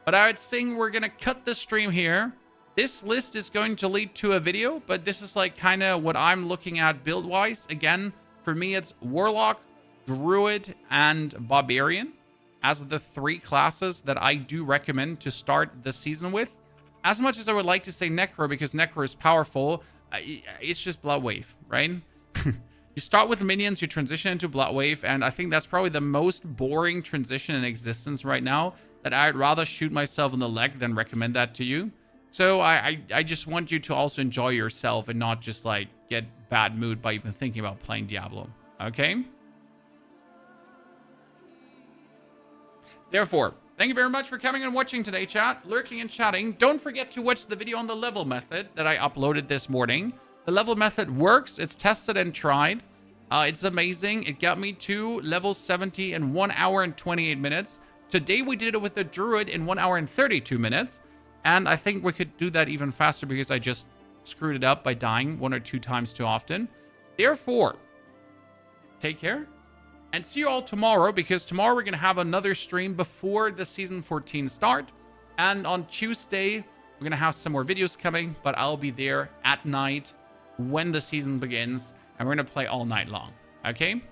But I would say we're going to cut the stream here. This list is going to lead to a video, but this is like kind of what I'm looking at build-wise. Again, for me, it's Warlock, Druid, and Barbarian as the 3 classes that I do recommend to start the season with. As much as I would like to say Necro, because Necro is powerful, it's just Blood Wave, right? You start with minions, you transition into Blood Wave, and I think that's probably the most boring transition in existence right now, that I'd rather shoot myself in the leg than recommend that to you. So I just want you to also enjoy yourself and not just like get bad mood by even thinking about playing Diablo, okay? Therefore, thank you very much for coming and watching today, chat, lurking and chatting. Don't forget to watch the video on the level method that I uploaded this morning. The level method works. It's tested and tried. It's amazing. It got me to level 70 in 1 hour and 28 minutes. Today, we did it with a Druid in 1 hour and 32 minutes. And I think we could do that even faster because I just screwed it up by dying 1 or 2 times too often. Therefore, take care. And see you all tomorrow, because tomorrow we're going to have another stream before the Season 14 start. And on Tuesday, we're going to have some more videos coming, but I'll be there at night when the season begins. And we're going to play all night long. Okay?